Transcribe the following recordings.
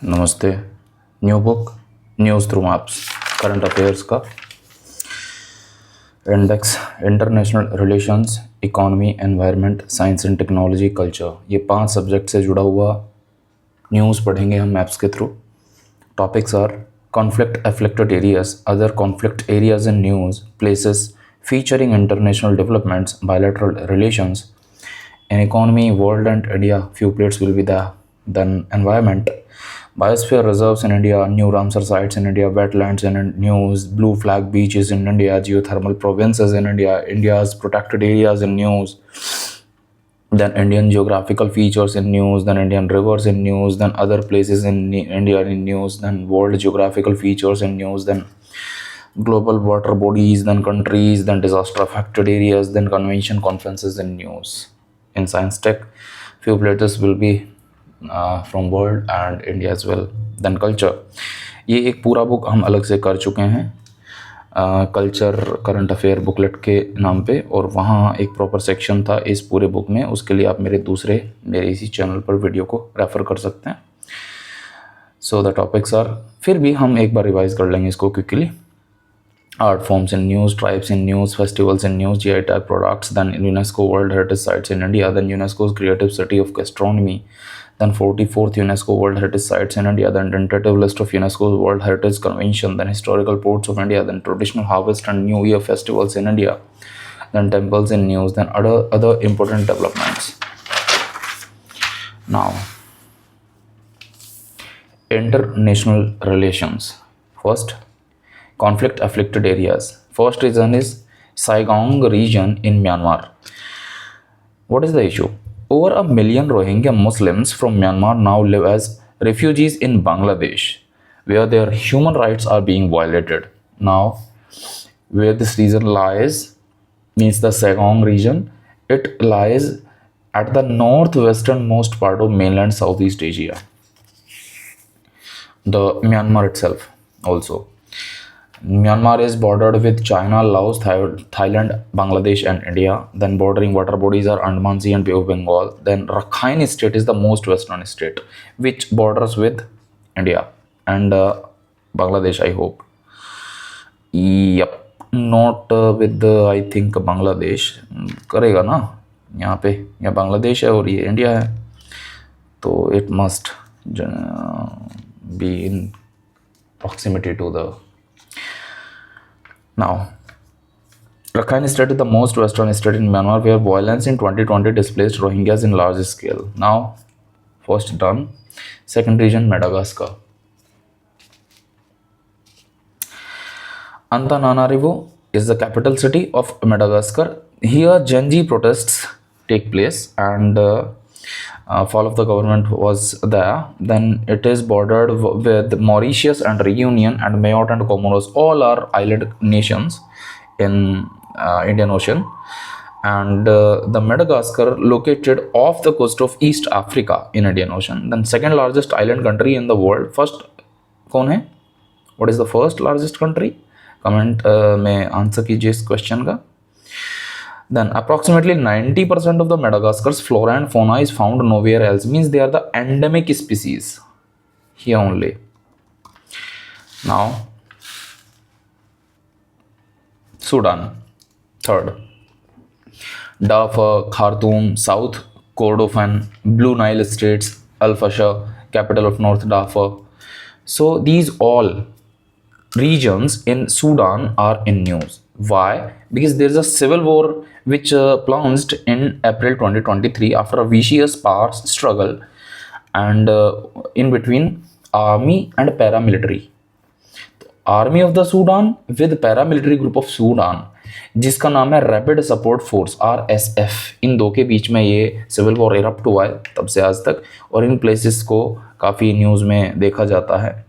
नमस्ते। New book news through maps current affairs का index international relations economy environment science and technology culture, ये 5 subject से जुड़ा हुआ न्यूज़ पढ़ेंगे हम मैप्स के through. Topics are conflict afflicted areas, other conflict areas in news, places featuring international developments, bilateral relations, in economy, world and India. Few plates will be the then environment, biosphere reserves in India, new Ramsar sites in India, wetlands in news, blue flag beaches in India, geothermal provinces in India, India's protected areas in news, then Indian geographical features in news, then Indian rivers in news, then other places in India in news, then world geographical features in news, then global water bodies, then countries, then disaster affected areas, then convention conferences and news. In science tech, few places will be from world and India as well. Then culture, ये एक पूरा book हम अलग से कर चुके हैं culture current affair booklet के नाम पे, और वहाँ एक प्रॉपर सेक्शन था इस पूरे बुक में। उसके लिए आप मेरे इसी चैनल पर वीडियो को रेफ़र कर सकते हैं। सो द टॉपिक्स आर, फिर भी हम एक बार रिवाइज कर लेंगे इसको quickly. Art forms in news, tribes in news, festivals in news, GI tag products, then UNESCO World Heritage Sites in India, then UNESCO's Creative City of Gastronomy, then 44th UNESCO World Heritage Sites in India, then tentative list of UNESCO's World Heritage Convention, then historical ports of India, then traditional harvest and New Year festivals in India, then temples in news, then other important developments. Now, international relations. First, conflict afflicted areas. First reason is Saigon region in Myanmar. What is the issue? Over 1 million Rohingya Muslims from Myanmar now live as refugees in Bangladesh, where their human rights are being violated. Now, where this region lies means the Saigon region. It lies at the northwesternmost part of mainland Southeast Asia. The Myanmar itself also. Myanmar is bordered with China, Laos, Thailand, Bangladesh and India. Then bordering water bodies are Andaman Sea and Bay of Bengal. Then Rakhine state is the most western state, which borders with India and Bangladesh, I hope. Yep, not with I think Bangladesh करेगा ना यहाँ पे, या बांग्लादेश है और ये India है, तो it must be in proximity to the. Now, Rakhine State is the most western state in Myanmar, where violence in 2020 displaced Rohingyas in large scale. Now, first done. Second region, Madagascar. Antananarivo is the capital city of Madagascar. Here, Genji protests take place, and fall of the government was there. Then it is bordered with Mauritius and Reunion and Mayotte and Comoros. All are island nations in Indian Ocean. And the Madagascar located off the coast of East Africa in Indian Ocean. Then second largest island country in the world. First कौन है? What is the first largest country? Comment में answer कीजिए इस question का. Then approximately 90% of the Madagascar's flora and fauna is found nowhere else. Means they are the endemic species here only. Now, Sudan, third. Darfur, Khartoum, South Kordofan, Blue Nile states, Al Fasher, capital of North Darfur. So these all regions in Sudan are in news. Why? Because there is a civil war which plunged in April 2023 after a vicious power struggle and in between army and paramilitary. Army of the Sudan with paramilitary group of Sudan, जिसका नाम है rapid support force RSF, इन दो के बीच में ये civil war erupt हुआ है तब से आज तक, और इन प्लेसेस को काफ़ी न्यूज़ में देखा जाता है.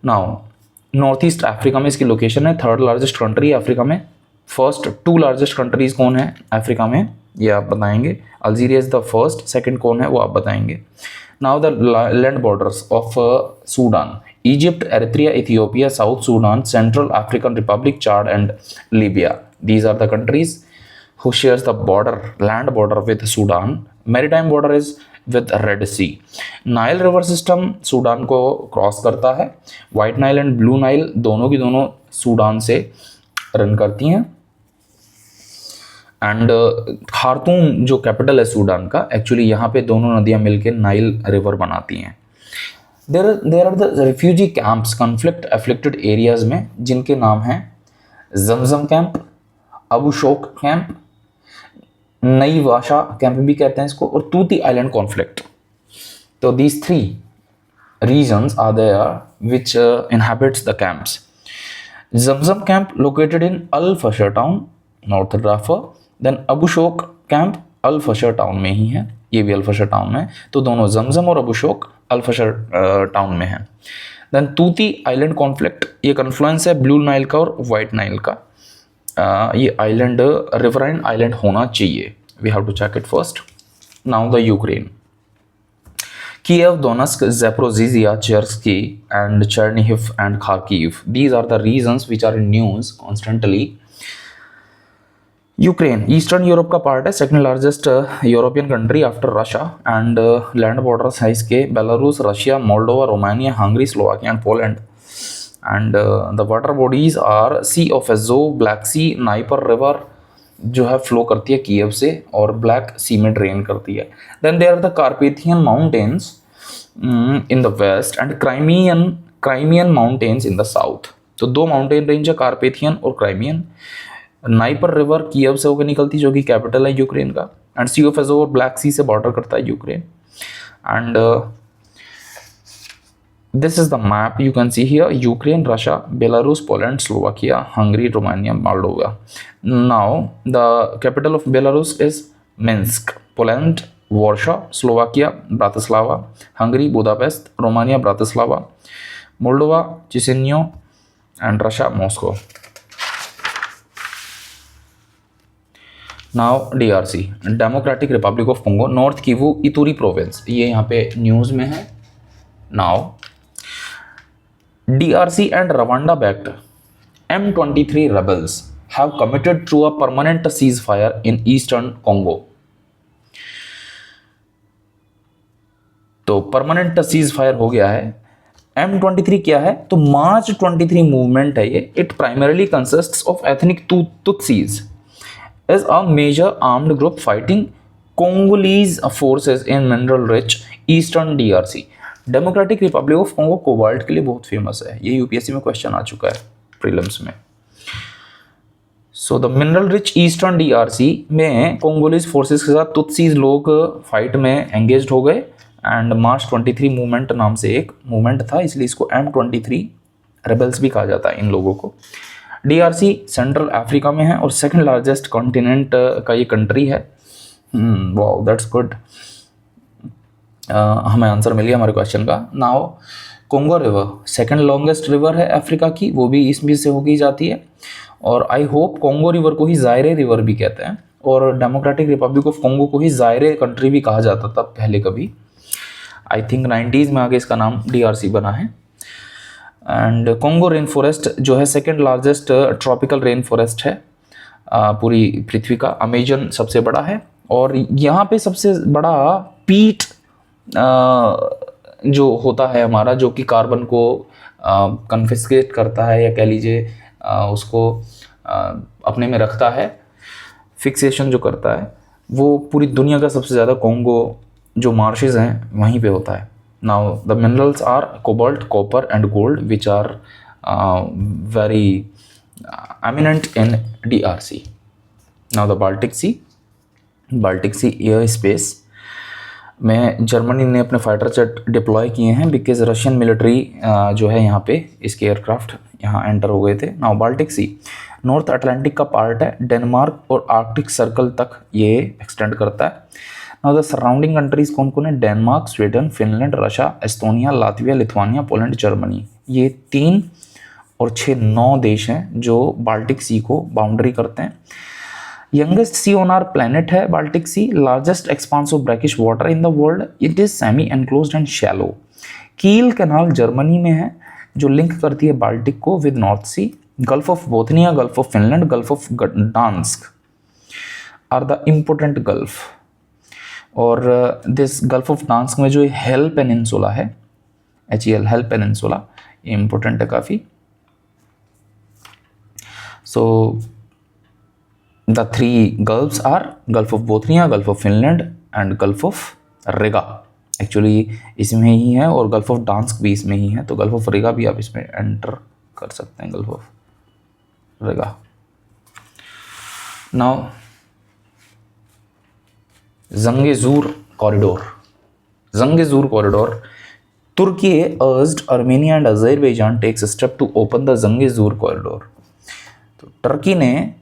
नाउ, नॉर्थ ईस्ट अफ्रीका में इसकी लोकेशन है. थर्ड लार्जेस्ट कंट्री अफ्रीका में. फर्स्ट 2 लार्जेस्ट कंट्रीज कौन है अफ्रीका में, ये आप बताएंगे. Algeria is the first, second कौन है वो आप बताएंगे. Now the land borders of Sudan, Egypt, Eritrea, Ethiopia, South Sudan, Central African Republic, Chad and Libya. These are the countries who shares the border, land border with Sudan. Maritime border is with red sea. Nile river system Sudan को cross करता है। White Nile and blue Nile दोनों की दोनों Sudan से run करती हैं। And Khartoum जो कैपिटल है सूडान का, एक्चुअली यहाँ पे दोनों नदियाँ मिलकर नाइल रिवर बनाती हैं। There are the refugee camps conflict afflicted areas में, जिनके नाम हैं जमजम कैंप, अबू शोक कैंप, नई वाशा कैंप भी कहते हैं इसको, और तूती आइलैंड कॉन्फ्लिक्ट। तो these three regions are there which inhabits the camps. Zamzam camp located in Al Fasher town, North Rafah. Then Abu Shok camp Al Fasher town में ही है, ये भी Al Fasher town में, तो दोनों जमजम और अबू शोक Al Fasher town में है। Then तूती आइलैंड कॉन्फ्लिक्ट, ये कन्फ्लुएंस है ब्लू नाइल का और वाइट नाइल का। ये आइलैंड रिवराइन आइलैंड होना चाहिए। We have to check it first. Now the Ukraine, Kiev, Donetsk, Zaporizhzhia, Cherski, and Chernihiv and Kharkiv. These are the regions which are in news constantly. Ukraine, Eastern Europe का part है, second largest European country after Russia, and land borders है इसके Belarus, Russia, Moldova, Romania, Hungary, Slovakia and Poland. And the water bodies are sea of Azov, black sea, Dnieper river जो है flow करती है Kyiv से और black सी में drain करती है। Then there are the Carpathian mountains in the west and Crimean mountains in the south. तो दो माउंटेन रेंज है, कार्पेथियन और क्राइमियन। नाइपर रिवर कीव से होकर निकलती जो कि कैपिटल है यूक्रेन का, एंड सी ऑफ एजोव और ब्लैक सी से बॉर्डर करता है Ukraine. And this is the map you can see here: Ukraine, Russia, Belarus, Poland, Slovakia, Hungary, Romania, Moldova. Now the capital of Belarus is Minsk, Poland, Warsaw, Slovakia, Bratislava, Hungary, Budapest, Romania, Bratislava, Moldova, Chisinau, and Russia, Moscow. Now DRC, Democratic Republic of Congo, North Kivu, Ituri Province, ये यहाँ पे news में है। Now DRC and Rwanda-backed M23 rebels have committed to a permanent ceasefire in eastern Congo. तो permanent cease fire हो गया है। M23 क्या है? तो मार्च 23 मूवमेंट है ये। It primarily consists of ethnic Tutsis is a major armed group fighting Congolese forces in mineral rich eastern DRC। Democratic Republic of Congo cobalt के लिए बहुत फेमस है, ये यूपीएससी में क्वेश्चन आ चुका है प्रीलिम्स में। So the mineral rich eastern DRC में कोंगोलीज फोर्सेस के साथ तुत्सीज लोग फाइट में एंगेज्ड हो गए, एंड मार्च 23 मूवमेंट नाम से एक मूवमेंट था, इसलिए इसको M23 रेबल्स भी कहा जाता है इन लोगों को। DRC सेंट्रल अफ्रीका में है और सेकंड लार्जेस्ट कॉन्टिनेंट का ये कंट्री है। Wow, that's good. हमें आंसर मिल गया हमारे क्वेश्चन का। Now Congo river second longest river है अफ्रीका की, वो भी इस बीच से होगी जाती है, और आई होप कोंगो रिवर को ही जायरे रिवर भी कहते हैं, और डेमोक्रेटिक रिपब्लिक ऑफ कोंगो को ही जायरे कंट्री भी कहा जाता था पहले कभी। आई थिंक 90s में आगे इसका नाम DRC बना है। एंड कोंगो रेन फॉरेस्ट जो है second largest tropical rain forest है पूरी पृथ्वी का। अमेजन सबसे बड़ा है, और यहाँ पे सबसे बड़ा पीट जो होता है हमारा, जो कि कार्बन को कन्फिस्केट करता है, या कह लीजिए उसको अपने में रखता है, फिक्सेशन जो करता है, वो पूरी दुनिया का सबसे ज़्यादा कोंगो जो मार्शेस हैं वहीं पे होता है। Now the minerals are cobalt, copper and gold which are very eminent in DRC। Now the Baltic sea air space में जर्मनी ने अपने फाइटर जेट डिप्लॉय किए हैं, बिकॉज रशियन मिलिट्री जो है यहाँ पे इसके एयरक्राफ्ट यहाँ एंटर हो गए थे। नाउ बाल्टिक सी नॉर्थ अटलांटिक का पार्ट है, डेनमार्क और आर्कटिक सर्कल तक ये एक्सटेंड करता है। नाउ द सराउंडिंग कंट्रीज कौन कौन है? Denmark, Sweden, Finland, Russia, Estonia, Latvia, Lithuania, Poland, Germany. ये 3 और 6 9 देश हैं जो बाल्टिक सी को बाउंड्री करते हैं। Youngest sea on our planet है Baltic Sea, largest expanse of brackish water in the world, it is semi enclosed and shallow. Kiel Canal Germany में है जो लिंक करती है बाल्टिक को with North Sea. Gulf of Bothnia, gulf of Finland, Gulf of Gdansk are the important gulf. और this Gulf of Gdansk में जो Hel peninsula है, HEL, हेल पेनिनसुला, ये इम्पोर्टेंट है काफ़ी. सो the 3 gulfs are gulf of Bothnia, gulf of Finland and gulf of Riga. Actually इसमें ही है और गल्फ ऑफ डांस्क भी इसमें ही है, तो गल्फ ऑफ रिगा भी आप इसमें एंटर कर सकते हैं, Gulf of Riga. Now Zangezur corridor. Zangezur corridor. तुर्की urged Armenia and Azerbaijan takes step to open the Zangezur corridor. तो टर्की ने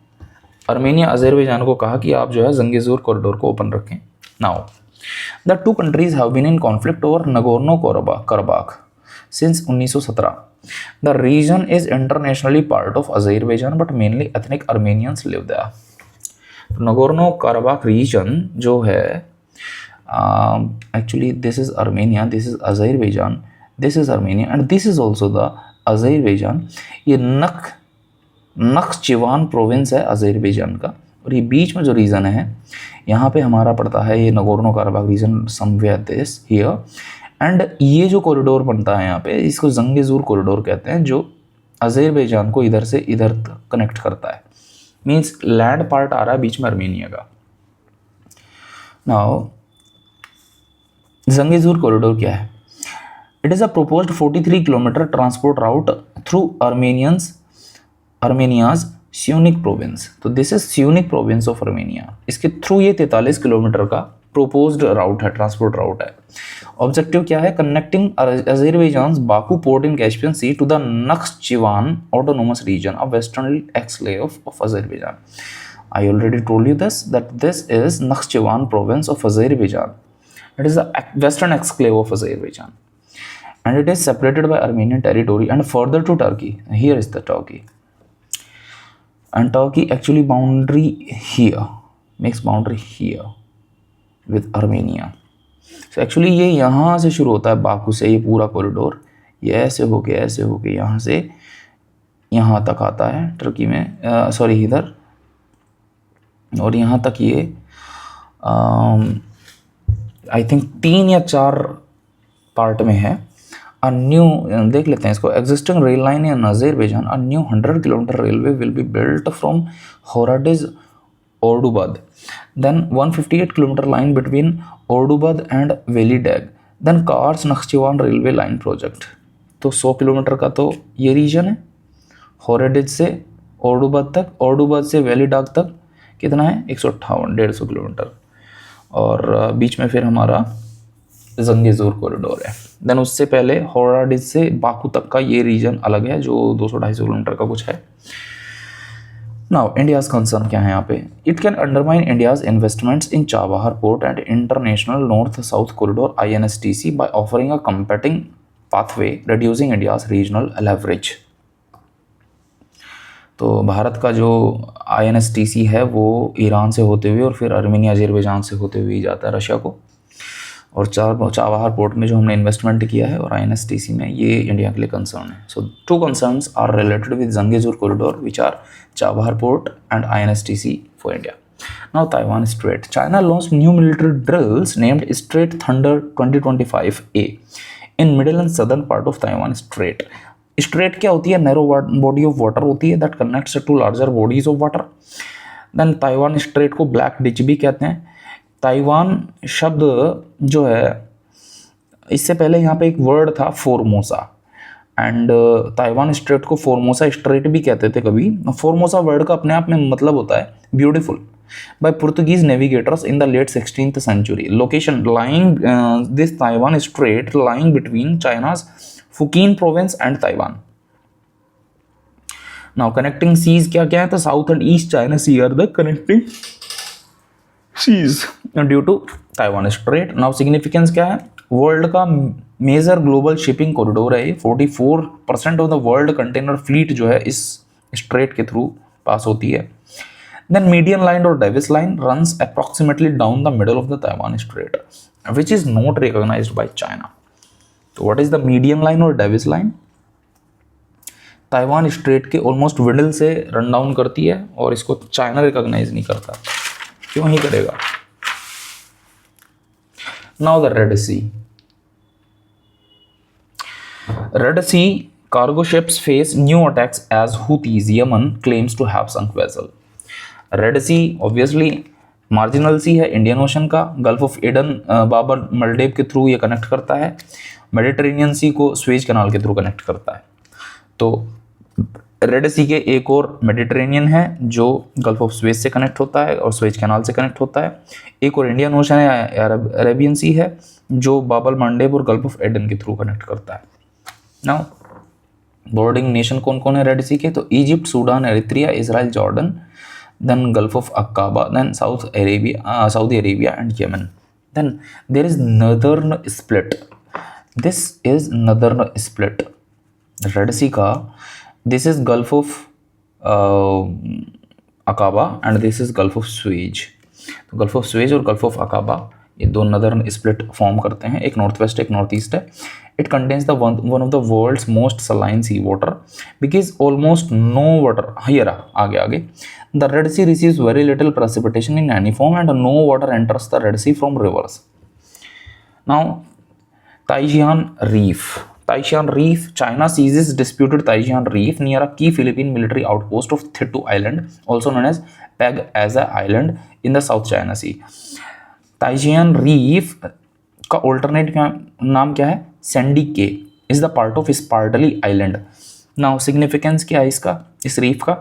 आर्मेनिया अज़रबैजान को कहा कि आप जो है जंगेजूर कॉरिडोर को ओपन रखें. Now the 2 countries have been in conflict over Nagorno Karabakh since 1917. The region is internationally part of Azerbaijan but mainly ethnic Armenians live there. तो नगोर्नो कराबाख रीजन जो है, actually this is Armenia, this is Azerbaijan, this is Armenia and this is also the Azerbaijan. ये नख्चिवान province है Azerbaijan का, और ये बीच में जो रीजन है यहाँ पे हमारा पड़ता है ये Nagorno Karabakh region, somewhere this here. And ये जो कॉरिडोर बनता है यहाँ पे, इसको जंगेजूर कॉरिडोर कहते हैं, जो अज़रबैजान को इधर से इधर तक कनेक्ट करता है. मीन्स लैंड पार्ट आ रहा है बीच में आर्मेनिया का. नाउ जंगेजूर कॉरिडोर क्या है? It is a proposed 43 kilometre transport route through Armenia's Syunik province. तो this is Syunik province of Armenia. इसके थ्रू ये 43 किलोमीटर का प्रोपोज्ड राउट है, ट्रांसपोर्ट राउट है. ऑब्जेक्टिव क्या है? Connecting Azerbaijan Baku port in Caspian Sea to the Nakhchivan autonomous region of western exclave of Azerbaijan. I already told you that this is Nakhchivan province of Azerbaijan. It is the western exclave of Azerbaijan, and it is separated by Armenian territory and further to Turkey. Here is the Turkey, and Turkey actually makes boundary here with Armenia. So actually ये यहाँ से शुरू होता है Baku से, ये पूरा corridor ये ऐसे होके यहाँ से यहाँ तक आता है टर्की में, सॉरी इधर, और यहाँ तक ये आई थिंक 3 या 4 पार्ट में है. अ न्यू, देख लेते हैं इसको. Existing rail line in Azerbaijan, a new 100 kilometre railway will be built from Horadiz Ordubad. Then 158 kilometre line between Ordubad and Velidag. Then Kars Nakhchivan railway line project. तो 100 kilometre का तो ये reason है, होराडिज से ओर्डुबाद तक, ओर्डुबाद से वेलीडाग तक कितना है? 158, 150 किलोमीटर. और बीच में फिर हमारा जंगेजूर कॉरिडोर है. देन उससे पहले होराडिज से बाकू तक का ये रीजन अलग है जो 200-250 किलोमीटर का कुछ है. नाउ इंडियाज़ कंसर्न क्या है यहाँ पे? It can undermine India's investments in Chabahar port and international north south corridor INSTC by offering a competing pathway reducing India's regional leverage. तो भारत का जो INSTC है वो ईरान से होते हुए और फिर आर्मेनिया अज़रबैजान से होते हुए ही जाता है रशिया को. और चाबहार पोर्ट में जो हमने इन्वेस्टमेंट किया है और INSTC में, ये इंडिया के लिए कंसर्न है. So 2 concerns are related with Zangezur corridor which are Chabahar port and INSTC for India. Now Taiwan Strait. China launched new military drills named Strait Thunder 2025A in middle and southern part of Taiwan Strait. Strait क्या होती है? Narrow body of water होती है that connects two larger bodies of water. Then Taiwan Strait को black ditch भी कहते हैं. Taiwan शब्द जो है, इससे पहले यहाँ पे एक वर्ड था फोर्मोसा, एंड ताइवान स्ट्रेट को फोर्मोसा स्ट्रेट भी कहते थे कभी. फोर्मोसा वर्ड का अपने आप में मतलब होता है beautiful. by Portuguese navigators in the late 16th century. Location lying this Taiwan Strait lying between China's Fujian province and Taiwan. Now connecting seas क्या क्या है? तो South and East China Sea are the connecting seas due to Taiwan Strait. Now significance क्या है? World का major global shipping corridor है ये. 44% of the world container fleet जो है इस स्ट्रेट के थ्रू पास होती है. Then median line or Davis line runs approximately down the middle of the Taiwan Strait, which is not recognized by China. So what is the median line or Davis line? Taiwan straight के almost middle से run down करती है और इसको China recognise नहीं करता. क्यों ही करेगा? Now the red sea. Red Sea cargo ships face new attacks as Houthis Yemen claims to have sunk vessel. Red Sea obviously marginal sea है इंडियन ओशन का. Gulf of Aden Bab el Mandeb के थ्रू ये connect करता है. Mediterranean Sea को Suez Canal के थ्रू कनेक्ट करता है. तो रेड सी के एक और मेडिटेरेनियन है जो गल्फ ऑफ स्वेज से कनेक्ट होता है और स्वेज कैनाल से कनेक्ट होता है. एक और इंडियन ओशन है, अरेबियन सी है जो बाबल मंडेब और गल्फ ऑफ एडन के थ्रू कनेक्ट करता है. नाउ बोर्डिंग नेशन कौन कौन है रेड सी के? तो Egypt, Sudan, Eritrea, Israel, Jordan, then Gulf of Aqaba, then Saudi Arabia and Yemen. Then there is northern split. This is northern split. Red Sea का this is Gulf of Aqaba and this is Gulf of Suez. तो Gulf of Suez और Gulf of Aqaba ये दो northern split form करते हैं. एक north west एक north east है. It contains the one of the world's most saline sea water because almost no water. Here आगे the red Sea receives very little precipitation in any form and no water enters the red Sea from rivers. Now Tiexian Reef. China seizes disputed Taishan Reef near a key Philippine military outpost of Thitu Island, also known as Pag-asa Island in the South China Sea. Tiexian Reef का alternate नाम क्या है? Sandy Cay. Is the part of Spratly Island. Now significance क्या है इसका, इस reef का?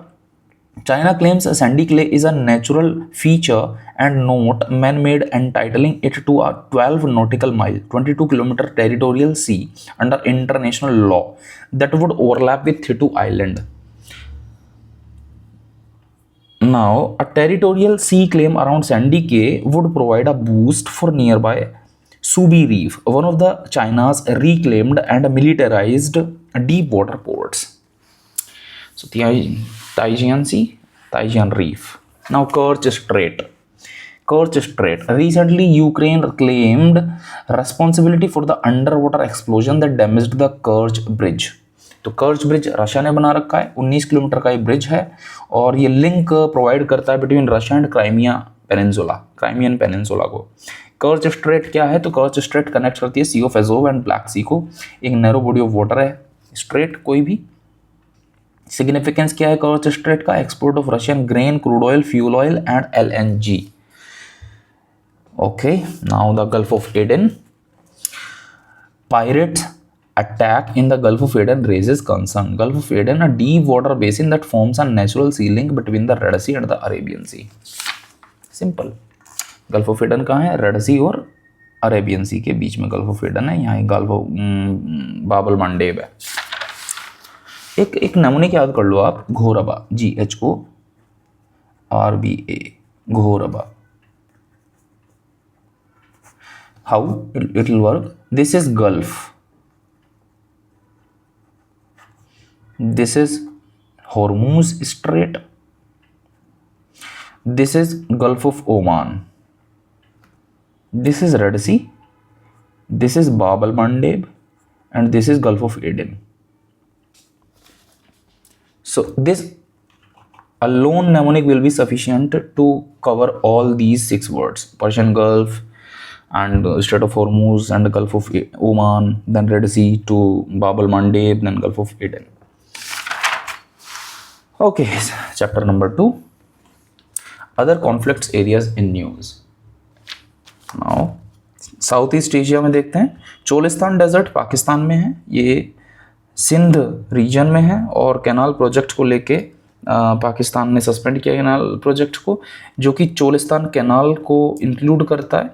China claims Sandy Cay is a natural feature and not man made entitling it to a 12 nautical mile 22 kilometre territorial sea under international law that would overlap with Thitu Island. Now, a territorial sea claim around Sandy Cay would provide a boost for nearby Subi Reef, one of the China's reclaimed and militarized deep water ports. So, Taishan Sea, Taishan Reef. Now, Kerch Strait. Recently, Ukraine claimed responsibility for the underwater explosion that damaged the Kerch Bridge. तो कर्च bridge Russia ने बना रखा है. 19 kilometre का ये bridge है और ये लिंक प्रोवाइड करता है between Russia and Crimean peninsula को. कर्च स्ट्रेट क्या है? तो कर्च स्ट्रेट कनेक्ट करती है सी ऑफ एजोव एंड ब्लैक सी को. एक नैरो बॉडी ऑफ वाटर है स्ट्रेट कोई भी. सिग्निफिकेंस क्या है कर्च स्ट्रेट का? Export of Russian grain, crude oil, fuel oil and LNG. Okay, now the gulf of Aiden. Pirates attack in the Gulf of Aden raises concern. Gulf of Aden, a deep water basin that forms a natural sea link between the Red Sea and the Arabian Sea. Simple. Gulf of Aden कहाँ है? Red Sea और Arabian Sea के बीच में Gulf of Aden है. यहाँ Gulf of Babal Mandeb है. एक नमूने की याद कर लो आप. घोरबा, GHORBA, घोरबा. How it will work? This is Gulf. This is Hormuz Strait. This is Gulf of Oman. This is Red Sea. This is Bab al-Mandeb and this is Gulf of Aden. So this alone mnemonic will be sufficient to cover all these 6 words: Persian Gulf and Strait of Hormuz and the Gulf of Oman, then Red Sea to Bab al-Mandeb, then Gulf of Aden. Okay, chapter number 2, other conflicts areas in news. Now, south East Asia में देखते हैं. Cholistan desert Pakistan में है. ये Sindh reason में है और canal project को लेके पाकिस्तान ने सस्पेंड किया कैनाल प्रोजेक्ट को, जो कि चोलिस्तान कैनाल को इंक्लूड करता है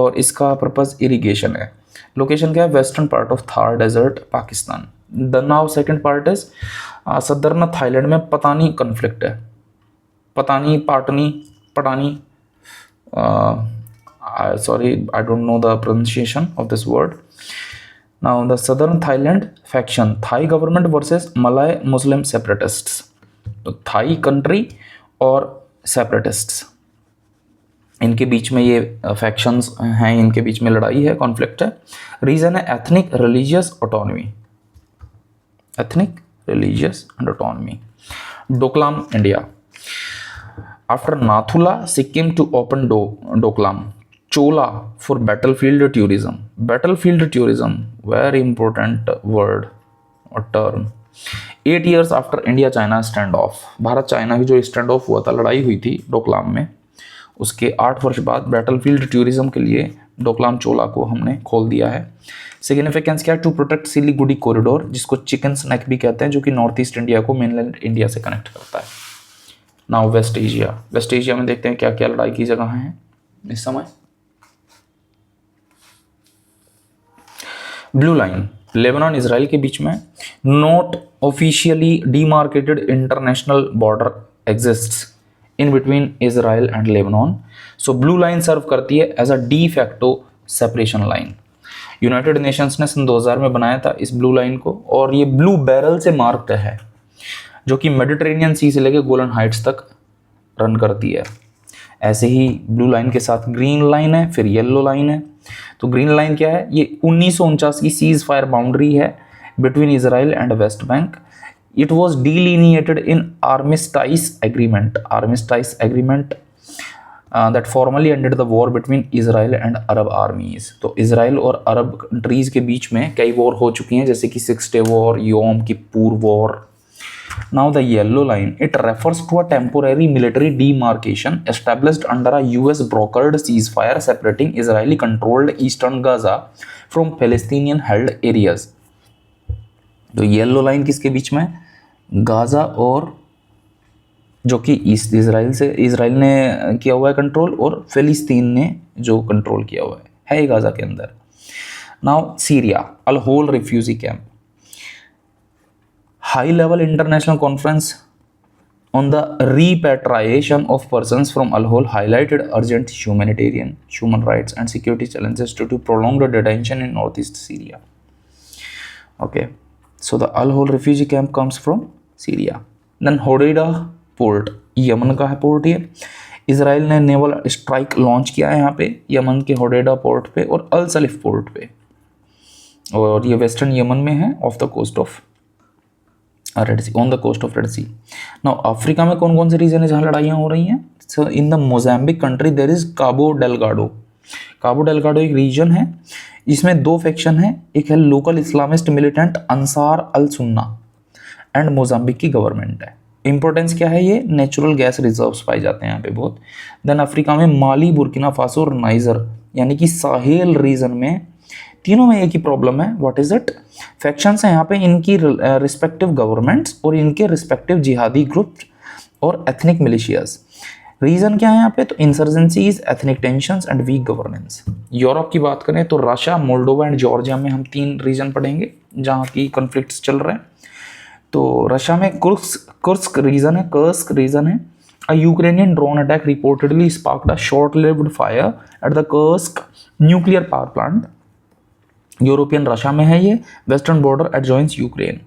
और इसका पर्पस इरिगेशन है. लोकेशन क्या है? Western part of Thar desert Pakistan. The now second part is southern Thailand में पतानी कन्फ्लिक्ट है. Pattani Patani sorry, I don't know the pronunciation of this word. Now the southern Thailand faction, Thai government versus Malay Muslim separatists. तो Thai country और सेपरेटिस्ट्स, इनके बीच में ये factions हैं, इनके बीच में लड़ाई है, कॉन्फ्लिक्ट है. रीजन है ethnic religious autonomy. Doklam India. After Nathula Sikkim to open Doklam. Chola for battlefield tourism. Battlefield tourism, very important word और term. 8 years after India China stand off, Bharat China की जो स्टैंड ऑफ हुआ था, लड़ाई हुई थी डोकलाम में, उसके 8 वर्ष बाद बैटलफील्ड टूरिज्म के लिए डोकलाम चोला को हमने खोल दिया है. सिग्निफिकेंस क्या है? टू प्रोटेक्ट सिलीगुड़ी कॉरिडोर, जिसको चिकन स्नैक भी कहते हैं, जो कि नॉर्थ ईस्ट इंडिया को मेनलैंड इंडिया से कनेक्ट करता है. Now west Asia. West Asia में देखते हैं क्या क्या लड़ाई की जगह हैं इस समय. ब्लू लाइन, लेबनान इसराइल के बीच में. Not officially demarcated international border exists in between Israel and Lebanon. So blue line serve करती है as a de facto separation line. United Nations ने सन 2000 में बनाया था इस ब्लू लाइन को, और ये ब्लू बैरल से मार्क्ड है, जो कि मेडिटेरेनियन सी से लेकर गोलन हाइट्स तक रन करती है. ऐसे ही ब्लू लाइन के साथ ग्रीन लाइन है, फिर येलो लाइन है. तो ग्रीन लाइन क्या है? ये 1949 की सीज फायर बाउंड्री है between Israel and West Bank. It was delineated in armistice agreement. Armistice agreement that formally ended the war between Israel and Arab armies. तो इसराइल और अरब countries के बीच में कई वॉर हो चुकी हैं, जैसे कि 6 डे वॉर, योम Kippur war. Now the yellow line, it refers to a temporary military demarcation established under a US brokered ceasefire separating Israeli controlled eastern Gaza from Palestinian held areas. तो yellow line किसके बीच में? Gaza और जो कि east Israel ने किया हुआ है कंट्रोल, और फिलिस्तीन ने जो कंट्रोल किया हुआ है गाजा के अंदर. Now Syria, al Hol refugee camp. High level international conference on the repatriation of persons from Al-Hol highlighted urgent humanitarian, human rights and security challenges due to prolonged detention in northeast Syria. Okay, so the Al-Hol refugee camp comes from Syria. Then Hodeidah port, Yemen का है port ये. Israel ने naval strike launch किया है यहाँ पे Yemen के होडेडा port पे और अल सलिफ पोर्ट पे, और ये वेस्टर्न यमन में है off the coast of red sea, on the coast of red sea. Now Africa में कौन कौन से रीजन है जहाँ लड़ाइयाँ हो रही हैं? So in the Mozambique country there is Cabo Delgado. Cabo Delgado एक रीजन है, इसमें 2 फैक्शन है. एक है local Islamist militant Ansar al Sunna and Mozambique की गवर्नमेंट है. इंपॉर्टेंस क्या है? ये नेचुरल गैस रिजर्व्स पाए जाते हैं यहाँ पे बहुत. देन अफ्रीका में माली, बुर्किना फासो और नाइजर, यानी कि साहेल रीजन में, तीनों में एक ही प्रॉब्लम है. What is it? फैक्शंस हैं यहाँ पे, इनकी रिस्पेक्टिव गवर्नमेंट्स और इनके रिस्पेक्टिव जिहादी ग्रुप्स और एथनिक मिलिशियाज. रीजन क्या है यहाँ पे? तो insurgencies, ethnic tensions and weak governance. Europe की बात करें तो रशिया, मोल्डोवा एंड जॉर्जिया में हम 3 रीजन पढ़ेंगे जहाँ की कॉन्फ्लिक्ट्स चल रहे हैं. तो रशिया में कुर्स्क रीजन है, कर्स्क रीजन है. A Ukrainian drone attack reportedly sparked a short lived fire at the Kursk nuclear power plant. European Russia में है ये. Western border adjoins Ukraine.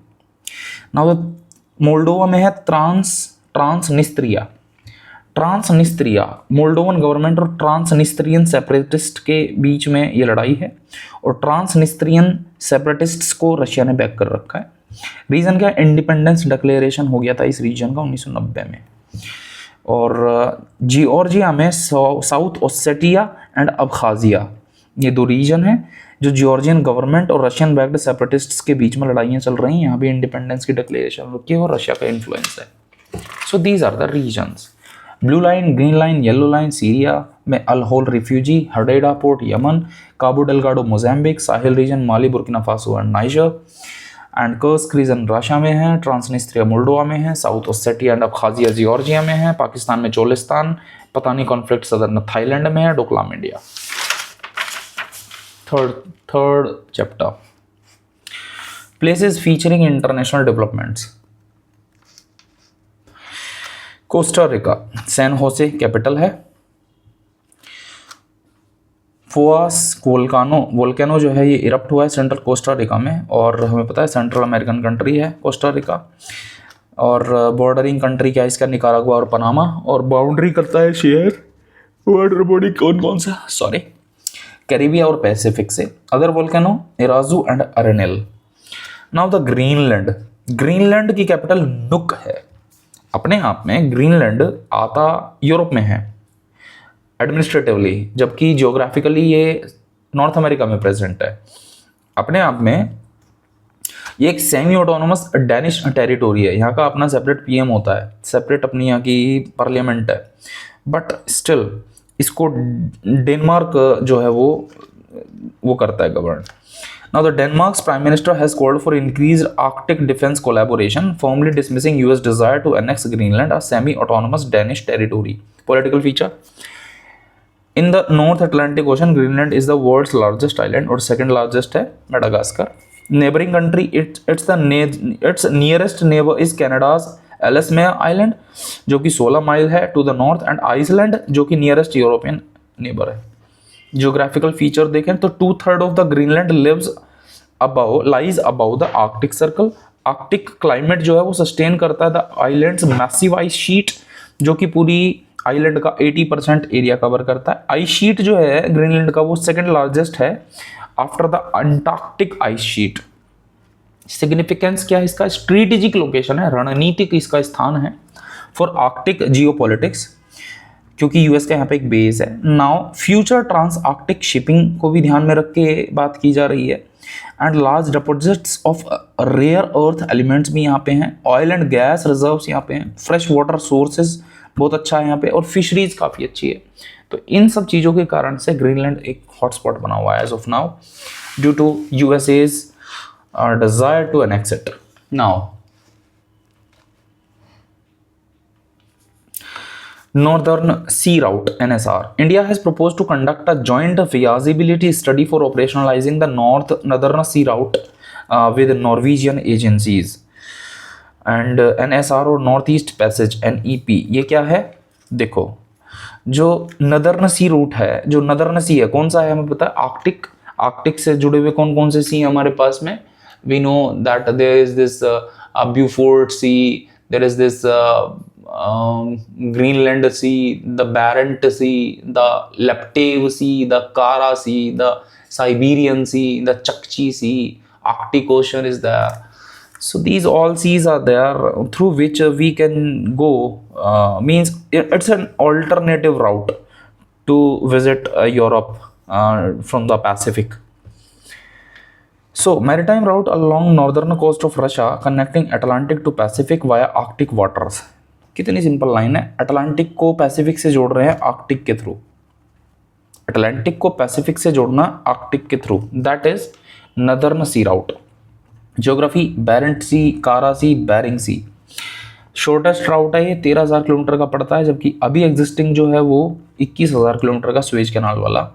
Now Moldova में है ट्रांसनिस्त्रिया. मोल्डोवन गवर्नमेंट और ट्रांसनिस्त्रियन सेपरेटिस्ट के बीच में ये लड़ाई है, और ट्रांसनिस्त्रियन सेपरेटिस्ट्स को रशिया ने बैक कर रखा है. रीजन क्या? इंडिपेंडेंस डिक्लेरेशन हो गया था इस रीजन का 1990 में. और जॉर्जिया में साउथ ओसेटिया एंड अबखाजिया, ये 2 रीजन है जो जॉर्जियन गवर्नमेंट और रशियन बैक्ड सेपरेटिस्ट्स के बीच में लड़ाइयाँ चल रही हैं. यहाँ भी इंडिपेंडेंस की डिक्लेरेशन रुकी है और रशिया का इन्फ्लुएंस है. So these are the regions. Blue line, green line, yellow line Syria में, al Hol refugee, Hodeidah port Yemen, Cabo Delgado Mozambique, Sahel region Mali, Burkina Faso and Niger, and Kursk region Russia में है, Transnistria Moldova में है, South Ossetia and Abkhazia Georgia में है, पाकिस्तान में Cholistan, Pattani conflict southern Thailand में है, Doklam India. Third chapter, places featuring international developments. Costa Rica, San होसे कैपिटल है. फोआस वोल्केनो जो है ये इरप्ट हुआ है सेंट्रल कोस्टा रिका में, और हमें पता है सेंट्रल अमेरिकन कंट्री है कोस्टा रिका. और बॉर्डरिंग कंट्री क्या है इसका? निकारागुआ और पनामा. और बाउंड्री करता है शेयर बॉर्डर बॉडी कौन सा? सॉरी, कैरिबिया और पैसिफिक से. Other volcano Irazu and Arenal. Now the Greenland की कैपिटल नुक है. अपने आप में ग्रीनलैंड आता यूरोप में है, एडमिनिस्ट्रेटिवली, जबकि जियोग्राफिकली ये नॉर्थ अमेरिका में प्रेजेंट है। अपने आप में ये एक सेमी ऑटोनोमस डेनिश टेरिटोरी है, यहाँ का अपना सेपरेट पीएम होता है, सेपरेट अपनी यहाँ की पार्लियामेंट है, बट स्टिल इसको डेनमार्क जो है वो करता है govern. Now, the Denmark's Prime Minister has called for increased Arctic defense collaboration, firmly dismissing US desire to annex Greenland, a semi-autonomous Danish territory. Political feature. In the North Atlantic Ocean, Greenland is the world's largest island, और second largest है Madagascar. Neighboring country, its nearest neighbor is Canada's Ellesmere Island, जो कि 16 mile है to the north, and Iceland, जो कि nearest European neighbor है। Geographical feature देखें तो 2/3 of the Greenland lies above the Arctic circle. Arctic climate जो है वो सस्टेन करता है the islands massive ice sheet, जो कि पूरी आइलैंड का 80% एरिया कवर करता है। आइस शीट जो है ग्रीनलैंड का वो सेकंड लार्जेस्ट है after the Antarctic ice sheet. Significance क्या है इसका? स्ट्रेटेजिक लोकेशन है, रणनीतिक इसका स्थान है फॉर आर्कटिक जियोपॉलिटिक्स, क्योंकि यूएस का यहाँ पे एक बेस है। Now future trans Arctic shipping को भी ध्यान में रख के बात की जा रही है, and large deposits of rare earth elements भी यहाँ पे हैं, ऑयल एंड गैस रिजर्व्स यहाँ पे हैं, फ्रेश वाटर सोर्सेज बहुत अच्छा है यहाँ पे, और फिशरीज काफ़ी अच्छी है। तो इन सब चीज़ों के कारण से ग्रीनलैंड एक हॉटस्पॉट बना हुआ है as of now due to USA's desire to annex it. Now, Northern Sea Route (NSR). India has proposed to conduct a joint feasibility study for operationalizing the Northern Sea Route with Norwegian agencies. And NSR और North East Passage (NEP) ये क्या है? देखो, जो northern सी root है, जो northern सी है, कौन सा है हमें पता है? आर्कटिक। आर्कटिक से जुड़े हुए कौन कौन से सी हमारे पास में? We know that there is this Beaufort Sea, there is this Greenland Sea, the Barents Sea, the Laptev Sea, the Kara Sea, the Siberian Sea, the Chukchi Sea, Arctic Ocean is there. So these all seas are there through which we can go. Means it's an alternative route to visit Europe from the Pacific. So, maritime route along northern coast of Russia connecting Atlantic to Pacific via Arctic waters. कितनी simple line है, Atlantic को Pacific से जोड़ रहे हैं Arctic के through, Atlantic को Pacific से जोड़ना आर्कटिक के through, that is northern sea route. Geography, Barents sea, Kara sea, bearing C. Shortest राउट है ये, 13,000 किलोमीटर का पड़ता है, जबकि अभी एग्जिस्टिंग जो है वो 21,000 किलोमीटर का स्वेज कैनाल वाला।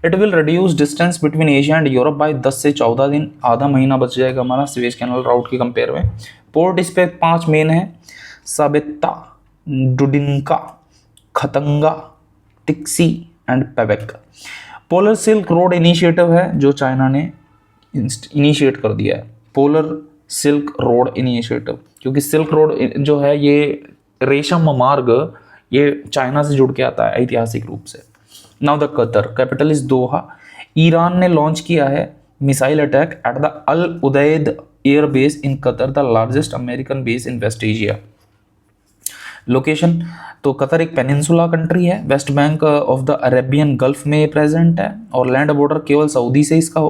It will reduce distance between Asia and Europe by 10 से 14 दिन, आधा महीना बच जाएगा हमारा स्वेज कैनाल राउट के कंपेयर में। पोर्ट इस पे 5 मेन है, Sabetta, Dudinka, Khatanga, Tiksi and Pevek. Polar silk road initiative है जो चाइना ने इनिशिएट कर दिया है, पोलर सिल्क रोड इनिशिएटिव, क्योंकि सिल्क रोड जो है ये रेशम मार्ग ये चाइना से जुड़ के आता है ऐतिहासिक रूप से। Now the Qatar, capital is Doha. Iran ने लॉन्च किया है missile attack at the Al Udeid air base in Qatar, the largest American base in west Asia. Location, तो कतर एक पेनिनसुला कंट्री है, west bank of the Arabian gulf में present है, और land border केवल Saudi से इसका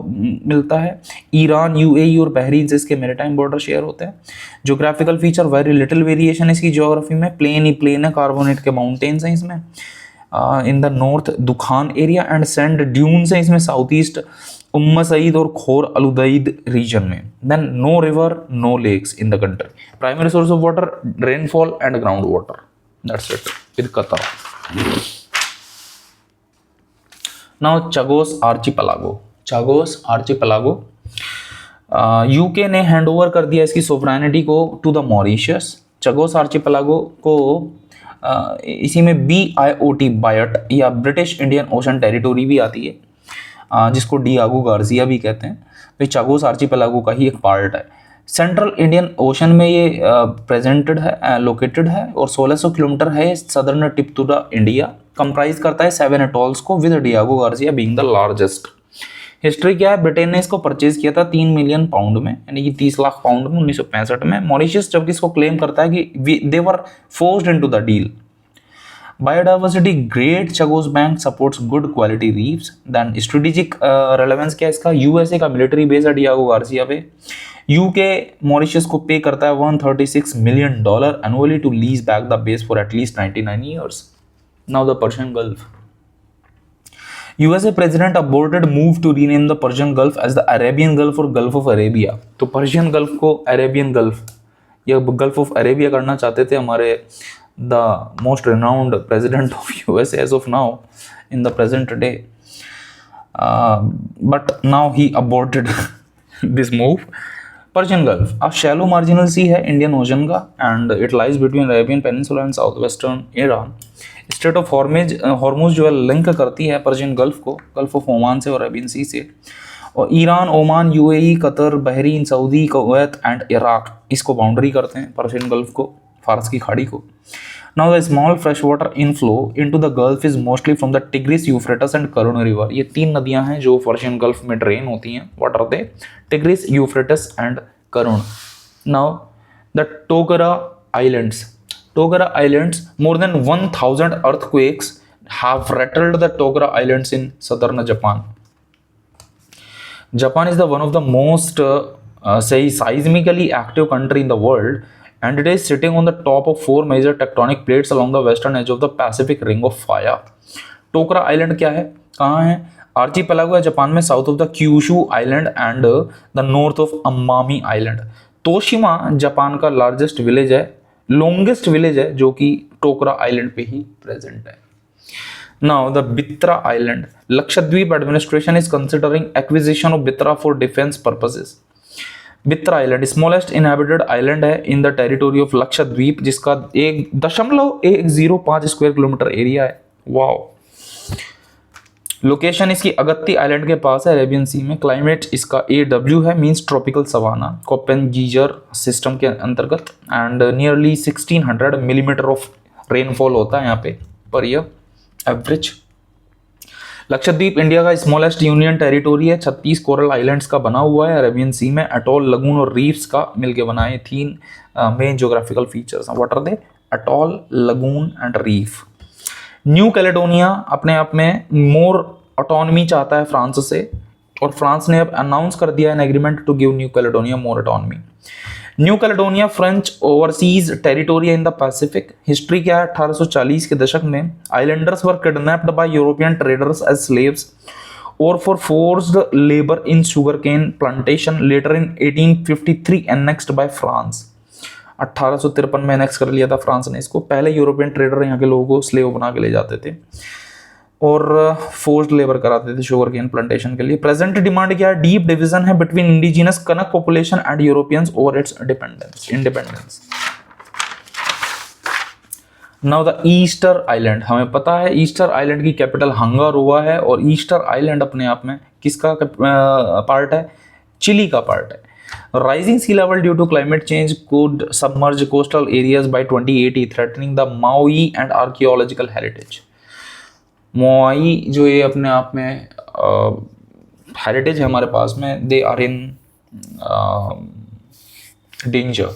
मिलता है। ईरान, यूएई और बहरीन से इसके मैरीटाइम बॉर्डर शेयर होते हैं। Geographical feature, very little variation इसकी ज्योग्राफी में, प्लेन ही प्लेन है, कार्बोनेट के माउंटेन्स हैं इसमें in the north, Dukhan area and sand dunes हैं इसमें साउथ ईस्ट उम्म सईद और खोर अलुदैद रीजन में। Then no river, no lakes in the country. Primary source of water, rainfall and ground water, that's it with Qatar. Now Chagos archipelago, Chagos archipelago UK ने hand over कर दिया इसकी sovereignty को to the Mauritius. चगोस archipelago को इसी में BIOT बायट या British Indian ocean territory भी आती है, जिसको डियागो गार्सिया भी कहते हैं। तो चगोस आर्चिपेलागो का ही एक पार्ट है। सेंट्रल इंडियन ओशन में ये प्रेजेंटेड है, लोकेटेड है, और 1600 किलोमीटर है southern tip to the India. Comprise करता है 7 एटॉल्स को, with Diego Garcia being the largest. History क्या है? ब्रिटेन ने इसको परचेज किया था 3 मिलियन पाउंड में, यानी कि 30 लाख पाउंड में 1965 में। मॉरिशस जबकि इसको क्लेम करता है कि they were forced into the deal. Biodiversity great Chagos bank supports good quality reefs. Then strategic relevance क्या है इसका, यूएसए का मिलिट्री बेस है डियागो गार्सिया पे। यूके मॉरिशस को पे करता है $136 million annually to lease back the base for at least 99 years. Now the Persian Gulf. USA president aborted move to rename the Persian Gulf as the Arabian Gulf or Gulf of Arabia। तो Persian Gulf को Arabian Gulf या Gulf of Arabia करना चाहते थे हमारे the most renowned president of USA as of now in the present day, but now he aborted this move. Persian Gulf a shallow marginal sea है Indian Ocean का and it lies between Arabian Peninsula and south western Iran. Strait of Hormuz जो है link करती है Persian Gulf को Gulf of Oman से और Arabian सी से, और Iran, Oman, UAE, Qatar, Bahrain, Saudi, Kuwait and Iraq इसको बाउंड्री करते हैं पर्शियन गल्फ को, फारस की खाड़ी को। Now the small fresh water inflow into the gulf is mostly from the tigris, Euphrates and Karun river. ये तीन नदियां हैं जो पर्शियन गल्फ में ड्रेन होती हैं। What are they? Tigris, Euphrates and Karun. Now the Togara islands. Togara Islands, more than 1,000 earthquakes have rattled the Togara Islands in southern Japan. Japan is the one of the most seismically active country in the world, and it is sitting on the top of 4 major tectonic plates along the western edge of the Pacific Ring of Fire. Tokara island क्या है, कहाँ है? Archipelago है Japan में, south of the Kyushu island and the north of Amami island. Toshima Japan का largest village है, longest village है जो कि टोकरा आइलैंड पे ही प्रेजेंट है। Now the Bitra island. Lakshadweep administration is considering acquisition of Bitra for defence purposes. Bitra island smallest inhabited island है in the territory of Lakshadweep, जिसका 1.105 स्क्वायर किलोमीटर एरिया है। वाओ। लोकेशन इसकी अगत्ती आइलैंड के पास है, अरेबियन सी में। क्लाइमेट इसका AW है, means tropical savanna, Koppen Geiger system के अंतर्गत, and nearly 1600 millimetre of rainfall होता है यहाँ पे per year average. Lakshadweep India का स्मॉलेस्ट यूनियन टेरिटोरी है, 36 कोरल आइलैंड्स का बना हुआ है अरेबियन सी में, अटॉल, लगून और रीफ्स का मिलके बना है। 3 मेन ज्योग्राफिकल फीचर्स हैं। What are they? Atoll, lagoon and reef. New Caledonia अपने आप में मोर ऑटोनॉमी चाहता है फ्रांस से, और फ्रांस ने अब अनाउंस कर दिया है agreement to give New Caledonia more autonomy. New Caledonia French overseas territory in the Pacific. History क्या है? 1840 के दशक में islanders were kidnapped by European traders as slaves और for forced labour in sugar cane plantation, later in 1853 annexed by France. 1853 में annex कर लिया था फ्रांस ने इसको। पहले यूरोपियन ट्रेडर यहाँ के लोगों को स्लेव बना के ले जाते थे और फोर्स्ड लेबर कराते थे शुगर केन प्लांटेशन के लिए। प्रेजेंट डिमांड क्या है? डीप डिवीजन है between indigenous Kanak population and Europeans over it's independence. Now the Easter island. हमें पता है ईस्टर आइलैंड की कैपिटल हंगारोआ है, और ईस्टर आइलैंड अपने आप में किसका पार्ट है? चिली का पार्ट है। Rising sea level due to climate change could submerge coastal areas by 2080, threatening the Maui and archaeological heritage. Maui जो ये अपने आप में हेरिटेज है हमारे पास में, they are in danger.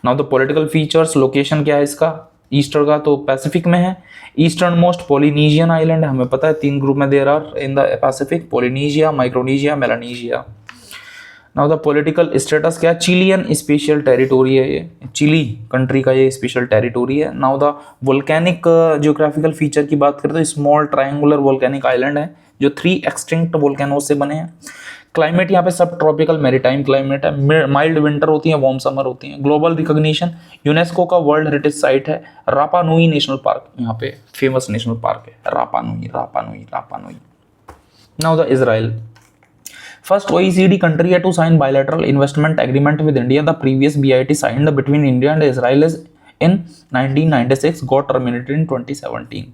Now the political features. Location क्या है इसका? ईस्टर का तो पैसिफिक में है। ईस्टर्न मोस्ट पोलिनीशियन आइलैंड है, हमें पता है 3 ग्रुप में there are in the Pacific, Polynesia, Micronesia, Melanesia. Now the political status क्या? चिलियन स्पेशल टेरिटोरी है, ये चिली कंट्री का ये स्पेशल टेरिटोरी है। Now the volcanic geographical feature की बात करें तो स्मॉल ट्रायंगुलर वोल्केनिक आइलैंड है जो 3 एक्सटिंक्ट वोल्केनोज से बने हैं। क्लाइमेट यहाँ पे सब ट्रॉपिकल मेरीटाइम क्लाइमेट है, माइल्ड विंटर होती है, वार्म समर होती है। ग्लोबल रिकॉग्निशन, यूनेस्को का वर्ल्ड हेरिटेज साइट है। रापा नुई नेशनल पार्क यहाँ पे फेमस नेशनल पार्क है, रापा Nui, Rapa Nui, Rapa Nui. Now the Israel. First OECD country to sign bilateral investment agreement with India. The previous BIT signed between India and Israel is in 1996, got terminated in 2017.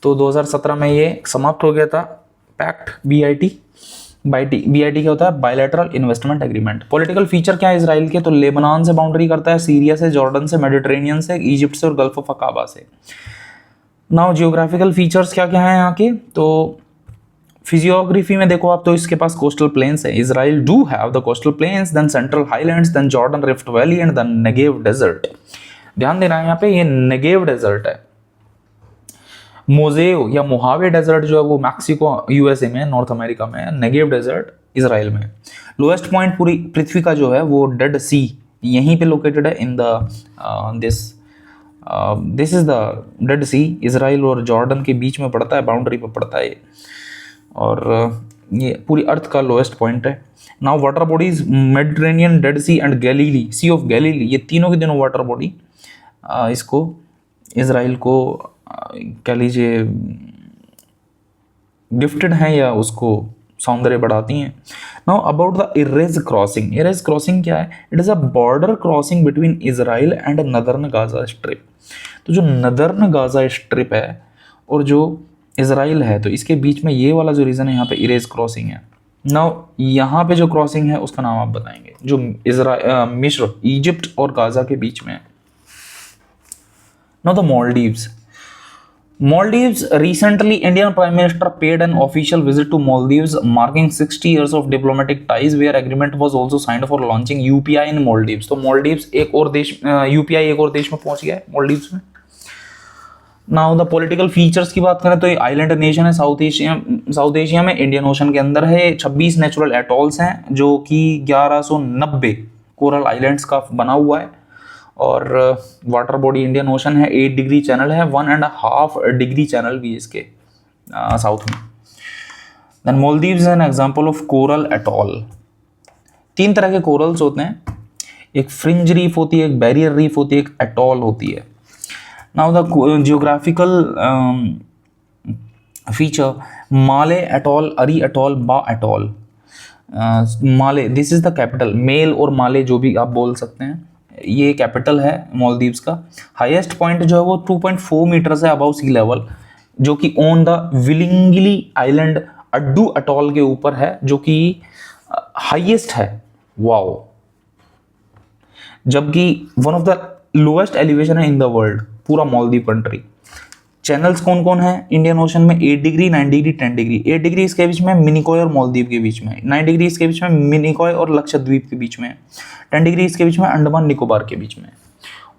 तो 2017 में ये समाप्त हो गया था pact BIT क्या होता है? Bilateral investment agreement. Political feature क्या है इसराइल के? तो लेबनान से बाउंड्री करता है, सीरिया से, जॉर्डन से, मेडिटेरेनियन से, इजिप्ट से और गल्फ ऑफ अकाबा से। नाउ जियोग्राफिकल फीचर्स क्या क्या है यहाँ के? तो फिजियोग्राफी में देखो आप, तो इसके पास कोस्टल प्लेन्स है। Israel do have the coastal plains, then central highlands, then Jordan rift valley and then Negev desert. ध्यान देना है यहाँ पे, ये नेगेव डेजर्ट है। मोजेओ या मोहावे डेजर्ट जो है वो मैक्सिको यूएसए में, नॉर्थ अमेरिका में है। नेगेव डेजर्ट इसराइल में। लोएस्ट पॉइंट पूरी पृथ्वी का जो है वो डेड सी यहीं पे लोकेटेड है in the this is the dead sea. Israel और जॉर्डन के बीच में पड़ता है, बाउंड्री पर पड़ता है और ये पूरी अर्थ का लोएस्ट पॉइंट है। Now water bodies Mediterranean, dead sea and Galilee, sea of Galilee, ये तीनों के तीनों वाटर बॉडी इसको इसराइल को कह लीजिए गिफ्टेड हैं या उसको सौंदर्य बढ़ाती हैं। Now about the erase crossing. Erase crossing क्या है? It is a border crossing between Israel and northern Gaza strip. तो जो नदर्न गाजा स्ट्रिप है और जो इसराइल है, तो इसके बीच में ये वाला जो रीजन है यहाँ पे इरेज क्रॉसिंग है। नाउ यहाँ पे जो क्रॉसिंग है उसका नाम आप बताएंगे, जो मिस्र, इजिप्ट और गाजा के बीच में है। Now the Maldives. Maldives, recently Indian Prime Minister paid an official visit to Maldives, marking 60 years of diplomatic ties, where agreement was also signed for launching UPI in Maldives. तो Maldives एक और देश, UPI एक और देश में पहुंच गया है Maldives में। नाउ द पॉलिटिकल फीचर्स की बात करें तो ये आइलैंड नेशन है, साउथ एशिया में, इंडियन ओशन के अंदर है। 26 नेचुरल एटॉल्स हैं जो कि 1190 कोरल आइलैंड्स का बना हुआ है और वाटर बॉडी इंडियन ओशन है। 8 डिग्री चैनल है, 1.5 डिग्री चैनल भी इसके साउथ में। Then Maldives an example of coral atoll. 3 तरह के कोरल्स होते हैं, एक फ्रिंज रीफ होती है, एक बैरियर रीफ होती है, एक एटॉल होती है। Now the geographical feature, Male atoll, Ari atoll, Baa atoll. Male, this is the capital, Male और माले जो भी आप बोल सकते हैं, ये कैपिटल है मालदीव्स का। हाईएस्ट पॉइंट जो है वो 2.4 मीटर से अबव सी लेवल, जो कि on the willingly island Addu atoll के ऊपर है, जो कि हाईएस्ट है। वाओ। जबकि one of the lowest elevation है इन द वर्ल्ड, पूरा मालदीव कंट्री। चैनल्स कौन कौन है इंडियन ओशन में? 8 डिग्री, 9 डिग्री, 10 डिग्री। 8 डिग्री इसके बीच में मिनिकॉय और मालदीव के बीच में, 9 डिग्री इसके बीच में मिनिकॉय और लक्षद्वीप के बीच में, 10 डिग्री इसके बीच में अंडमान निकोबार के बीच में,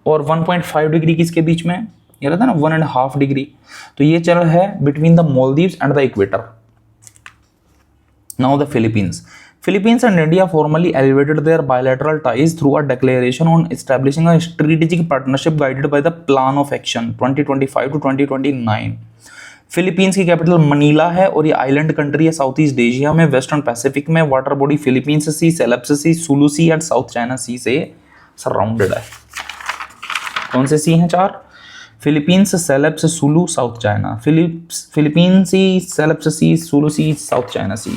और 1.5 डिग्री किसके बीच में? ये रहता है ना 1.5 डिग्री। तो ये चैनल है between the Maldives and the equator. Now the Philippines. Philippines and India formally elevated their bilateral ties through a declaration on establishing a strategic partnership guided by the Plan of Action 2025 to 2029. Philippines की capital Manila है और ये island country है South East Asia में, western Pacific में। Water body Philippines sea, Celebes sea, Sulu sea and South China sea से surrounded है। कौन से सी हैं? 4। Philippines, Celebes, Sulu, South China. Philippines sea, Celebes sea, Sulu sea, South China sea.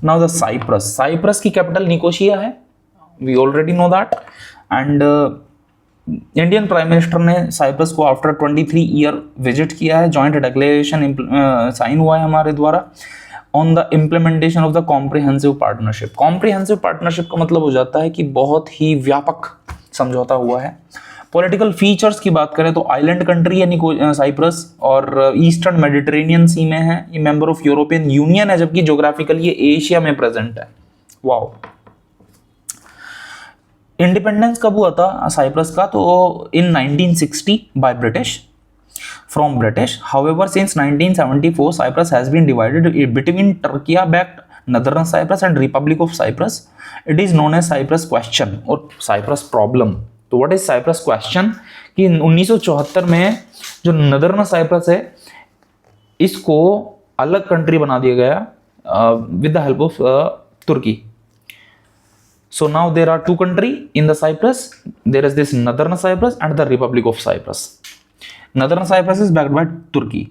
Now the Cyprus. साइप्रस की capital Nicosia है, we already know that. And Indian prime minister ने Cyprus को आफ्टर 23 ईयर विजिट किया है। Joint declaration sign हुआ है हमारे द्वारा on the implementation of the comprehensive partnership. Comprehensive partnership का मतलब हो जाता है कि बहुत ही व्यापक समझौता हुआ है। पॉलिटिकल फीचर्स की बात करें तो आइलैंड कंट्री है साइप्रस और ईस्टर्न मेडिटेरेनियन सी में है। ये मेंबर ऑफ यूरोपियन यूनियन है, जबकि ज्योग्राफिकली ये एशिया में प्रेजेंट है। वाओ। इंडिपेंडेंस कब हुआ था साइप्रस का? तो in 1960 by British, from British. However since 1974 Cyprus has been divided between Turkiye backed northern Cyprus and republic of Cyprus. It is known as Cyprus question और Cyprus problem. तो what is Cyprus question? कि 1974 में जो northern Cyprus है इसको अलग country बना दिया गया with the help of Turkey. So now there are 2 country in the Cyprus, there is this northern Cyprus and the Republic of Cyprus. Northern Cyprus is backed by Turkey.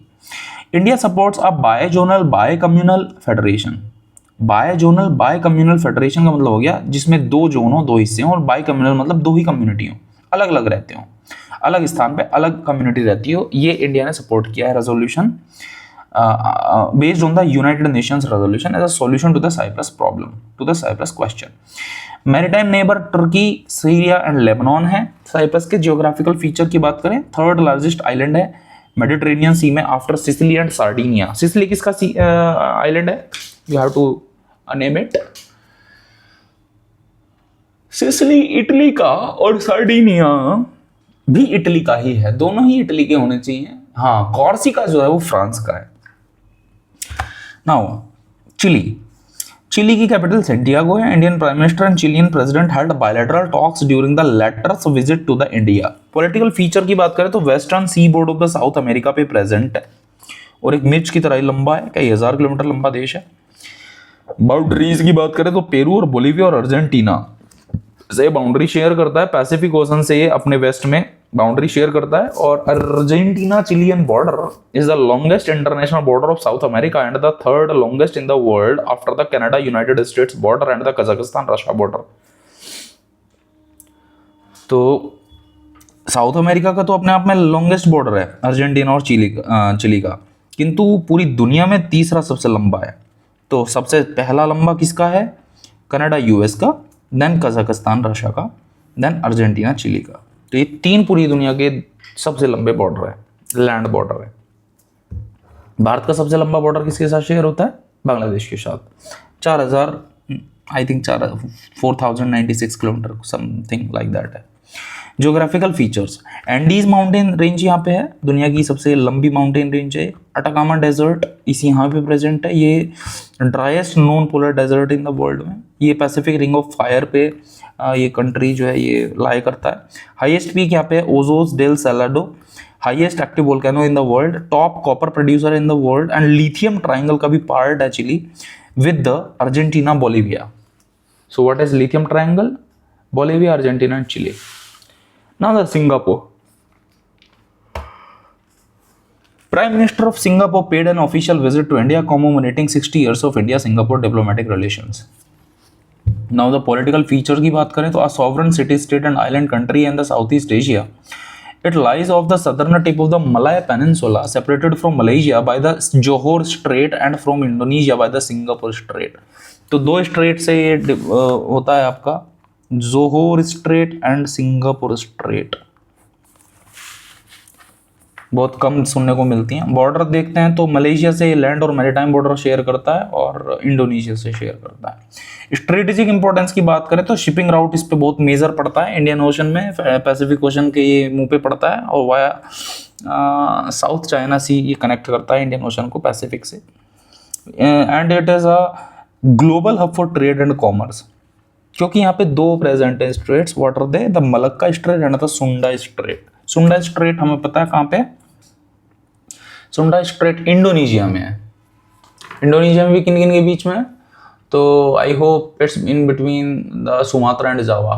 India supports a bizonal bicommunal federation. Bizonal bicommunal federation का मतलब हो गया जिसमें 2 zone हो, 2 हिस्से हों, और bye communal मतलब 2 ही कम्युनिटी हो, अलग अलग रहते हो, अलग स्थान पे अलग कम्युनिटी रहती हो। ये इंडिया ने सपोर्ट किया है resolution based on the United Nations resolution as a solution to the Cyprus problem, to the Cyprus question. Maritime neighbour Turkey, Syria and Lebanon है। साइप्रस के जियोग्राफिकल फीचर की बात करें, 3rd लार्जेस्ट आइलैंड है Mediterranean sea में after Sicily and Sardinia. Sicily किसका island है? You have to name it. Sicily Italy का और सार्डिनिया भी इटली का ही है, दोनों ही इटली के होने चाहिए। हाँ, कॉर्सिका जो है वो फ्रांस का है। नाउ चिली, चिली की कैपिटल सेंटियागो है। Indian prime minister and Chilean president held bilateral talks during the latter's visit to the India. Political feature की बात करें तो western seaboard of the South America पे present है और एक मिर्च की तरह ही लंबा है, कई 1000 किलोमीटर लंबा देश है। बाउंड्रीज की बात करें तो पेरू और बोलीविया और अर्जेंटीना से बाउंड्री शेयर करता है। पैसिफिक ओशन से ये अपने वेस्ट में बाउंड्री शेयर करता है। और Argentina Chilean border is the longest international border of south America and the third longest in the world after the Canada United states border and the Kazakhstan Russia border. तो south America का तो अपने आप में longest border है Argentina और chilli का, किंतु पूरी दुनिया में तीसरा सबसे लंबा है। तो सबसे पहला लंबा किसका है? कनाडा यूएस का, देन कजाकिस्तान रशिया का, देन अर्जेंटीना चिली का। तो ये तीन पूरी दुनिया के सबसे लंबे बॉर्डर है, लैंड बॉर्डर है। भारत का सबसे लंबा बॉर्डर किसके साथ शेयर होता है? बांग्लादेश के साथ। 4000 I think 4096 kilometre something like that है। Geographical features, Andes mountain range यहाँ पे है, दुनिया की सबसे लंबी माउंटेन रेंज है। अटाकामा डेजर्ट इस यहाँ पे प्रेजेंट है, ये driest known polar desert in the world में। ये पैसिफिक रिंग ऑफ फायर पे ये कंट्री जो है ये लाई करता है। हाईएस्ट पीक यहाँ पे है Ojos del Salado, highest active volcano in the world, top copper producer in the world and lithium triangle का भी पार्ट है Chile with the Argentina Bolivia. So what is lithium triangle? Bolivia, Argentina and Chile. Now the Singapore. Prime Minister of Singapore paid an official visit to India commemorating 60 years of India-Singapore diplomatic relations. Now the political features की बात करें तो a sovereign city-state and island country in the Southeast Asia. It lies off the southern tip of the Malay Peninsula, separated from Malaysia by the Johor Strait and from Indonesia by the Singapore Strait. तो दो straight से ये होता है आपका Johor straight and Singapore straight, बहुत कम सुनने को मिलती हैं। बॉर्डर देखते हैं तो मलेशिया से लैंड और मैरीटाइम बॉर्डर शेयर करता है और इंडोनेशिया से शेयर करता है। स्ट्रेटेजिक इंपॉर्टेंस की बात करें तो शिपिंग राउट इस पे बहुत मेजर पड़ता है इंडियन ओशन में, पैसिफिक ओशन के ये मुंह पे पड़ता है और वाया साउथ चाइना सी ये कनेक्ट करता है इंडियन ओशन को पैसिफिक से। And it is a global hub for trade and commerce, क्योंकि यहाँ पे दो प्रेजेंट है straits, water they the Malacca strait and the Sunda strait. Sunda strait हमें पता है कहाँ पे? सुंडा स्ट्रेट इंडोनेशिया में है। इंडोनेशिया में भी किन किन के बीच में है? तो I hope it's in between the Sumatra and Java.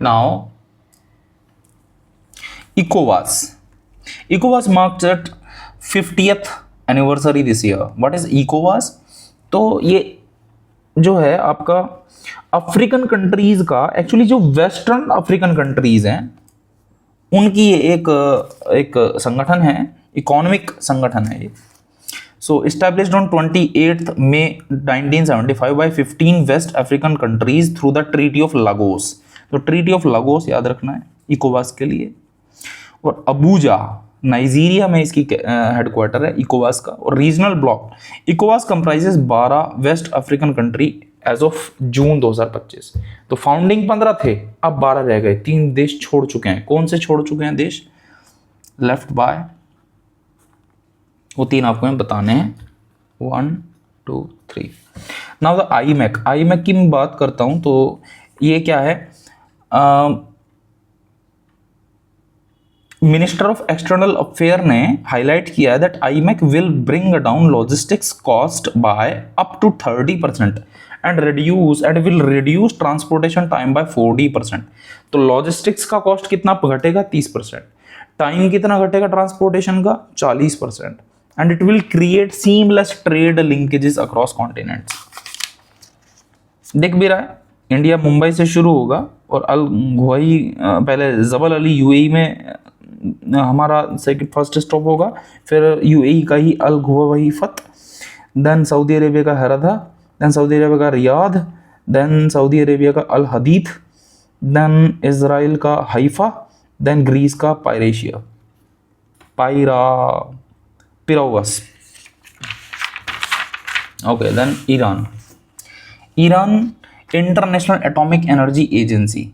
Now इकोवास, इकोवास marks eight 50th anniversary this year. What is इकोवास? तो ये जो है आपका अफ्रीकन कंट्रीज का, एक्चुअली जो वेस्टर्न अफ्रीकन कंट्रीज हैं उनकी ये एक संगठन है, इकोनॉमिक संगठन है ये। So established on 28 May 1975 by 15 West African countries through the treaty of Lagos. तो ट्रीटी ऑफ लागोस याद रखना है इकोवास के लिए। और अबूजा नाइजीरिया में इसकी हेडक्वार्टर है इकोवास का। और रीजनल ब्लॉक, इकोवास comprises 12 West African country as of June 2025। तो फाउंडिंग 15 थे, अब 12 रह गए, 3 देश छोड़ चुके हैं। कौन से छोड़ चुके हैं देश? लेफ्ट बाय, वो 3 आपको मैं बताने हैं, 1 2 3। नाउ द आईमैक, आईमैक की मैं बात करता हूं तो ये क्या है? मिनिस्टर ऑफ एक्सटर्नल अफेयर ने हाईलाइट किया है that IMEC will bring down logistics cost by up to 30% and will reduce transportation time by 40%। तो लॉजिस्टिक्स का कॉस्ट कितना घटेगा? 30%। टाइम कितना घटेगा ट्रांसपोर्टेशन का? 40%। And it will create seamless trade linkages across continents. दिख भी रहा है, इंडिया मुंबई से शुरू होगा और अल गुवाई पहले जबल अली यूएई में हमारा फर्स्ट स्टॉप होगा, फिर यूएई का ही Al Ghuwaifat, then Saudi Arabia का हरदा, देन सऊदी अरेबिया का रियाद, देन सऊदी अरेबिया का अल हदीद, देन इजराइल का हाइफा, देन ग्रीस का Piraeus. Okay, then Iran International Atomic Energy Agency.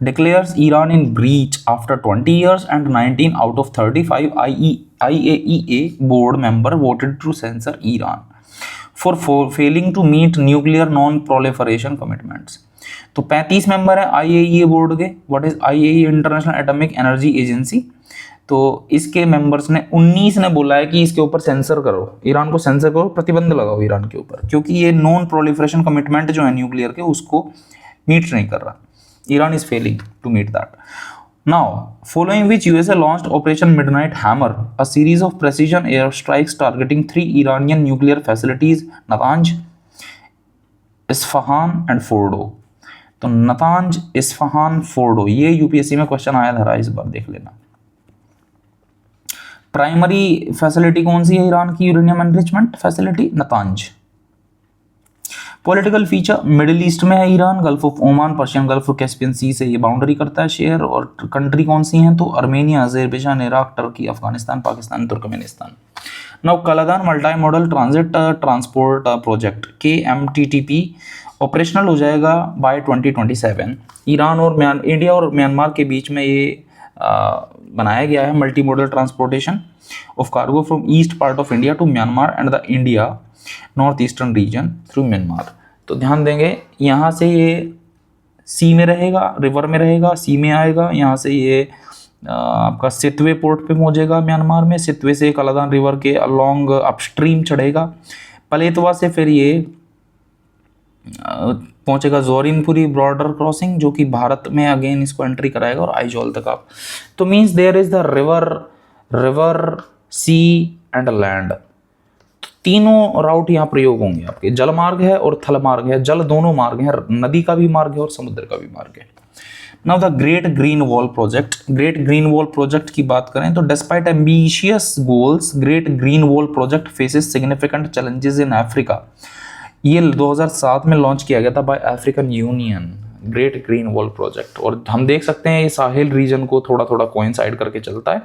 declares Iran in breach after 20 years and 19 out of 35 IAEA board member voted to censor Iran for failing to meet nuclear non-proliferation commitments. तो 35 member है IAEA board के. What is IAEA? International Atomic Energy agency. तो इसके members ने 19 ने बोला है कि इसके ऊपर सेंसर करो, ईरान को सेंसर करो, प्रतिबंध लगाओ ईरान के ऊपर, क्योंकि ये नॉन प्रोलिफरेशन कमिटमेंट जो है न्यूक्लियर के उसको मीट नहीं कर रहा. Iran is failing to meet that. Now, following which USA launched Operation Midnight Hammer, a series of precision airstrikes targeting 3 Iranian nuclear facilities, Natanz, Isfahan and Fordo. तो Natanz, Isfahan, Fordow, ये UPSC में question आया था इस बार, देख लेना. Primary facility कौन सी है ईरान की? Uranium enrichment facility Natanz. Political feature, middle east में है Iran, gulf of Oman, Persian gulf और कैस्पियन सी से ये बाउंड्री करता है शेयर. और कंट्री कौन सी हैं? तो Armenia, Azerbaijan, Iraq, Turkey, Afghanistan, Pakistan, Turkmenistan. Now Kaladan multi modal transit transport project KMTTP operational हो जाएगा बाय 2027. ईरान और इंडिया और म्यांमार के बीच में ये बनाया गया है multi modal transportation of cargo from east part of India to Myanmar and the India north eastern region through Myanmar. तो ध्यान देंगे, यहाँ से ये सी में रहेगा, रिवर में रहेगा, सी में आएगा, यहाँ से ये आपका सितवे पोर्ट पे पहुँचेगा म्यांमार में, सितवे से कलादान रिवर के अलोंग अपस्ट्रीम चढ़ेगा, पलेतवा से फिर ये पहुंचेगा जोरिनपुरी बॉर्डर क्रॉसिंग, जो कि भारत में अगेन इसको एंट्री कराएगा, और आइजोल तक आप. तो means there is the river sea and land. तीनों राउट यहाँ प्रयोग होंगे आपके. जल मार्ग है और थल मार्ग है, जल दोनों मार्ग हैं, नदी का भी मार्ग है और समुद्र का भी मार्ग है. Now the great green wall project. Great green wall project की बात करें तो despite ambitious goals, great green wall project faces significant challenges in Africa. ये 2007 में लॉन्च किया गया था by African Union, great green wall project. और हम देख सकते हैं ये साहिल रीजन को थोड़ा थोड़ा कोइंसाइड करके चलता है.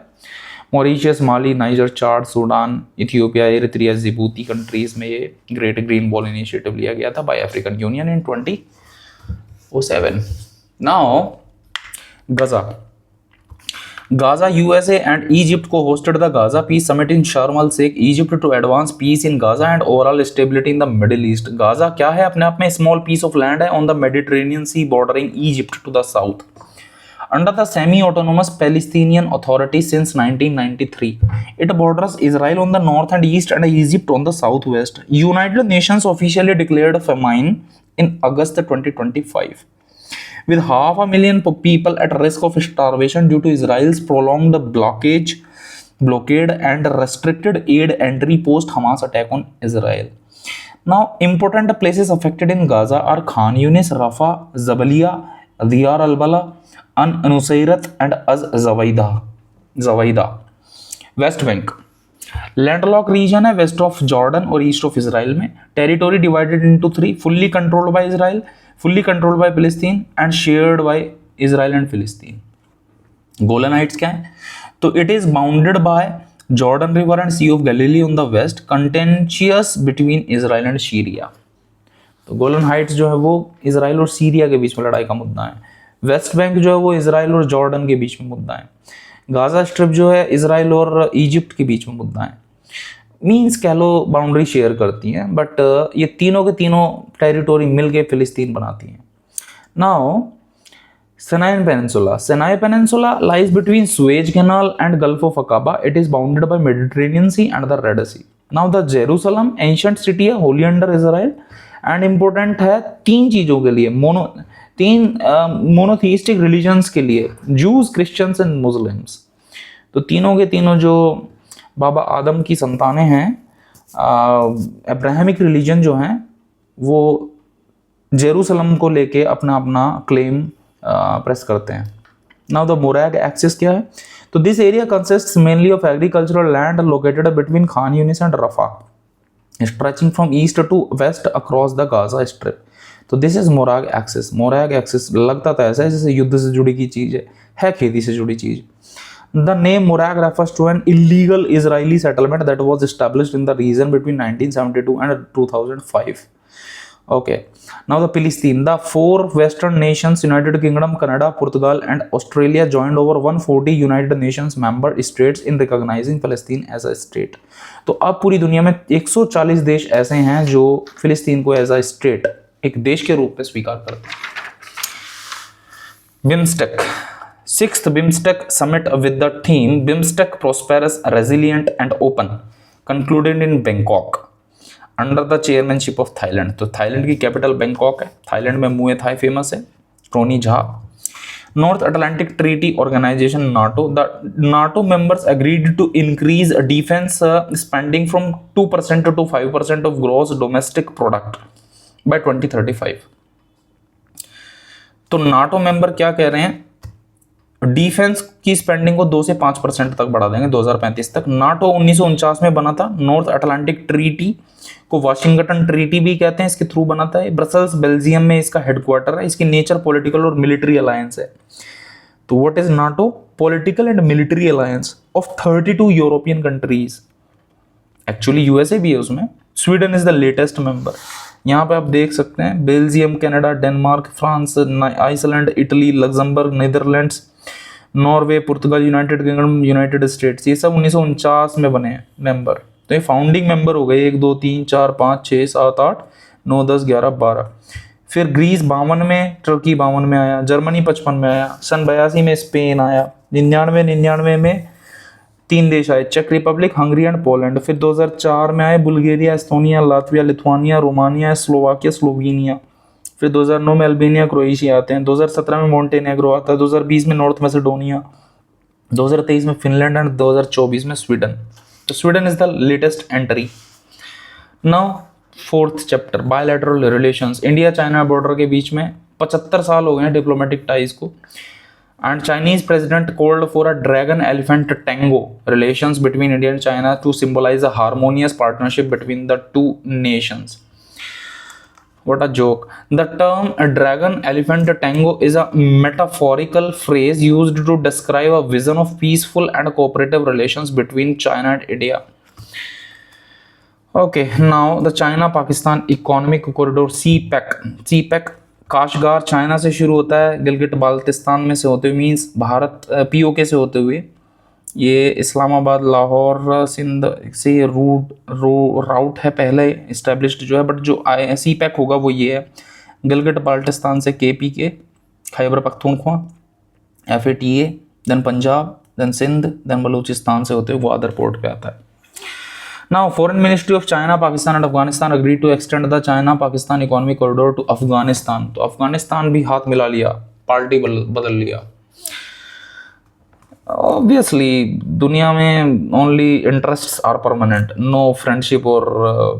Mauritius, Mali, Niger, Chad, Sudan, Ethiopia, Eritrea, Djibouti countries में ये ग्रेट ग्रीन वॉल इनिशिएटिव लिया गया था by African Union in 2007. Now Gaza, USA and Egypt co-hosted the Gaza Peace Summit in Sharm el-Sheikh, Egypt to advance peace in Gaza and overall stability in the Middle East. Gaza क्या है? अपने आप में small piece of land है on the Mediterranean Sea bordering Egypt to the south. Under the semi-autonomous Palestinian Authority since 1993, it borders Israel on the north and east and Egypt on the southwest. United Nations officially declared famine in August 2025. With 500,000 people at risk of starvation due to Israel's prolonged blockade and restricted aid entry post Hamas attack on Israel. Now, important places affected in Gaza are Khan Yunis, Rafah, Zabalia, Diyar al-Bala, Nusayrat and Az-Zawaida. West Bank. Landlock region है west of Jordan और east of Israel में. Territory divided into 3, fully controlled by Israel, fully controlled by Palestine and shared by Israel and Palestine. Golan Heights क्या है? तो it is bounded by Jordan River and Sea of Galilee on the west, contentious between Israel and Syria. तो Golan Heights जो है वो Israel और Syria के बीच में लड़ाई का मुद्दा है. वेस्ट बैंक जो है वो इसराइल और जॉर्डन के बीच में मुद्दा है. गाजा स्ट्रिप जो है इसराइल और इजिप्ट के बीच में मुद्दा है. मीन्स कह लो बाउंड्री शेयर करती हैं, बट ये तीनों के तीनों टेरिटोरी मिल के फिलिस्तीन बनाती हैं. Now Sinai Peninsula. Sinai Peninsula lies between Suez Canal and Gulf of Aqaba. It is bounded by Mediterranean Sea and the Red Sea. Now the Jerusalem, ancient city है, holy under Israel, and important है तीन चीज़ों के लिए, monotheistic religions के लिए, juice, Christians and Muslims. तो तीनों के तीनों जो बाबा आदम की संतानें हैं, अब्राहमिक रिलीजन जो हैं, वो जेरूसलम को लेके अपना अपना क्लेम प्रेस करते हैं. नाउ द मोरैग एक्सिस क्या है? तो this area consists mainly of agricultural land located between Khan Younis and Rafah, stretching from east to west across the Gaza strip. तो this is Morag axis. Morag axis लगता था ऐसा है जैसे युद्ध से जुड़ी की चीज़ है खेती से जुड़ी चीज़. The name Morag refers to an illegal Israeli settlement that was established in the region between 1972 and 2005. Okay. Now the Palestine, the four Western nations, United Kingdom, Canada, Portugal, and Australia joined over 140 United Nations member states in recognizing Palestine as a state. तो अब पूरी दुनिया में 140 देश ऐसे हैं जो फिलिस्तीन को एज अ स्टेट, एक देश के रूप में स्वीकार करते हैं. BIMSTEC, sixth BIMSTEC summit with the theme BIMSTEC prosperous, resilient and open, concluded in Bangkok under the chairmanship of Thailand. तो थाईलैंड की कैपिटल बैंकॉक है. थाईलैंड में मुए थाई फेमस है, Tony Jaa. North Atlantic Treaty Organization NATO, the NATO members agreed to increase defence spending from 2% to 5% of gross domestic product by 2035. तो NATO member क्या कह रहे हैं, defence की spending को 2 से 5% तक बढ़ा देंगे 2035 तक. नाटो 1949 में बना था. नॉर्थ अटलांटिक ट्रीटी को वाशिंगटन ट्रीटी भी कहते हैं, इसके थ्रू बना था. ब्रसल्स बेल्जियम में इसका हेडक्वार्टर है. इसकी नेचर पॉलिटिकल और मिलिट्री अलायंस है. तो what is NATO? Political and military alliance of 32 European countries. Actually USA भी है उसमें. Sweden is the latest member. यहाँ पे आप देख सकते हैं Belgium, Canada, Denmark, France, Iceland, Italy, Luxembourg, Netherlands, Norway, Portugal, United Kingdom, United States. ये सब 1949 में बने हैं मेंबर. तो ये फाउंडिंग मेंबर हो गए. 1 2 3 4 5 6 7 8 9 10 11 12. फिर ग्रीस 52 में, टर्की 52 में आया, जर्मनी 55 में आया, सन 82 में स्पेन आया, 99 में 3 देश आए, चेक रिपब्लिक, हंगरी एंड पोलैंड. फिर 2004 में आए Bulgaria, Estonia, Latvia, Lithuania, Romania, Slovakia, Slovenia. फिर 2009 में अल्बेनिया, क्रोएशिया आते हैं. 2017 में मोंटेनेग्रो आता है. 2020 में नॉर्थ मैसेडोनिया, 2023 में फिनलैंड एंड 2024 में स्वीडन. तो Sweden is the latest entry. Now fourth chapter, bilateral relations. India China border के बीच में 75 साल हो गए हैं डिप्लोमेटिक टाइज को. And Chinese president called for a dragon elephant tango relations between India and China to symbolise a harmonious partnership between the two nations. What a joke. The term dragon elephant tango is a metaphorical phrase used to describe a vision of peaceful and cooperative relations between China and India. Okay, now the China-Pakistan Economic Corridor CPEC. CPEC Kashgar China से शुरू होता है, गिलगिट बाल्टिस्तान में से होते हुए, means Bharat POK से होते हुए ये इस्लामाबाद, लाहौर, सिंध से राउट है पहले इस्टेब्लिश्ड जो है. बट जो CPEC होगा वो ये है, गिलगिट बाल्टिस्तान से KPK, Khyber Pakhtunkhwa, FATA, then Punjab, then Sindh, then Balochistan से होते हुए ग्वादर पोर्ट पे आता है. Now foreign ministry of China, Pakistan and Afghanistan agree to extend the China Pakistan economic corridor to Afghanistan. तो अफगानिस्तान भी हाथ मिला लिया, पार्टी बदल लिया. Obviously, दुनिया में only interests are permanent, no friendship और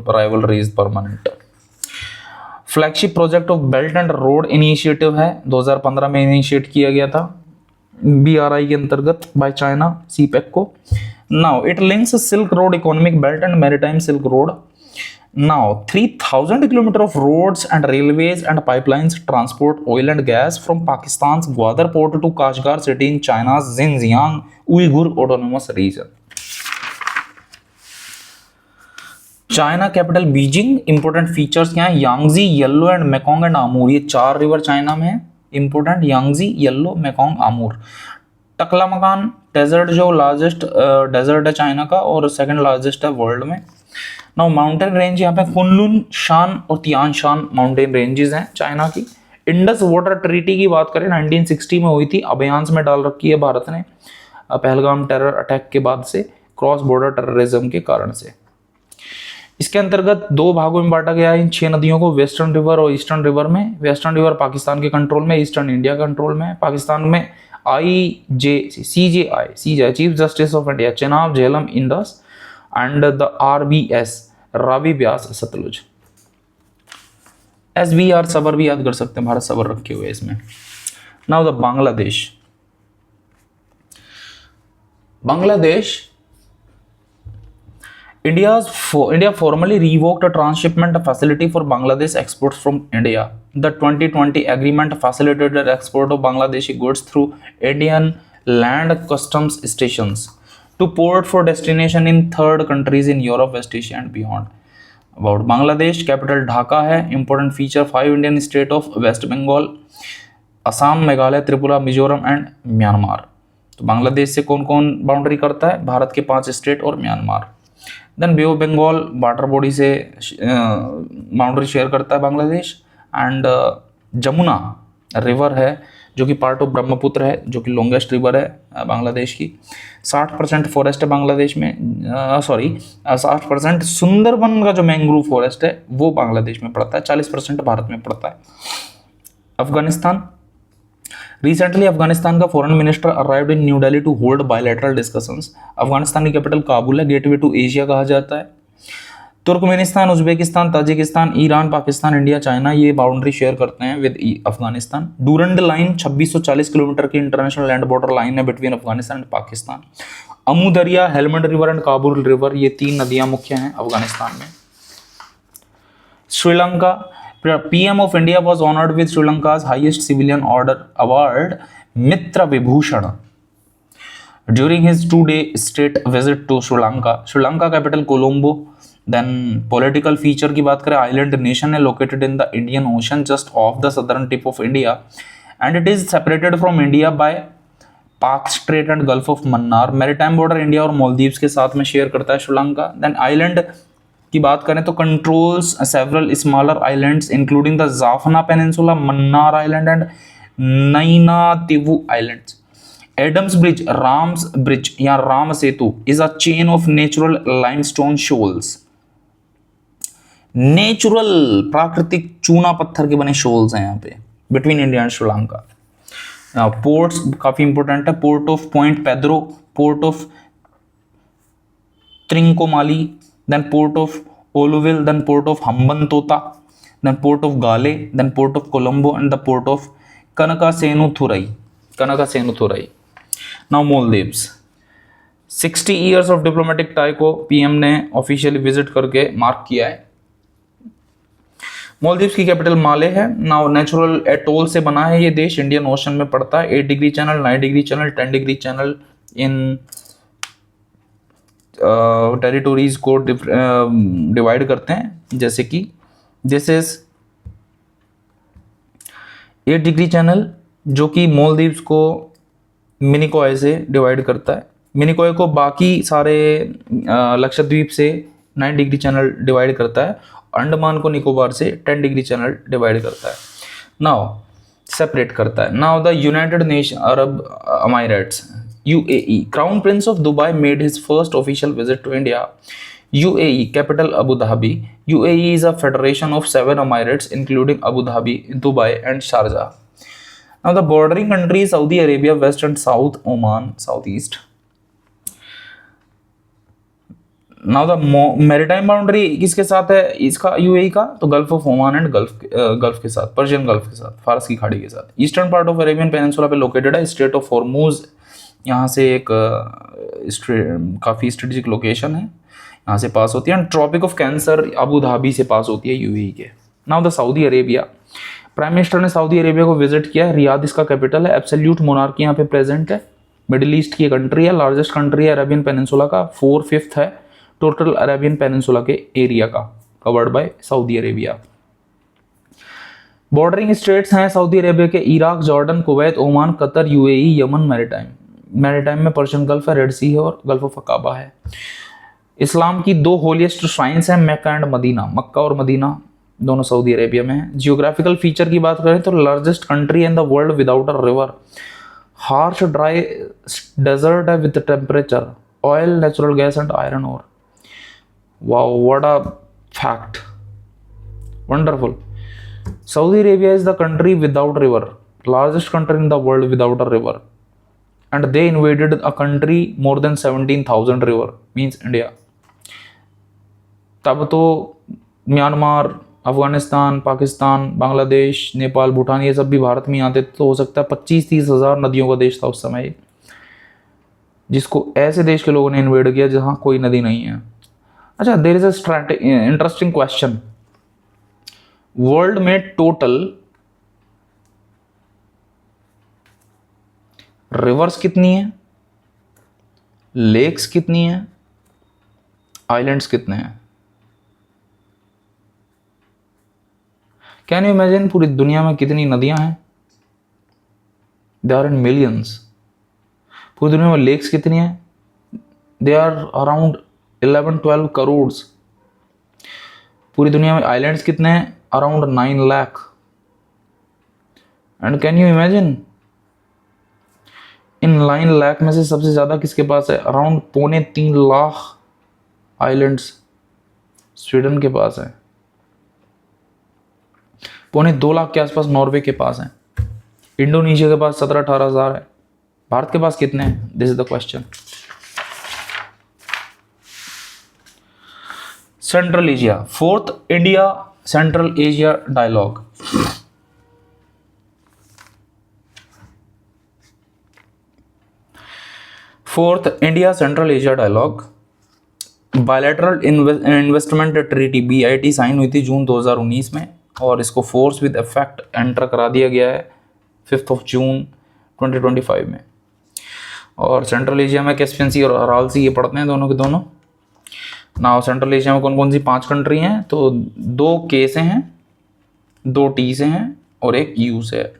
rivalry is permanent. Flagship project of belt and road initiative है, 2015 में इनिशिएट किया गया था BRI के अंतर्गत बाय चाइना CPEC को. Now it links silk road economic belt and maritime silk road. Now 3000 kilometers of roads and railways and pipelines transport oil and gas from Pakistan's Gwadar port to Kashgar city in China's Xinjiang Uyghur Autonomous Region. China capital Beijing. Important features क्या हैं? Yangtze, Yellow and Mekong and Amur. ये 4 river China में है. Important Yangtze, Yellow, Mekong, Amur. Taklamakan desert जो largest desert है China का और second largest है वर्ल्ड में. नाउ माउंटेन रेंज यहाँ पे कुनलुन शान और तियान शान माउंटेन रेंजेस हैं चाइना की. इंडस वाटर ट्रीटी की बात करें 1960 में हुई थी, अभियान में डाल रखी है भारत ने पहलगाम टेरर अटैक के बाद से, क्रॉस बॉर्डर टेररिज्म के कारण से. इसके अंतर्गत 2 भागों में बांटा गया है इन 6 नदियों को, वेस्टर्न रिवर और ईस्टर्न रिवर में. वेस्टर्न रिवर पाकिस्तान के कंट्रोल में, ईस्टर्न इंडिया कंट्रोल में. पाकिस्तान में CJI chief justice of India, Chenab, Jhelum, Indus and the RBS Ravi, Beas, Sutlej. SBR सबर भी याद कर सकते हैं, भारत सबर रखे हुए इसमें. Now the Bangladesh. India formally revoked a transshipment facility for Bangladesh exports from India. The 2020 agreement facilitated export of Bangladeshi goods through Indian land customs stations to port for destination in third countries in Europe, West Asia and beyond. About Bangladesh, capital Dhaka है। Important feature 5 Indian state of West Bengal, Assam, Meghalaya, Tripura, Mizoram and Myanmar. तो बांग्लादेश से कौन कौन boundary करता है? भारत के 5 state और Myanmar. Then Bay of Bengal water body से बाउंड्री शेयर करता है बांग्लादेश। एंड जमुना रिवर है जो कि पार्ट ऑफ ब्रह्मपुत्र है, जो कि लॉन्गेस्ट रिवर है बांग्लादेश की। 60% फॉरेस्ट है बांग्लादेश में, 60% सुंदरबन का जो मैंग्रोव फॉरेस्ट है वो बांग्लादेश में पड़ता है, 40% भारत में पड़ता है। अफगानिस्तान, रिसेंटली अफगानिस्तान का foreign minister arrived in New Delhi to hold bilateral discussions. Afghanistan की कैपिटल काबुल है, गेटवे टू एशिया कहा जाता है। Turkmenistan, Uzbekistan, Tajikistan, Iran, Pakistan, India, China ये बाउंड्री शेयर करते हैं with Afghanistan. Durand line 2640 kilometre की इंटरनेशनल लैंड बॉर्डर लाइन है बिटवीन अफगानिस्तान एंड पाकिस्तान। अमू दरिया, Helmand river and Kabul river ये 3 नदियां मुख्य हैं अफगानिस्तान में। Sri Lanka, PM of India was honored with Sri Lanka's highest civilian order award, Mitra Vibhushan, during his 2-day state visit to Sri Lanka. Sri Lanka capital Colombo. Then political feature की बात करें, island nation है, located in the Indian Ocean just off the southern tip of India, and it is separated from India by Pak Strait and Gulf of Mannar. Maritime border India और Maldives के साथ में share करता है Sri Lanka. Then island की बात करें तो controls several smaller islands including the Jaffna peninsula, Mannar island and Nainativu islands. Adam's bridge, Ram's bridge या Ram Setu is a chain of natural limestone shoals. Natural प्राकृतिक चूना पत्थर के बने शोल्स हैं यहाँ पे between India and Sri Lanka. Ports काफी इंपॉर्टेंट है, port of Point Pedro, port of Trincomalee, then port of Oluville, then port of Hambantota, then port of Gale, then port of Colombo and the port of Kanakasenuthurai. Now Maldives, 60 years of diplomatic tie को PM ने officially visit करके mark किया है। मालदीव्स की capital माले है। Now natural atoll से बना है ये देश, इंडियन ओशन में पड़ता है। 8 degree channel, 9 degree channel, 10 degree channel in territories को डिवाइड करते हैं, जैसे कि दिस इज 8 डिग्री चैनल जो कि मालदीव्स को मिनिकॉय से डिवाइड करता है। मिनिकॉय को बाकी सारे लक्षद्वीप से 9 डिग्री चैनल डिवाइड करता है। अंडमान को निकोबार से 10 डिग्री चैनल डिवाइड करता है। नाउ सेपरेट करता है। Now the United Nation Arab Emirates, UAE, Crown Prince of Dubai made his first official visit to India. UAE, capital Abu Dhabi. UAE is a federation of 7 emirates including Abu Dhabi, Dubai and Sharjah. Now the bordering countries Saudi Arabia, west and south, Oman, southeast. Now the maritime boundary किसके साथ है इसका UAE का? तो gulf of Oman and gulf के साथ, Persian gulf के साथ, फारस की खाड़ी के साथ। Eastern part of Arabian peninsula पे लोकेटेड है। स्ट्रेट ऑफ हॉर्मूज यहाँ से एक काफ़ी स्ट्रेटेजिक लोकेशन है, यहाँ से पास होती है। And tropic of cancer Abu Dhabi से पास होती है यूएई के। Now the Saudi Arabia, prime minister ने सऊदी अरेबिया को विजिट किया। रियाद इसका कैपिटल है। एब्सोल्यूट मोनार्की यहाँ पे प्रेजेंट है। मिडिल ईस्ट की कंट्री है, लार्जेस्ट कंट्री है अरेबियन पेनिनसुला का, 4/5 है टोटल अरेबियन पेनिनसुला के एरिया का, covered by Saudi Arabia. Bordering states हैं सऊदी अरेबिया के, Iraq, Jordan, Kuwait, Oman, Qatar, UAE, Yemen. Maritime में पर्शियन गल्फ है, रेड सी है और गल्फ ऑफ अकाबा है। इस्लाम की 2 होलीस्ट श्राइन्स हैं, मक्का एंड मदीना। मक्का और मदीना दोनों सऊदी अरेबिया में है। जियोग्राफिकल फीचर की बात करें तो largest country in the world without a river, harsh dry desert है with temperature, oil, natural gas and iron ore. Wow, what a fact, wonderful. Saudi Arabia is the country without river, largest country in the world without a river, and they invaded a country more than 17,000 river, means India. तब तो Myanmar, Afghanistan, Pakistan, Bangladesh, Nepal, Bhutan ये सब भी भारत में आते, तो हो सकता है 25-30 हज़ार नदियों का देश था उस समय, जिसको ऐसे देश के लोगों ने इन्वेड किया जहाँ कोई नदी नहीं है। अच्छा, there is a interesting question. World में टोटल रिवर्स कितनी है, लेक्स कितनी है, आइलैंड्स कितने हैं? कैन यू इमेजिन पूरी दुनिया में कितनी नदियां हैं? They are in millions. पूरी दुनिया में लेक्स कितनी हैं? They are around 11-12 crore. पूरी दुनिया में आइलैंड्स कितने हैं? Around 9 lakh. And can you imagine in 9 lakh में से सबसे ज्यादा किसके पास है? अराउंड 2.25 लाख आइलैंड्स स्वीडन के पास है। 2.25 लाख के आसपास नॉर्वे के पास है। इंडोनेशिया के पास 17-18 हजार है। भारत के पास कितने हैं? This is the question. Central Asia, fourth India Central Asia dialogue. Fourth India Central Asia dialogue bilateral investment treaty BIT sign हुई थी जून 2019 में, और इसको फोर्स विद इफेक्ट एंटर करा दिया गया है 5 जून 2025 में। और सेंट्रल एशिया में कैस्पियन सी और अराल सी ये पड़ते हैं दोनों के दोनों। नाउ सेंट्रल एशिया में कौन कौन सी 5 कंट्री हैं? तो 2 K से हैं, 2 T से हैं और 1 U से है।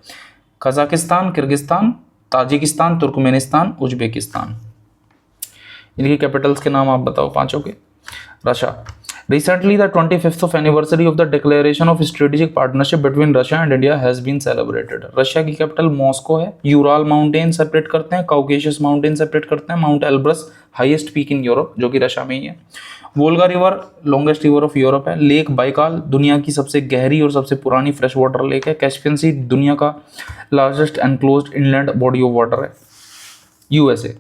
Kazakhstan, Kyrgyzstan, Tajikistan, Turkmenistan, Uzbekistan. इनकी कैपिटल्स के नाम आप बताओ पांचों के। Russia. Recently, the 25th anniversary of the declaration of strategic partnership between Russia and India has been celebrated. Russia की कैपिटल मॉस्को है। यूराल माउंटेन सेपरेट करते हैं, काउकेशियस माउंटेन सेपरेट करते हैं, Mount Elbrus highest peak in Europe जो कि Russia में ही है। Volga river longest river of Europe है। लेक बाइकाल दुनिया की सबसे गहरी और सबसे पुरानी फ्रेश वाटर लेक है। कैस्पियन सी दुनिया का largest enclosed inland body of water है। USA.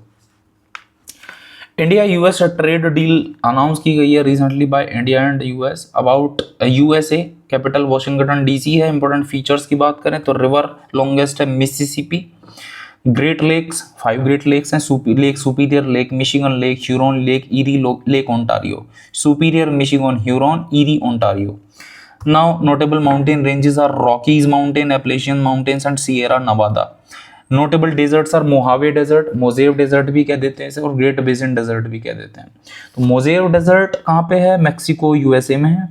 India US trade deal announce की गई है recently by India and US about USA. Capital Washington DC है। इंपॉर्टेंट फीचर्स की बात करें तो रिवर लॉन्गेस्ट है Mississippi. Great Lakes 5 Great Lakes हैं। Lake Superior, Lake Michigan, Lake Huron, Lake Erie, Lake Ontario. Superior, Michigan, Huron, Erie, Ontario. Now notable mountain ranges are Rockies mountain, Appalachian mountains and Sierra Nevada. Notable deserts are Mojave desert, Mojave desert भी कह देते हैं इसे, और great basin desert भी कह देते हैं। तो मोजेव डेजर्ट कहाँ पे है? मेक्सिको यूएसए में है।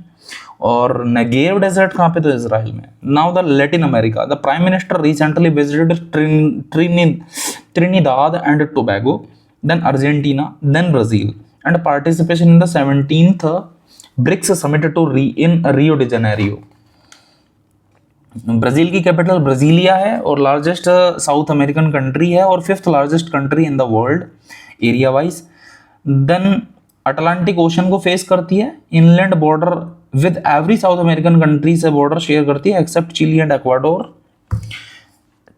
और नेगेव डेजर्ट कहाँ पे? तो इजराइल में। Now the Latin America. The prime minister recently visited Trinidad and Tobago, then Argentina, then Brazil and participation in the 17th BRICS summit to in Rio de Janeiro. Brazil की capital Brasilia है और largest South American country है और 5th largest country in the world area wise. Then Atlantic Ocean को face करती है। Inland border with every South American country से border share करती है except Chile and Ecuador.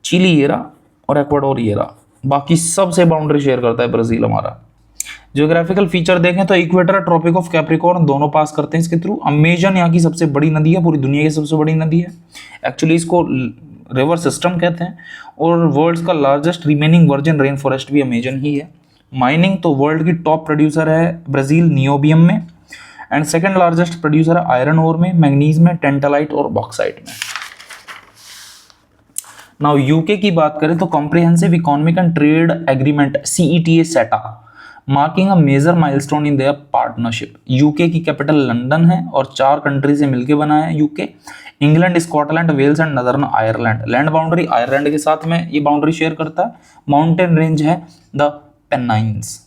Chile ये रहा और एक्वाडोर ये रहा, बाकी सब से बाउंड्री शेयर करता है ब्राजील हमारा। ज्योग्राफिकल फीचर देखें तो इक्वेटर, ट्रॉपिक ऑफ कैप्रिकॉर्न दोनों पास करते हैं इसके थ्रू। अमेजन यहाँ की सबसे बड़ी नदी है, पूरी दुनिया की सबसे बड़ी नदी है। एक्चुअली इसको रिवर सिस्टम कहते हैं। और वर्ल्ड का largest remaining virgin rain forest भी अमेजन ही है। माइनिंग तो वर्ल्ड की टॉप प्रोड्यूसर है ब्राजील नियोबियम में, एंड सेकंड लार्जेस्ट प्रोड्यूसर है आयरन ओर में, मैग्नीज में, टेंटालाइट और बॉक्साइट में। नाउ यूके की बात करें तो comprehensive economic and trade agreement CETA CETA marking a major milestone in their partnership. UK की कैपिटल लंदन है और 4 कंट्री से मिलकर बना है UK. England, Scotland, Wales and Northern Ireland. Land boundary Ireland के साथ में ये बाउंड्री शेयर करता है। माउंटेन रेंज है द पेनाइन्स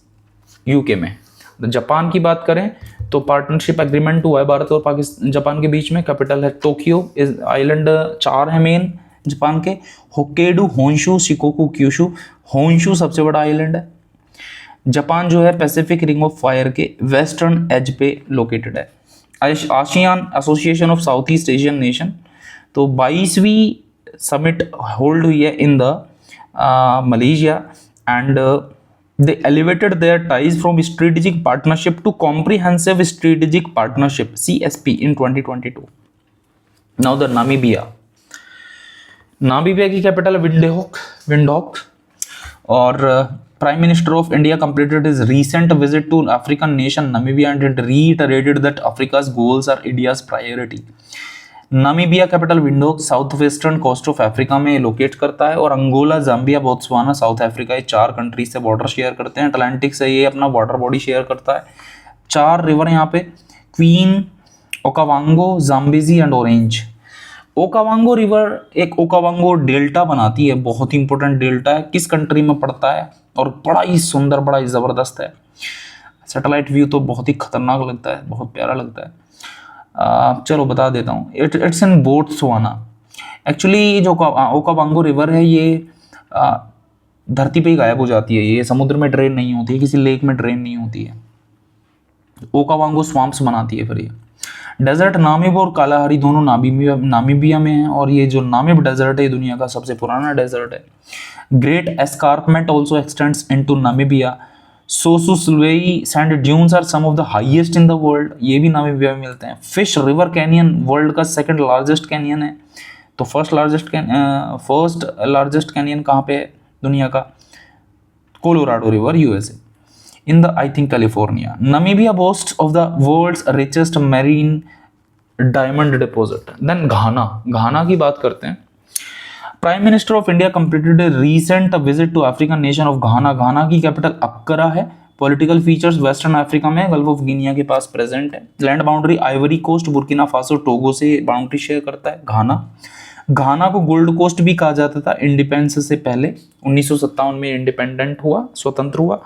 यूके में। जापान की बात करें तो पार्टनरशिप एग्रीमेंट हुआ है भारत और पाकिस्तान जापान के बीच में। कैपिटल है टोक्यो। आइलैंड 4 है मेन जापान के, Hokkaido, Honshu, Shikoku, Kyushu. Honshu सबसे बड़ा आइलैंड है। जापान जो है पैसिफिक रिंग ऑफ फायर के वेस्टर्न एज पे लोकेटेड है। ASEAN association of south east Asian nation, तो 22वीं समिट होल्ड हुई है in the Malaysia and they elevated their ties from strategic partnership to comprehensive strategic partnership CSP in 2022. Now the Namibia की capital Windhoek और prime minister of India completed his recent visit to African nation Namibia and it reiterated that Africa's goals are India's priority. Namibia capital Windhoek south western coast of Africa में locate करता है और Angola, Zambia, Botswana, South Africa ये 4 countries से border share करते हैं। Atlantic से ये अपना वाटर बॉडी शेयर करता है। 4 रिवर यहाँ पे queen, Okavango, Zambezi and orange. Okavango river एक ओकावांगो डेल्टा बनाती है, बहुत ही इंपॉर्टेंट डेल्टा है, किस कंट्री में पड़ता है और बड़ा ही सुंदर, बड़ा ही ज़बरदस्त है। सैटेलाइट व्यू तो बहुत ही खतरनाक लगता है, बहुत प्यारा लगता है। चलो बता देता हूँ, इट्स इन बोत्सवाना। एक्चुअली जो ओकावांगो रिवर है ये धरती पे ही गायब हो जाती है, ये समुद्र में ड्रेन नहीं होती है, किसी लेक में ड्रेन नहीं होती है, ओकावांगो स्वाम्प्स बनाती है फिर ये। डेजर्ट नामिब और कालाहारी दोनों नामीबिया में है, और ये जो नामिब डेजर्ट है दुनिया का सबसे पुराना डेजर्ट है। Great escarpment also extends into Namibia. Sossusvlei sand dunes are some of the highest in the world, ये भी नामीबिया में मिलते हैं। फिश रिवर कैनियन वर्ल्ड का सेकंड लार्जेस्ट कैनियन है। तो फर्स्ट लार्जेस्ट कैनियन कहाँ पे है दुनिया का? Colorado river, USA, in the I think California. Namibia boasts of the world's richest marine diamond deposit. Then Ghana की बात करते हैं। Prime Minister of India completed a recent visit to African nation of Ghana. घाना की capital अक्करा है। Political features western Africa में, Gulf of Guinea के पास present है। Land boundary Ivory Coast, Burkina Faso, Togo से बाउंड्री शेयर करता है घाना को गोल्ड कोस्ट भी कहा जाता था इंडिपेंडेंस से पहले। 1957 में इंडिपेंडेंट हुआ, स्वतंत्र हुआ।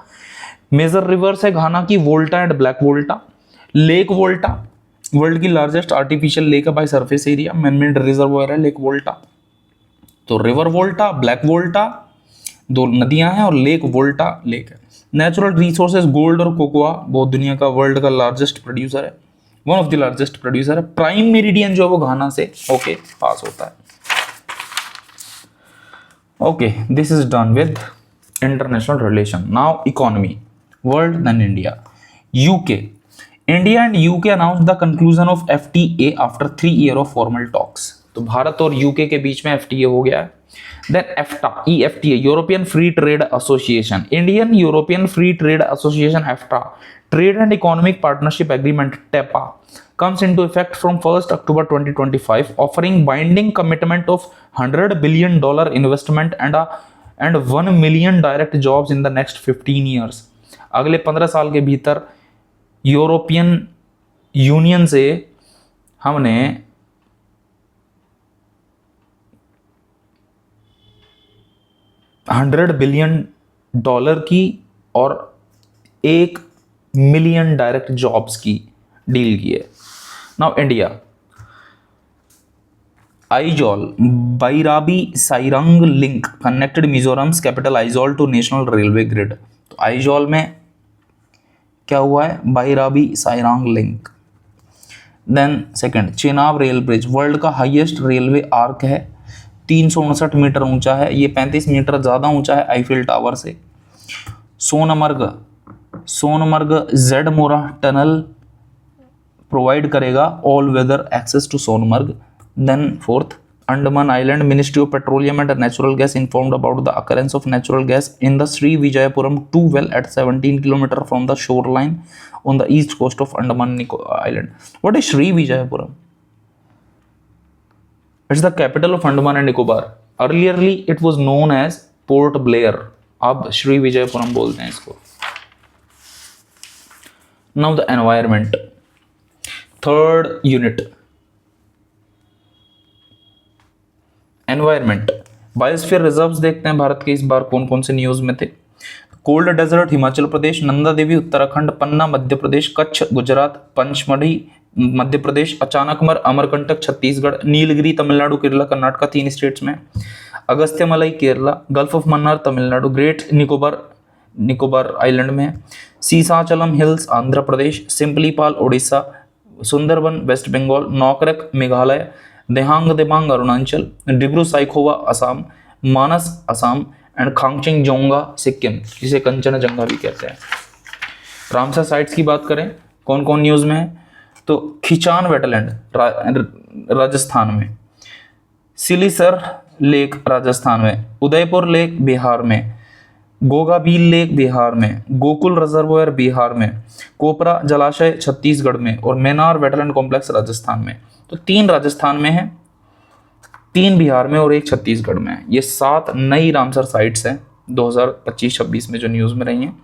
मेजर रिवर्स है घाना की वोल्टा एंड ब्लैक वोल्टा। लेक वोल्टा वर्ल्ड की लार्जेस्ट आर्टिफिशियल लेक है by surface area, manmade reservoir है लेक वोल्टा। तो रिवर वोल्टा, ब्लैक वोल्टा दो नदियां हैं, और लेक वोल्टा लेक है। नेचुरल रिसोर्सेज गोल्ड और कोकोआ, बहुत दुनिया का वर्ल्ड का लार्जेस्ट प्रोड्यूसर है, one of the largest producer है। प्राइम मेरिडियन जो है वो घाना से होके पास होता है। Okay, this is done with international relation. Now economy, world, then India. UK. India and UK announced the conclusion of FTA after 3 years of formal talks. तो भारत और UK के बीच में FTA हो गया है। Then EFTA, EFTA, European Free Trade Association. Indian European Free Trade Association, EFTA, Trade and Economic Partnership Agreement, TEPA, comes into effect from 1st October 2025, offering binding commitment of $100 billion investment and 1 million direct jobs in the next 15 years. अगले 15 साल के भीतर European union से हमने $100 billion की और 1 million direct jobs की deal की है। Now India, Aizawl Bairabi Sairang link connected Mizoram's capital Aizawl to national railway grid. तो आइजॉल में क्या हुआ है? Bairabi Sairang link. Then second, Chenab rail bridge world का हाईएस्ट रेलवे आर्क है, 359 मीटर ऊंचा है, ये 35 मीटर ज़्यादा ऊंचा है आईफिल टावर से। Sonamarg Z Morh tunnel provide करेगा all weather access to Sonamarg. Then fourth, Andaman Island Ministry of Petroleum and Natural Gas informed about the occurrence of natural gas in the Sri Vijayapuram 2 well at 17 km from the shoreline on the east coast of Andaman Island. What is Sri Vijayapuram? It's the capital of Andaman and Nicobar. Earlierly it was known as Port Blair. अब Sri Vijayapuram बोलते हैं इसको। Now the environment. Third unit. Environment, biosphere reserves देखते हैं भारत के इस बार कौन कौन से न्यूज में थे। Cold desert Himachal Pradesh, Nanda Devi Uttarakhand, Panna Madhya Pradesh, Kutch Gujarat, Pachmarhi Madhya Pradesh, Achanakmar Amarkantak Chhattisgarh, Nilgiri Tamil Nadu, Kerala Karnataka 3 states में, Agasthyamalai Kerala, Gulf of Mannar Tamil Nadu, Great Nicobar island में, Seshachalam hills Andhra Pradesh, Simlipal Orissa, Sundarban West Bengal, Nokrek Meghalaya, Dehang Arunachal, Dibru Saikhowa Assam, Manas Assam and Khangchendzonga Sikkim, जिसे कंचनजंगा भी कहते हैं। रामसर साइट्स की बात करें कौन कौन न्यूज में है, तो खिचान वेटलैंड राजस्थान में, सिलीसर लेक राजस्थान में, उदयपुर लेक बिहार में, गोगाबील लेक बिहार में, गोकुल रिजर्वोयर बिहार में, कोपरा जलाशय छत्तीसगढ़ में, और मैनार वेटलैंड कॉम्प्लेक्स राजस्थान में। तो 3 राजस्थान में है, 3 बिहार में और 1 छत्तीसगढ़ में है। ये 7 नई रामसर साइट्स हैं 2025-26 में जो न्यूज़ में रही हैं।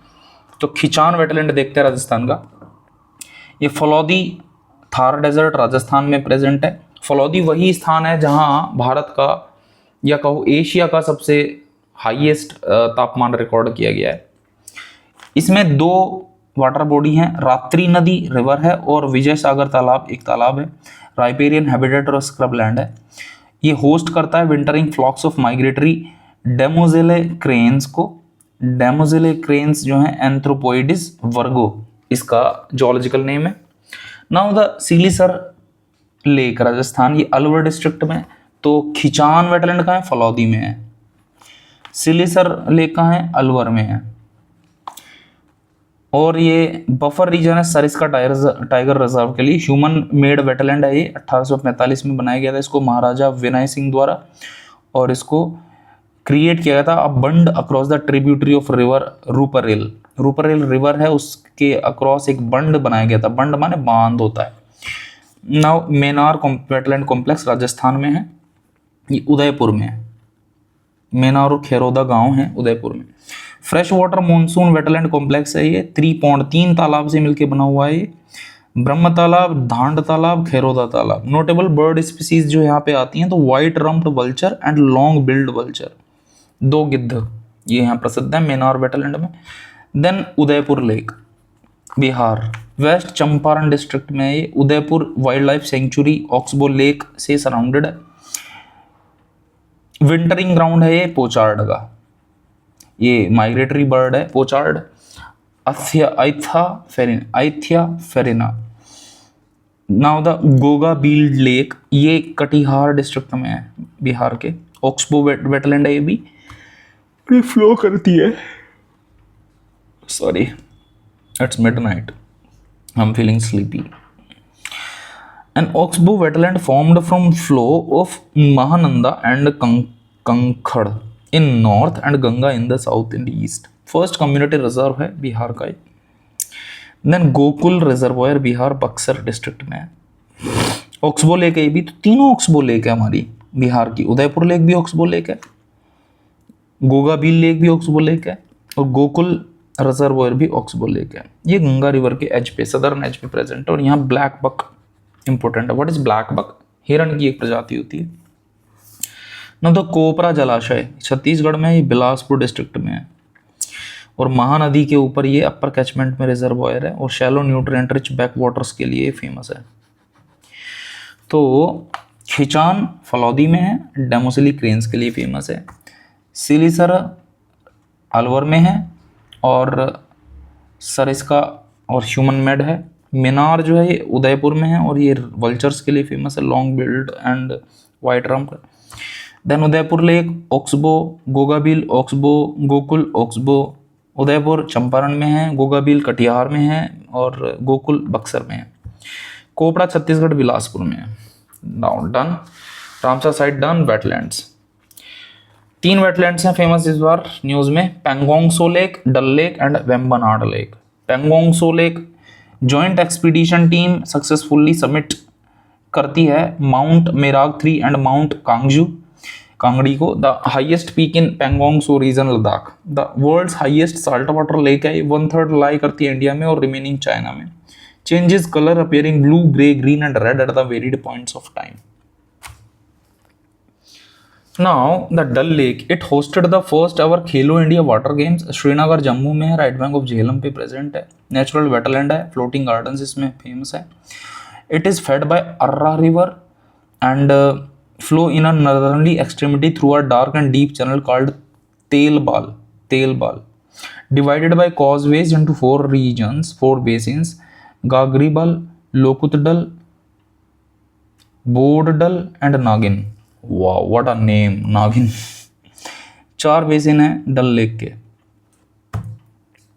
तो खिचान वेटलैंड देखते हैं राजस्थान का, ये फलौदी थार डेजर्ट राजस्थान में प्रेजेंट है, फलौदी वही स्थान है जहां भारत का या कहो एशिया का सबसे हाईएस्ट तापमान रिकॉर्ड किया गया है। इसमें दो वाटर बॉडी हैं, रात्रि नदी रिवर है और विजय सागर तालाब एक तालाब है। राइपेरियन हैबिटेट और स्क्रब लैंड है। ये होस्ट करता है विंटरिंग फ्लॉक्स ऑफ माइग्रेटरी डेमोजेले क्रेन्स को। डेमोजेले क्रेन्स जो है एंथ्रोपोइडिस वर्गो इसका जोलॉजिकल नेम है। नाउ द सिलीसर लेक राजस्थान, ये अलवर डिस्ट्रिक्ट में। तो खिचान वेटलैंड कहाँ है? फलौदी में है। सिलीसर लेक कहाँ है? अलवर में है। और ये बफर रीजन है सरिस्का टाइगर रिजर्व के लिए। ह्यूमन मेड वेटलैंड है ये, 1845 में बनाया गया था इसको महाराजा विनय सिंह द्वारा, और इसको क्रिएट किया गया था a bund across the tributary of river Ruparel. Ruparel river है, उसके अक्रॉस एक बंड बनाया गया था। बंड माने बांध होता है। Now Maynard wetland complex Rajasthan में है, ये उदयपुर में है। मेनार और खेरोदा गांव है उदयपुर में। Fresh water monsoon wetland complex है ये, 3 तालाब से मिलकर बना हुआ है ये। ब्रह्म तालाब, धांड तालाब, खेरोदा तालाब। नोटेबल बर्ड स्पीसीज जो यहाँ पे आती हैं तो white rumped vulture and long billed vulture, 2 गिद्ध ये यहाँ प्रसिद्ध है मेनार वेटलैंड में। Then Udaipur lake Bihar, West Champaran district में है ये। Udaipur wildlife sanctuary oxbow lake से सराउंडेड है। विंटरिंग ग्राउंड है ये पोचार्ड का, ये माइग्रेटरी बर्ड है pochard. Aythya ferina. Now the Gogabeel lake, ये कटिहार डिस्ट्रिक्ट में है बिहार के। ऑक्सबो वेटलैंड है ये भी, फ्लो करती है। Sorry, it's midnight, I am feeling sleepy. An Oxbow wetland formed from flow of Mahananda and Kankhad in north and Ganga in the south and east. First community reserve है बिहार का ये। Then Gokul reservoir Bihar Buxar district में है। Oxbow lake है ये भी, तो तीनों ऑक्सबो लेक है हमारी बिहार की। उदयपुर लेक भी ऑक्सबो लेक है, गोगाबील लेक भी ऑक्सबो लेक है, और गोकुल रिजर्वायर भी ऑक्सबो लेक है। ये गंगा रिवर के एज पे, सदर्न एज पे प्रेजेंट है। और यहाँ ब्लैक बक इंपॉर्टेंट है। What is black buck? हिरण की एक प्रजाति होती है। ना तो कोपरा जलाशय छत्तीसगढ़ में, ये बिलासपुर डिस्ट्रिक्ट में है। और महानदी के ऊपर ये अपर कैचमेंट में रिजर्वायर है, और shallow nutrient rich back waters के लिए फेमस है। तो खिचान फलौदी में है, डेमोसिली क्रेन्स के लिए फेमस है। सिलीसर अलवर में है, और सरिस्का और ह्यूमन मेड है। मेनार जो है ये उदयपुर में है, और ये वल्चर्स के लिए फेमस है, long billed and white rump. Then Udaipur lake, oxbow, Gogabeel, oxbow, Gokul, oxbow. Udaipur Champaran में है, गोगाबील कटिहार में है, और गोकुल बक्सर में है। कोपड़ा छत्तीसगढ़ बिलासपुर में है। Now done, Ramsar site done. Wetlands, 3 wetlands हैं फेमस इस बार न्यूज में, Pangong Tso lake, Dal lake and Vembanad lake. Pangong Tso lake joint expedition team successfully summit करती है mount Merag 3 and mount Kangri को। The highest peak in Pangong Tso region Ladakh. The world's highest salt water lake है, 1/3 lie करती है इंडिया में और रिमेनिंग चाइना में। Changes colour appearing blue, grey, green and red at the varied points of time. Now the Dal Lake, it hosted the first ever Khelo India Water Games. Srinagar Jammu में है, right bank of Jhelum पे present है। Natural wetland है, floating gardens इसमें famous है। It is fed by Arra river and flow in a northernly extremity through a dark and deep channel called Telbal, divided by causeways into 4 regions, 4 basins: Gagribal, Lokutdal, Boddal and Nagin. Wow, what a name, Nagin. 4 basin है Dal lake के।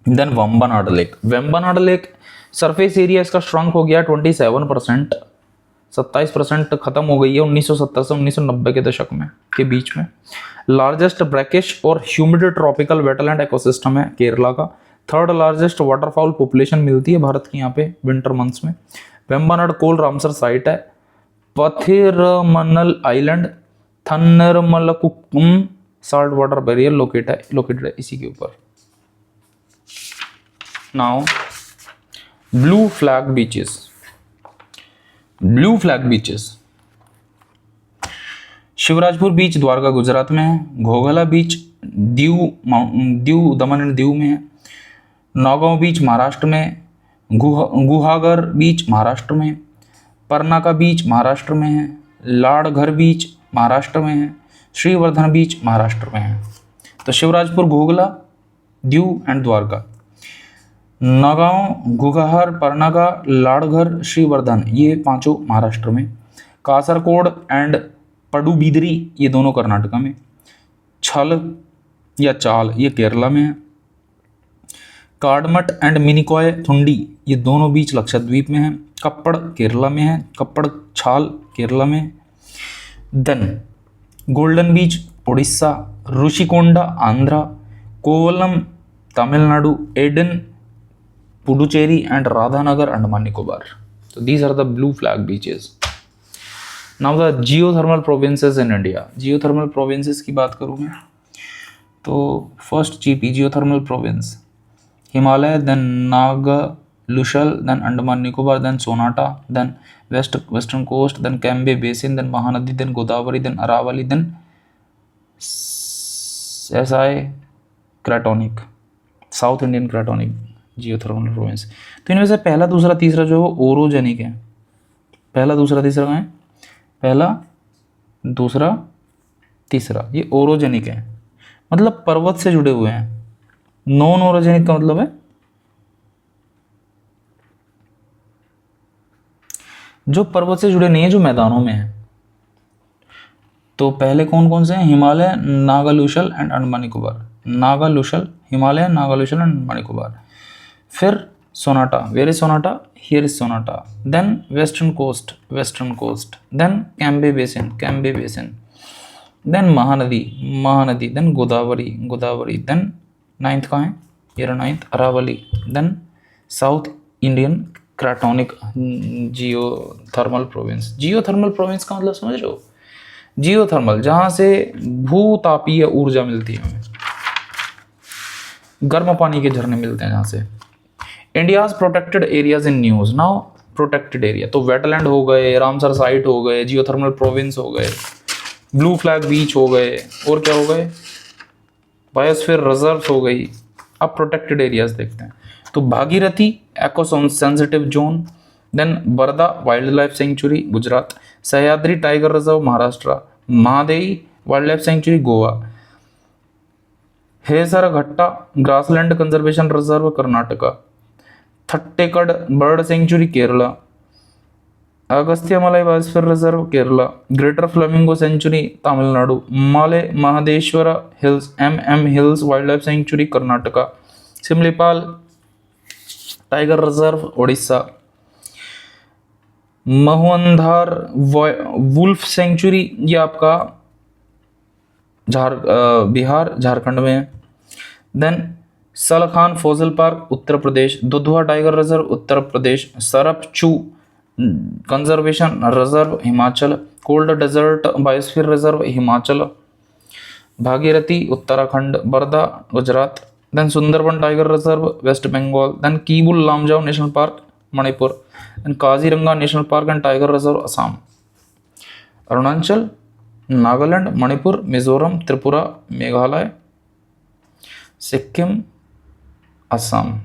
Then Vembanad lake. Vembanad lake surface area इसका shrunk हो गया 27%, 27% खत्म हो गई है 1970 से 1990 के दशक में के बीच में। लार्जेस्ट ब्रैकिश और ह्यूमिड ट्रॉपिकल वेटलैंड इकोसिस्टम है केरला का। 3rd लार्जेस्ट वाटरफाउल पॉपुलेशन मिलती है भारत की यहाँ पे विंटर मंथ्स में। वेम्बनाड कोल रामसर साइट है। Pathiramanal island, Thanneermukkom salt water barrier located है इसी के ऊपर। Now blue flag beaches. Blue flag beaches Shivrajpur beach Dwarka Gujarat में है। घोघला बीच दीव दमन एंड दीव में है। नौगांव बीच महाराष्ट्र में है। गुहागर बीच महाराष्ट्र में है। परनाका बीच महाराष्ट्र में है। लाड़घर बीच महाराष्ट्र में है। श्रीवर्धन बीच महाराष्ट्र में है। तो शिवराजपुर, घोघला, दीव एंड द्वारका। नौगांव, गुहागर, परनाका, लाड़घर, श्रीवर्धन ये पांचों महाराष्ट्र में। कासरकोड एंड पडुबिद्री ये दोनों कर्नाटका में। छल या चाल ये केरला में है। काडमट एंड मिनिकॉय थुंडी ये दोनों बीच लक्षद्वीप में है। कप्पड़ केरला में है। कप्पड़ छाल केरला में है। Then Golden Beach Orissa. Rushikonda Andhra. Kovalam Tamil Nadu. Eden Puducherry and Radhanagar Andaman Nicobar. So these are the blue flag beaches. Now the geothermal provinces in India. Geothermal provinces की बात करूँ मैं तो first GP geothermal province Himalaya, then Naga Lushai, then Andaman Nicobar, then Sonata, then western coast, then Cambay basin, then Mahanadi, then Godavari, then Aravalli, then SI cratonic, South Indian cratonic geothermal province. तो इनमें से पहला, दूसरा, तीसरा जो है वो ओरोजेनिक है। पहला, दूसरा, तीसरा कहाँ है? पहला, दूसरा, तीसरा ये ओरोजेनिक है, मतलब पर्वत से जुड़े हुए हैं। नॉन ओरोजेनिक का मतलब है जो पर्वत से जुड़े नहीं है, जो मैदानों में है। तो पहले कौन कौन से हैं? हिमालय, नागालुशल एंड अंडमान निकोबार। नागालुशल, हिमालय, नागालुशल एंड अंडमान निकोबार। फिर Sonata, where is Sonata? Here is Sonata. Then western coast, western coast. Then Cambay basin, Cambay basin. Then Mahanadi, Mahanadi. Then Godavari, Godavari. Then ninth कहाँ है? ये रहा ninth, Aravalli. Then South Indian cratonic geothermal province. Geothermal province का मतलब समझ रहे हो? जियोथर्मल, जहाँ से भूतापीय ऊर्जा मिलती है हमें, गर्म पानी के झरने मिलते हैं जहाँ से। India's protected areas in news. Now protected area तो वेटलैंड हो गए, रामसर साइट हो गए, जियोथर्मल प्रोविंस हो गए, ब्लू फ्लैग बीच हो गए, और क्या हो गए? बायोस्फीयर रिजर्व हो गई। अब प्रोटेक्टेड एरियाज देखते हैं। तो Bhagirathi eco sensitive zone, then Barda wildlife sanctuary Gujarat, Sahyadri tiger reserve Maharashtra, Mhadei wildlife sanctuary Goa, Hesaraghatta grassland conservation reserve Karnataka, Thattekad bird sanctuary Kerala, Agasthyamalai biosphere reserve Kerala, greater flamingo sanctuary Tamil Nadu, Male Mahadeshwara hills MM hills wildlife sanctuary Karnataka, Simlipal tiger reserve Odisha, Mahuadanr wolf sanctuary ये आपका बिहार झारखंड में है। Then Salkhan fossil park Uttar Pradesh, Dudhwa tiger reserve Uttar Pradesh, Sarpachu conservation reserve Himachal, cold desert biosphere reserve Himachal, Bhagirathi Uttarakhand, Barda Gujarat, then Sundarban tiger reserve West Bengal, then Keibul Lamjao national park Manipur, then Kaziranga national park and tiger reserve Assam, Arunachal, Nagaland, Manipur, Mizoram, Tripura, Meghalaya, Sikkim, Assam.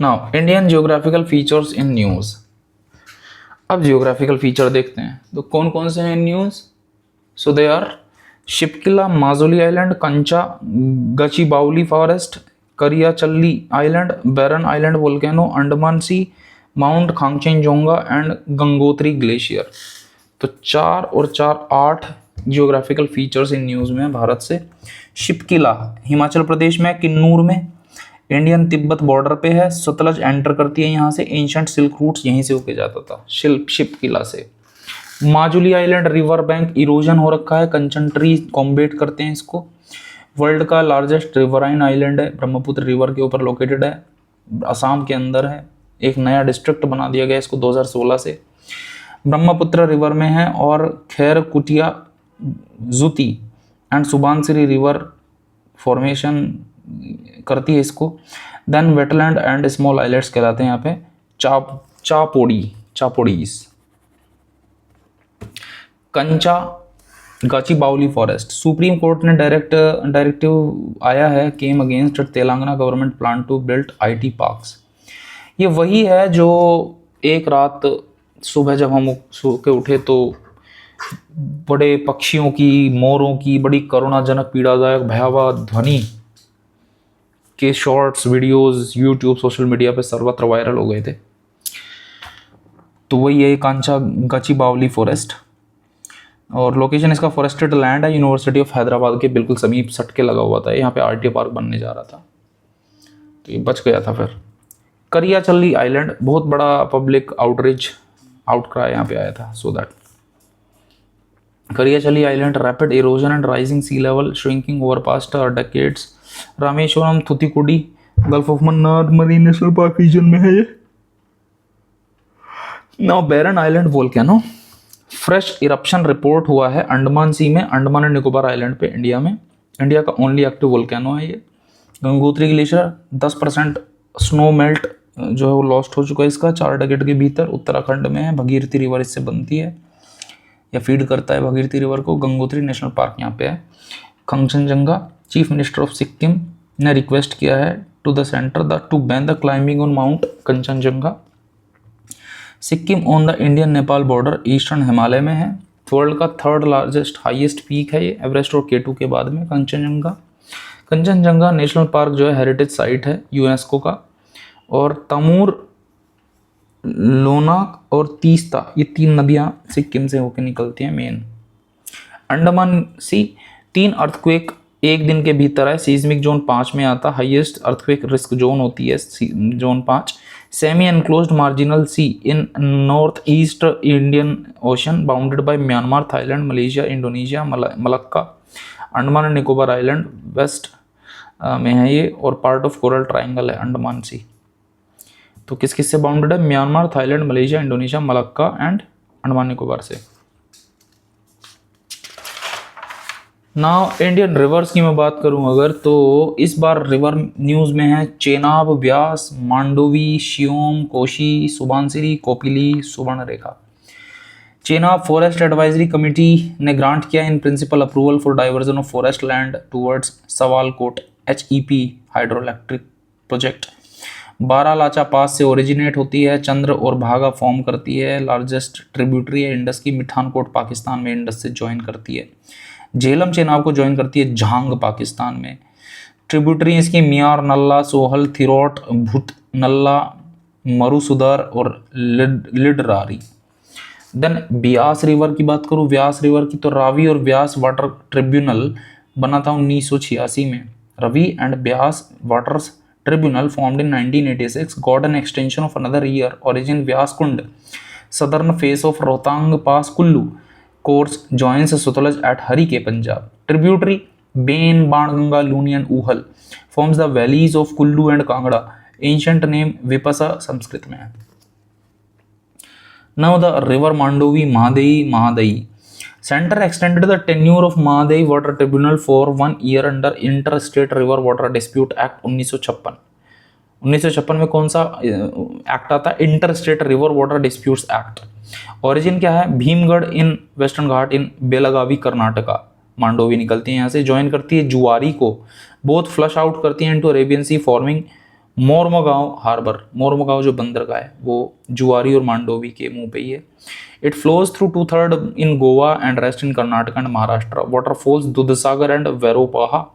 Now Indian geographical features in news. अब geographical feature देखते हैं तो कौन कौन से हैं news. So they are Shipki La Majuli island, Kancha Gachibowli forest, करियाचल्ली island, Barren island volcano, Andaman sea, mount Khangchendzonga and Gangotri glacier. तो 4 और 4 8 जियोग्राफिकल फीचर्स इन न्यूज़ में भारत से। शिपकिला हिमाचल प्रदेश में, किन्नूर में, इंडियन तिब्बत बॉर्डर पे है, सतलज एंटर करती है यहाँ से, एंशंट सिल्क रूट्स यहीं से होके जाता था शिपकिला से। Majuli island river bank erosion हो रखा है, कंचन ट्री कॉम्बेट करते हैं इसको। वर्ल्ड का लार्जेस्ट रिवराइन आइलैंड है, ब्रह्मपुत्र रिवर के ऊपर लोकेटेड है, असम के अंदर है। एक नया डिस्ट्रिक्ट बना दिया गया इसको 2016 से, ब्रह्मपुत्र रिवर में है। और Kherkutia Suti and Subansiri river formation करती है इसको। Then wetland and small islands कहलाते हैं यहाँ पे chaporis. Kancha Gachibowli forest. Supreme Court ने डायरेक्टिव आया है came against Telangana government plan to build IT parks. ये वही है जो एक रात सुबह जब हम सो के उठे तो बड़े पक्षियों की, मोरों की बड़ी करुणाजनक पीड़ादायक भयावह ध्वनि के shorts videos YouTube social media पे सर्वत्र वायरल हो गए थे। तो वही है कांचा गाची-बावली फॉरेस्ट, और लोकेशन इसका फॉरेस्टेड लैंड है, यूनिवर्सिटी ऑफ हैदराबाद के बिल्कुल समीप सट के लगा हुआ था। यहाँ पे आरटीओ पार्क बनने जा रहा था, तो ये बच गया था। फिर करियाचल्ली आइलैंड, बहुत बड़ा पब्लिक आउटक्राई यहाँ पे आया था। So that Kariyachalli island, rapid erosion and rising sea level shrinking over past decades. Rameswaram, Thoothukudi, Gulf of Mannar marine national park region में है ये। Now Barren island volcano, fresh eruption report हुआ है अंडमान सी में, अंडमान एंड निकोबार आइलैंड पे, इंडिया में। इंडिया का only active volcano है ये। गंगोत्री ग्लेशियर, 10% स्नो मेल्ट जो है वो लॉस्ट हो चुका है इसका 4 डेकेड के भीतर। उत्तराखंड में है, भगीरथी रिवर इससे बनती है या फीड करता है भगीरथी रिवर को। गंगोत्री नेशनल पार्क यहाँ पे है। Kanchenjunga, chief minister of Sikkim ने रिक्वेस्ट किया है to the centre to ban the climbing on Mount Kanchenjunga. Sikkim on the Indian Nepal border, eastern Himalaya में है। वर्ल्ड का 3rd लार्जेस्ट हाईएस्ट पीक है ये, एवरेस्ट और केटू के बाद में कंचनजंगा। कंचनजंगा नेशनल पार्क जो है हेरिटेज साइट है यूनेस्को का। और तमूर, लोनाक और तीस्ता, ये 3 नदियां सिक्किम से होकर निकलती हैं मेन। अंडमान सी, 3 अर्थक्वेक एक दिन के भीतर है। सीज्मिक जोन 5 में आता, हाईएस्ट अर्थक्वेक रिस्क जोन होती है zone 5। Semi enclosed marginal sea in north east Indian ocean, bounded by Myanmar, Thailand, Malaysia, Indonesia, Malacca. Andaman and Nicobar island west में है ये, और पार्ट ऑफ कोरल ट्रायंगल है अंडमान सी। तो किस किस से बाउंडेड है? Myanmar, Thailand, Malaysia, Indonesia, Malacca and Andaman Nicobar से। नाउ इंडियन रिवर्स की मैं बात करूं अगर, तो इस बार रिवर न्यूज़ में है Chenab, Vyas, Mandovi, Siyom, Kosi, Subansiri, Kopili, Subarnarekha. Chenab forest advisory committee ने ग्रांट किया in principle approval for diversion of forest land towards Sawalkote HEP hydro electric project. Baralacha pass से ओरिजिनेट होती है, चंद्र और भागा फॉर्म करती है, लार्जेस्ट ट्रिब्यूटरी है इंडस की। मिठानकोट पाकिस्तान में इंडस से ज्वाइन करती है। झेलम चेनाब को ज्वाइन करती है झांग पाकिस्तान में। ट्रिब्यूटरी इसकी मियार, नल्ला, सोहल, थिरोट, भुट, नल्ला, मरुसुदर और लिडरारी। देन ब्यास रिवर की बात करूँ, व्यास रिवर की, तो रावी और व्यास वाटर ट्रिब्यूनल बना था 1986 में। Ravi and Beas waters tribunal formed in 1986, got an extension of another year. Origin Vyas Kund, southern face of Rohtang pass, Kullu. Course joins Sutlej at Harike Punjab. Tributary Bain, Banganga, Luni and Uhl forms the valleys of Kullu and Kangra. Ancient name Vipasa Sanskrit में है। Now the river Mandovi, Mahadayi. Centre extended the tenure of Mahadayi water tribunal for 1 year under inter state river water dispute act 1956। 1956 में कौन सा act आता है? Inter state river water disputes act. Origin क्या है? Bhimgarh in western Ghat इन बेलगावी कर्नाटका। मांडोवी निकलती है यहाँ से, ज्वाइन करती है जुआरी को, बोथ फ्लश आउट करती है इनटू अरेबियन सी फॉर्मिंग मोरमुगांव हार्बर। मोरमुगांव जो बंदरगाह है वो जुआरी और मांडोवी के मुंह पे ही है। It flows through 2/3 in Goa and rest in Karnataka and Maharashtra. Waterfalls Dudhsagar and Verapoha.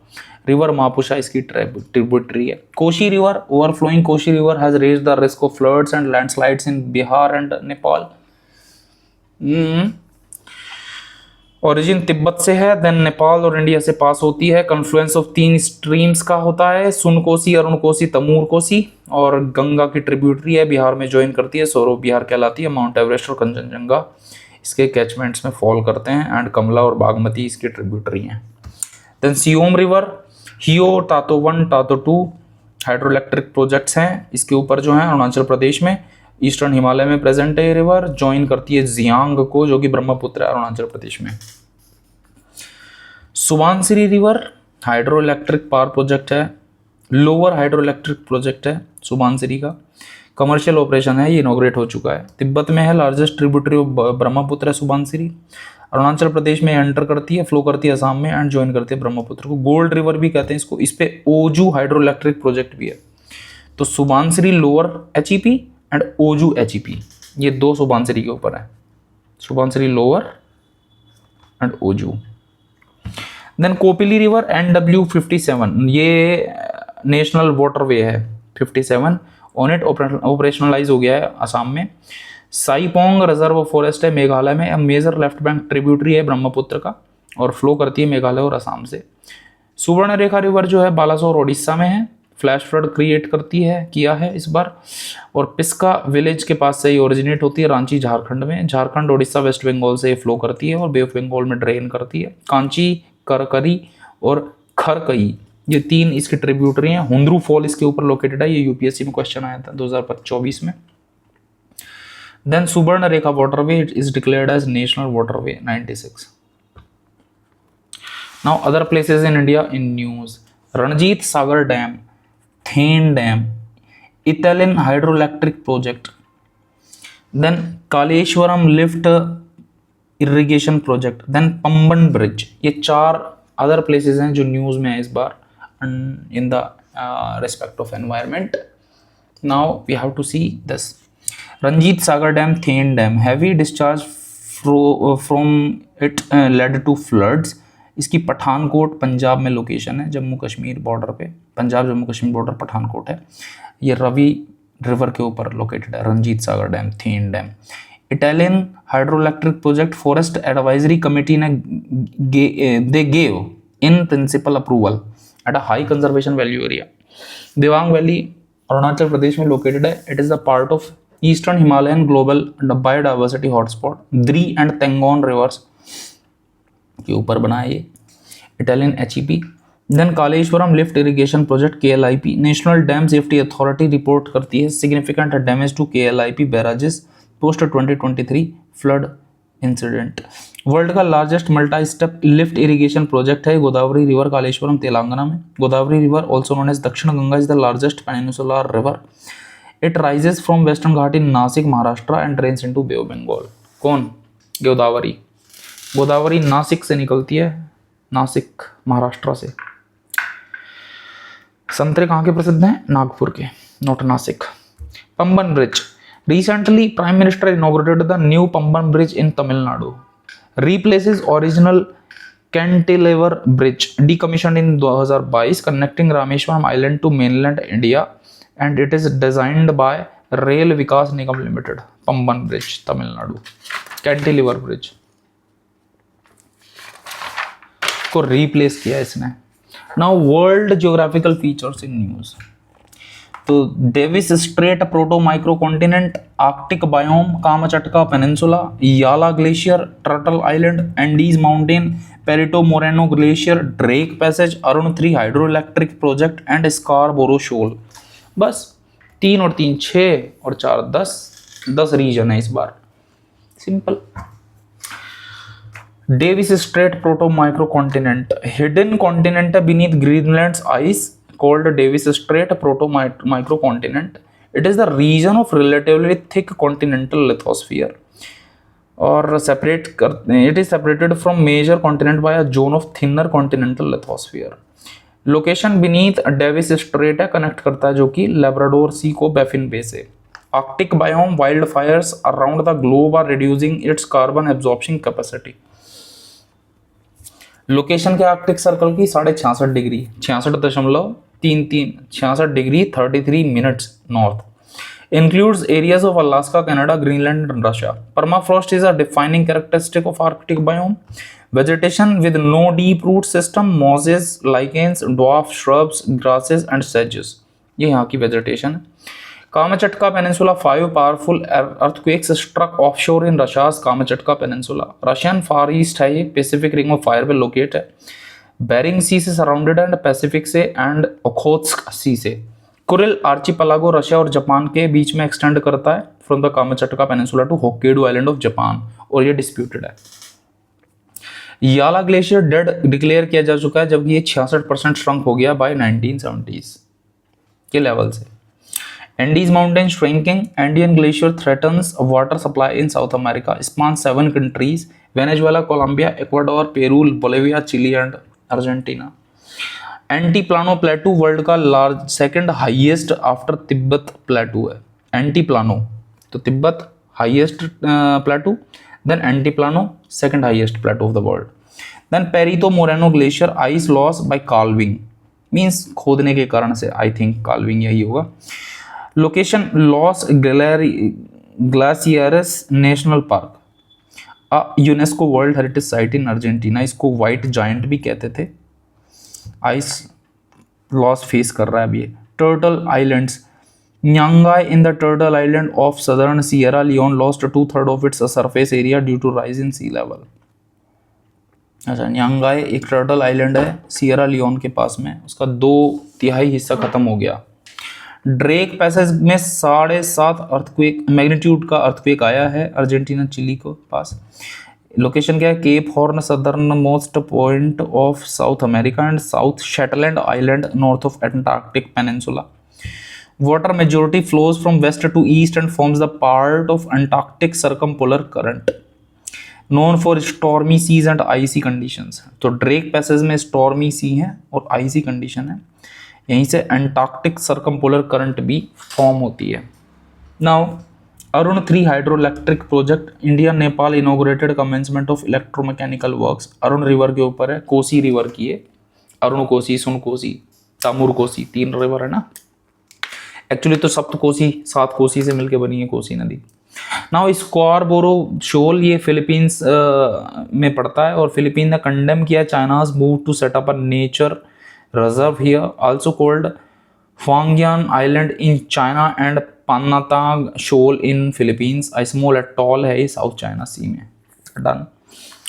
River Mapusa इसकी ट्रिब्यूटरी है। Kosi river, overflowing Kosi river has raised the risk of floods and landslides in Bihar and Nepal. Origin तिब्बत से है, देन नेपाल और इंडिया से पास होती है। कन्फ्लुएंस ऑफ 3 स्ट्रीम्स का होता है, सुन कोसी, अरुण कोसी, तमूर कोसी, और गंगा की ट्रिब्यूटरी है, बिहार में ज्वाइन करती है, सौरव बिहार कहलाती है। माउंट एवरेस्ट और कंचनजंगा इसके कैचमेंट्स में फॉल करते हैं, एंड कमला और बागमती इसकी ट्रिब्यूटरी हैं। देन सियोम रिवर, हियो, तातो 1, तातो 2 हाइड्रो इलेक्ट्रिक प्रोजेक्ट्स हैं इसके ऊपर जो है अरुणाचल प्रदेश में, ईस्टर्न हिमालय में प्रेजेंट है ये रिवर। ज्वाइन करती है जियांग को, जो कि ब्रह्मपुत्र है अरुणाचल प्रदेश में। Subansiri river hydro electric power project है, लोअर हाइड्रो इलेक्ट्रिक प्रोजेक्ट है सुबानसिरी का। कमर्शियल ऑपरेशन है, ये इनॉग्रेट हो चुका है। तिब्बत में है, लार्जेस्ट ट्रिब्यूटरी ऑफ ब्रह्मपुत्र है सुबानसिरी। अरुणाचल प्रदेश में एंटर करती है, फ्लो करती है असम में एंड ज्वाइन करती है ब्रह्मपुत्र को। गोल्ड रिवर भी कहते हैं इसको। इस पे ओजू हाइड्रो इलेक्ट्रिक प्रोजेक्ट भी है। तो Subansiri lower HEP and Oju HEP, ये दो सुबानसिरी के ऊपर है, Subansiri lower and Oju. Then Kopili river NW57, ये नेशनल वाटरवे है 57, ऑन इट ऑपरेशनलाइज हो गया है असम में। साइपोंग रिजर्व फॉरेस्ट है मेघालय में, अब मेजर लेफ्ट बैंक ट्रिब्यूटरी है ब्रह्मपुत्र का और फ्लो करती है मेघालय और असम से। सुवर्णरेखा रिवर जो है बालासोर ओडिशा में है, फ्लैश फ्लड क्रिएट करती है, किया है इस बार, और पिस्का विलेज के पास से ही ओरिजिनेट होती है, रांची झारखंड में। झारखंड ओडिशा वेस्ट बंगाल से फ्लो करती है और बे ऑफ बंगाल में ड्रेन करती है। कांची, करकरी और खरकई, ये तीन इसके ट्रिब्यूटरी हैं। हुंद्रू फॉल इसके ऊपर लोकेटेड है, ये यूपीएससी में क्वेश्चन आया था 2024 में। Then Subarnarekha waterway is declared as national waterway 96। Now other places in India in news, Ranjit Sagar dam, Thein dam, इथेलिन hydroelectric project, then Kaleshwaram lift irrigation project, then Pamban bridge. ये चार अदर प्लेसेस हैं जो न्यूज में है इस बार in the respect of environment. Now we have to see this. Ranjit Sagar dam, Thein dam, heavy discharge from it led to floods. इसकी पठानकोट पंजाब में लोकेशन है, जम्मू कश्मीर बॉर्डर पे, पंजाब जम्मू कश्मीर बॉर्डर पठानकोट है। ये रवि रिवर के ऊपर लोकेटेड है Ranjit Sagar dam, Thein dam. Etalin hydroelectric project forest advisory committee ने they gave in principle approval at a high conservation value area. Dibang valley Arunachal Pradesh में लोकेटेड है। It is a part of eastern Himalayan global biodiversity hotspot. Dri and Tangon rivers के ऊपर बना है ये। Etalin HEP. Then Kaleshwaram lift irrigation project KLIP, national dam safety authority report करती है significant damage to KLIP barrages post 2023 flood incident. World का largest multi step lift irrigation project है Godavari river Kaleshwaram Telangana में। Godavari river also known as Dakshin Ganga is the largest peninsular river. It rises from Western Ghat in Nashik Maharashtra and drains into Bay of Bengal. कौन? गोदावरी। गोदावरी नासिक से निकलती है, नासिक महाराष्ट्र से। संतरे कहाँ के प्रसिद्ध हैं? नागपुर के, not Nashik. Pamban bridge, recently prime minister inaugurated the new Pamban bridge in Tamil Nadu, replaces original cantilever bridge decommissioned in 2022 connecting Rameshwaram island to mainland India, and it is designed by Rail Vikas Nigam Limited. Pamban bridge, Tamil Nadu, cantilever bridge को replace किया इसने। Now world geographical features in news, तो Davis strait proto micro continent, Arctic biome, Kamchatka peninsula, Yala glacier, turtle island, Andes mountain, Perito Moreno glacier, Drake passage, Arun 3 hydro electric project and Scarborough Shoal. बस 3 और 3 6 और 4 10 region है इस बार, simple. Davis strait proto micro continent hidden continent है beneath Greenland's ice, called Davis Strait proto microcontinent. It is the region of relatively thick continental lithosphere, or it is separated from major continent by a zone of thinner continental lithosphere. Location beneath Davis Strait है, connect करता है जो कि Labrador सी को Baffin बे से। Arctic biome, wildfires around the globe are reducing its carbon absorption capacity. Location के Arctic circle की 66.5 degree 66.33 degree 33 minutes north. Includes areas of Alaska, Canada, Greenland and Russia. Permafrost is a defining characteristic of Arctic biome. Vegetation with no deep root system, mosses, lichens, dwarf shrubs, grasses and sedges. ये यहाँ की vegetation है। Kamchatka Peninsula, 5 powerful earthquakes struck offshore in Russia's Kamchatka Peninsula. Russian Far East है ये, Pacific Ring of Fire पे locate है। Bering sea से surrounded and Pacific से एंड ओखोत्स्क सी से। कुरिल आर्चिपेलागो रशिया और जापान के बीच में एक्सटेंड करता है from the Kamchatka peninsula to Hokkaido island of Japan, और ये डिस्प्यूटेड है। याला ग्लेशियर डेड डिक्लेयर किया जा चुका है जब ये 66% श्रंक हो गया बाय 1970s के लेवल से। Andes Mountain shrinking, Andean Glacier threatens water supply in South America, spans 7 countries, Venezuela, Colombia, Ecuador, Peru, Bolivia, Chile and Argentina. Altiplano plateau world का large second highest after Tibet plateau है. Altiplano तो Tibet highest plateau, then Altiplano second highest plateau of the world. Then Perito Moreno glacier ice loss by calving, means खोदने के कारण से, I think calving यही होगा. Location Los Glaciares national park, UNESCO world heritage site in Argentina. इसको white giant भी कहते थे. आइस लॉस फेस कर रहा है अभी. Turtle islands, Nyangai in the turtle island of southern Sierra Leone lost 2/3 of its surface area due to rise in sea level. अच्छा, Nyangai एक टर्टल आइलैंड है सियरा लियोन के पास में, उसका 2/3 हिस्सा खत्म हो गया. ड्रेक पैसेज में 7.5 अर्थक्वेक मैग्नीट्यूड का अर्थक्वेक आया है अर्जेंटीना चिली को पास. लोकेशन क्या है? Cape Horn southern most point of south America and south Shetland island north of Antarctic peninsula. Water majority flows from west to east and forms the part of Antarctic circumpolar current known for stormy seas and icy conditions. तो Drake passage में stormy sea है और icy condition है, यहीं से Antarctic circumpolar current भी form होती है. Now Arun 3 hydro electric project, India Nepal inaugurated commencement of electromechanical works. Arun river के ऊपर है, कोसी रिवर की है. अरुण कोसी, सुन कोसी, तामुर कोसी, 3 रिवर है ना. एक्चुअली तो सप्त कोसी, 7 कोसी से मिलकर बनी है कोसी नदी. नाउ स्कॉरबोरो शोल ये फिलीपींस में पड़ता है और फिलीपीन ने कंडेम किया China's move to set up a nature reserve here, also called Huangyan Island in China and Panatang Shoal in Philippines. A small atoll है ये साउथ चाइना सी में. Done.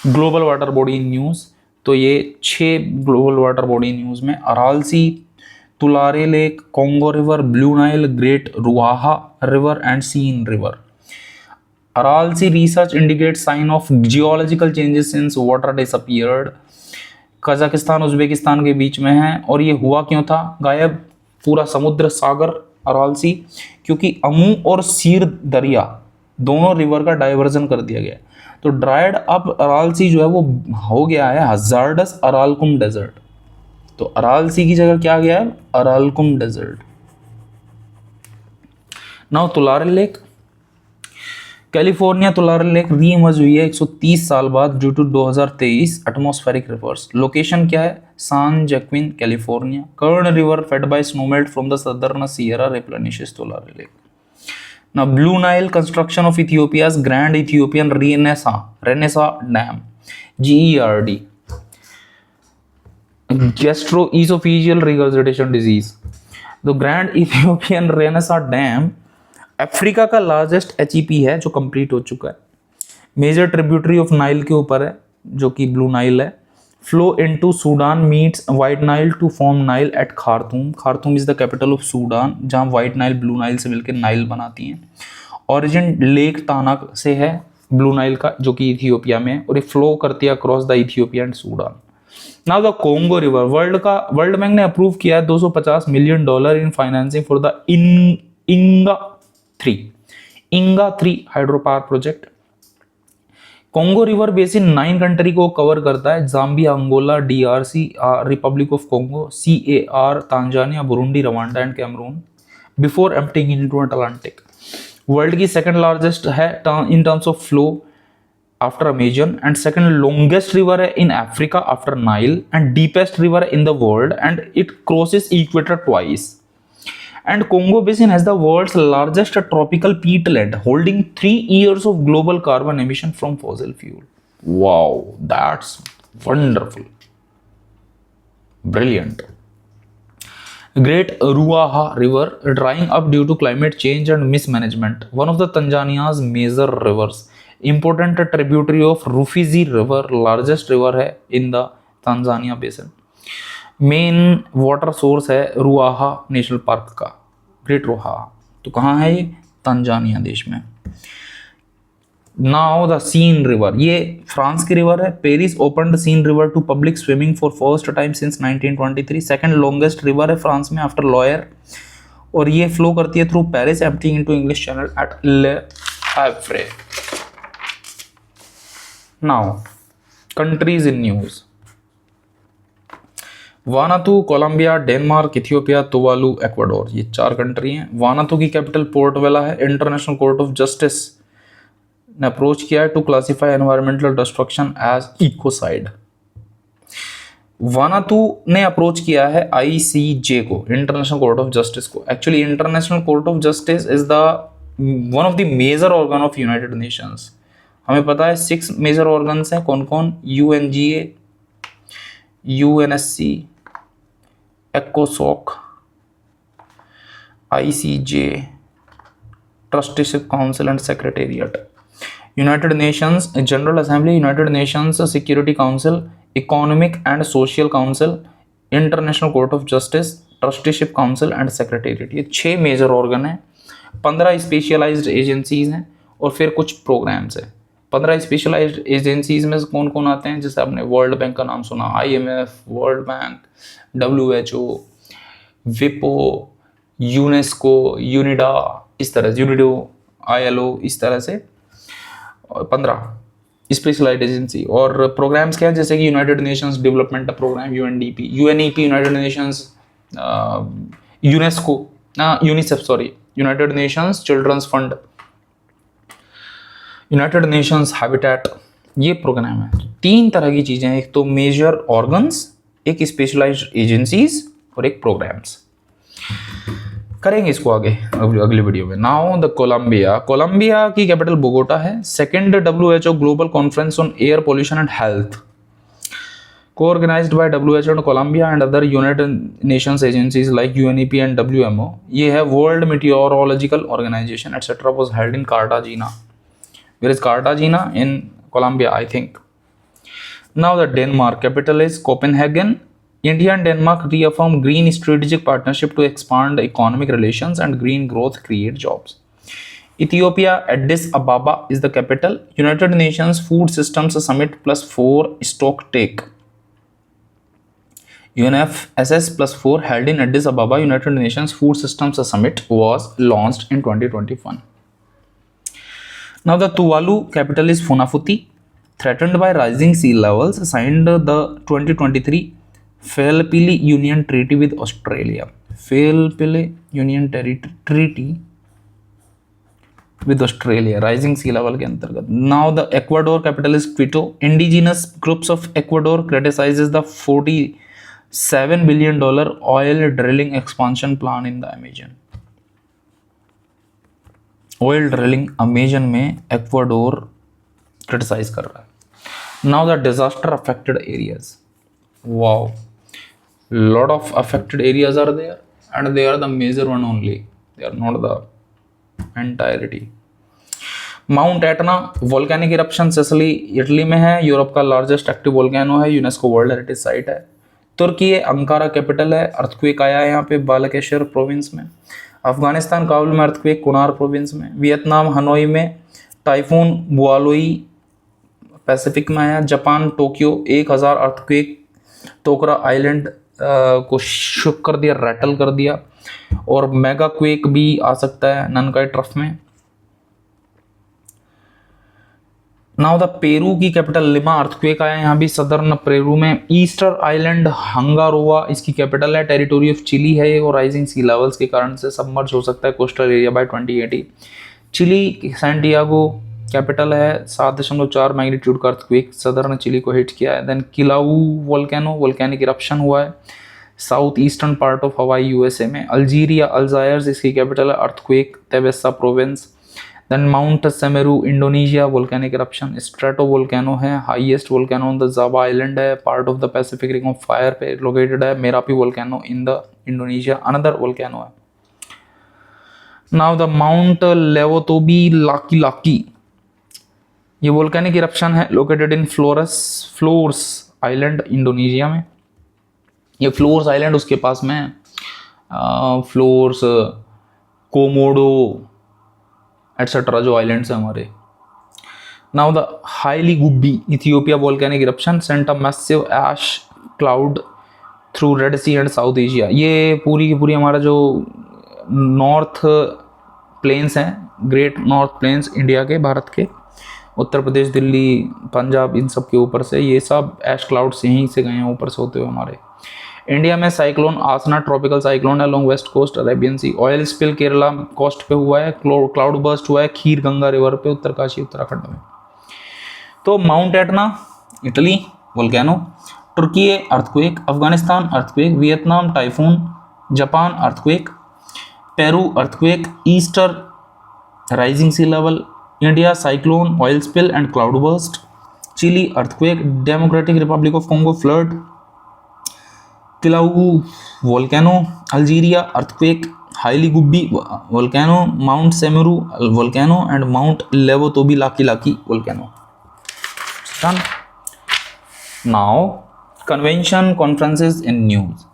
Global water body news, तो ये 6 global water body news में Aral sea, Tulare lake, Congo river, blue Nile, great Ruaha river and Seine river. Aral sea research indicate sign of geological changes since water disappeared. Kazakhstan Uzbekistan के बीच में है और ये हुआ क्यों था गायब पूरा समुद्र सागर अराल सी? क्योंकि अमू और सीर दरिया दोनों रिवर का डाइवर्जन कर दिया गया. तो ड्राइड अप अराल सी जो है वो हो गया है हजार्डस अरालकुम डेजर्ट. तो अराल सी की जगह क्या गया है? Aralkum desert. Now Tulare lake, California Tulare lake reemerge हुई है 130 साल बाद due to 2023 atmospheric rivers. Location क्या है? San Joaquin California. Kern river fed by snowmelt from the southern Sierra replenishes Tulare lake. Now blue Nile construction of Ethiopia's grand Ethiopian Renaissance dam, GERD. Gastroesophageal regurgitation disease. तो grand Ethiopian Renaissance dam Africa का largest HEP है जो complete हो चुका है. Major tributary of Nile के ऊपर है जो कि ब्लू नाइल है. Flow into Sudan meets White Nile to form Nile at Khartoum. Khartoum is the capital of Sudan जहां वाइट नाइल ब्लू नाइल से मिलकर नाइल बनाती हैं. ओरिजिन लेक तानक से है ब्लू नाइल का जो कि इथियोपिया में है और ये फ्लो करती है across the Ethiopia and Sudan. Now the Congo river, World Bank ने अप्रूव किया है $250 million in financing for the Inga 3 hydro power project. Congo river basin 9 country को कवर करता है. Zambia, Angola, DRC, Republic of Congo, CAR, Tanzania, Burundi, Rwanda and Cameroon before emptying into Atlantic. World की second largest है in terms of flow after Amazon and second longest river है in Africa after Nile and deepest river in the world and it crosses equator twice. And Congo Basin has the world's largest tropical peatland, holding 3 years of global carbon emission from fossil fuel. Wow, that's wonderful. Brilliant. Great Ruaha River drying up due to climate change and mismanagement. One of the Tanzania's major rivers. Important tributary of Rufiji River, largest river है in the Tanzania Basin. Main water source है Ruaha national park का, great Ruaha. तो कहाँ है ये? Tanzania देश में. Now the Seine river, ये फ्रांस की रिवर है. Paris opened Seine river to public swimming for first time since 1923. Second longest river है फ्रांस में आफ्टर लॉयर. और ये फ्लो करती है through Paris emptying into English Channel at Le Havre. Now countries in news, Vanuatu, Colombia, Denmark, Ethiopia, Tuvalu, Ecuador, ये 4 country हैं। वानातू की capital Port Vila है। इंटरनेशनल कोर्ट ऑफ जस्टिस ने अप्रोच किया है to classify environmental destruction as ecocide. Vanuatu ने approach किया है आईसीजे को, इंटरनेशनल कोर्ट ऑफ जस्टिस को। Actually International Court of Justice is the one of the major organ of United Nations. हमें पता है 6 मेजर ऑर्गन्स हैं, कौन कौन? UNGA, UNSC, ECOSOC, ICJ, trusteeship council and secretariat. United Nations General Assembly, United Nations Security council, economic and social council, international Court of justice, trusteeship council and secretariat. ये 6 major organ हैं, 15 specialised agencies हैं और फिर कुछ programmes हैं। 15 specialised agencies में कौन कौन आते हैं? जैसे आपने वर्ल्ड बैंक का नाम सुना, IMF, वर्ल्ड बैंक, WHO, विपो, यूनेस्को, यूनिडा, इस तरह से यूनिडो, ILO, इस तरह से 15 स्पेशलाइज्ड एजेंसी। और प्रोग्राम्स क्या है? जैसे कि United Nations Development Programme UNDP, UNEP United Nations, UNESCO, UNICEF sorry, United Nations children's fund, United Nations Habitat, ये प्रोग्राम है। 3 तरह की चीज़ें हैं, एक तो मेजर ऑर्गन्स, एक स्पेशलाइज्ड एजेंसीज और एक प्रोग्राम्स। करेंगे इसको आगे अगली वीडियो में। नाउ द कोलंबिया, कोलंबिया की कैपिटल बोगोटा है। Second WHO global conference on air pollution and health, co-organized by WHO and Colombia and other United Nations agencies like UNEP and WMO. ये है World Meteorological Organization etc. was held in Cartagena. Where is Cartagena? In Colombia, I think. Now the Denmark capital is Copenhagen. India and Denmark reaffirm green strategic partnership to expand economic relations and green growth create jobs. Ethiopia, Addis Ababa is the capital. United Nations Food Systems Summit +4 stock take. UNFSS +4 held in Addis Ababa, United Nations Food Systems Summit was launched in 2021. Now the Tuvalu capital is Funafuti. Threatened by rising sea levels, signed the 2023 Philippine Union Treaty with Australia. Philippine Union Treaty with Australia, rising sea level के अंतर्गत. Now the Ecuador capital is Quito. Indigenous groups of Ecuador criticizes the $47 billion oil drilling expansion plan in the Amazon. Oil drilling Amazon में Ecuador criticize कर रहा है. Now the disaster affected areas. Wow, lot of affected areas are there and they are the major one only. They are not the entirety. Mount Etna volcanic eruption Sicily Italy में है, Europe का largest active volcano है, UNESCO world heritage site है। तुर्की है, Ankara capital है, earthquake आया है यहाँ पे बालकेश्वर प्रोविंस में। अफगानिस्तान काबुल में अर्थक्वेक, कुनार प्रोविंस में। वियतनाम हनोई में टाइफून बुआलोई पैसिफिक में आया। जापान टोक्यो 1000 अर्थक्वेक टोकरा आइलैंड को शुक कर दिया, रैटल कर दिया। और मेगा क्वेक भी आ सकता है ननकाई ट्रफ में। नाउ द पेरू की कैपिटल लिमा, अर्थक्वेक आया यहाँ भी सदर्न पेरू में। ईस्टर आइलैंड हंगारोवा इसकी कैपिटल है, टेरिटोरी ऑफ चिली है और राइजिंग सी लेवल्स के कारण से सबमर्ज हो सकता है coastal area by 2080। Chile Santiago capital है, 7.4 मैग्नीट्यूड का अर्थक्वेक सदर्न चिली को हिट किया है। Then Kilauea volcano, volcanic eruption हुआ है south eastern part of Hawaii USA में। अल्जीरिया अल्जायर्स इसकी कैपिटल है, earthquake Tebessa province. Then Mount Semeru Indonesia, volcanic eruption. Stratovolcano है, highest volcano on the Java island है, part of the Pacific ring of fire पे located है। Merapi volcano in the Indonesia another volcano है। Now the Mount Lewotobi Laki, ये volcanic eruption है located in Flores island Indonesia में। ये Flores island उसके पास में है, फ्लोर्स कोमोडो एटसेट्रा जो आइलैंड्स हैं हमारे। Now the Hayli Gubbi Ethiopia volcanic eruption sent a massive ash cloud through Red Sea and South Asia. ये पूरी की पूरी हमारा जो नॉर्थ प्लेन्स हैं, ग्रेट नॉर्थ प्लेन्स इंडिया के, भारत के, उत्तर प्रदेश, दिल्ली, पंजाब, इन सब के ऊपर से, ये सब ऐश क्लाउड से यहीं से गए हैं ऊपर से होते हुए हमारे। इंडिया में साइक्लोन आसना ट्रॉपिकल साइक्लोन है अलोंग वेस्ट कोस्ट अरेबियन सी। ऑयल स्पिल केरला कोस्ट पे हुआ है, क्लाउड बर्स्ट हुआ है खीर गंगा रिवर पे, उत्तरकाशी उत्तराखंड में। तो माउंट एटना इटली वोल्केनो, तुर्की earthquake, Afghanistan earthquake, Vietnam typhoon, Japan earthquake, Peru earthquake, Easter rising sea level, India cyclone, oil spill and cloud burst, Chile earthquake, Democratic Republic of Congo flood, Kilauea volcano, Algeria earthquake, Hayli Gubbi volcano, Mount Semeru volcano and Mount Lewotobi Laki Laki volcano. Done. Now, convention conferences in news.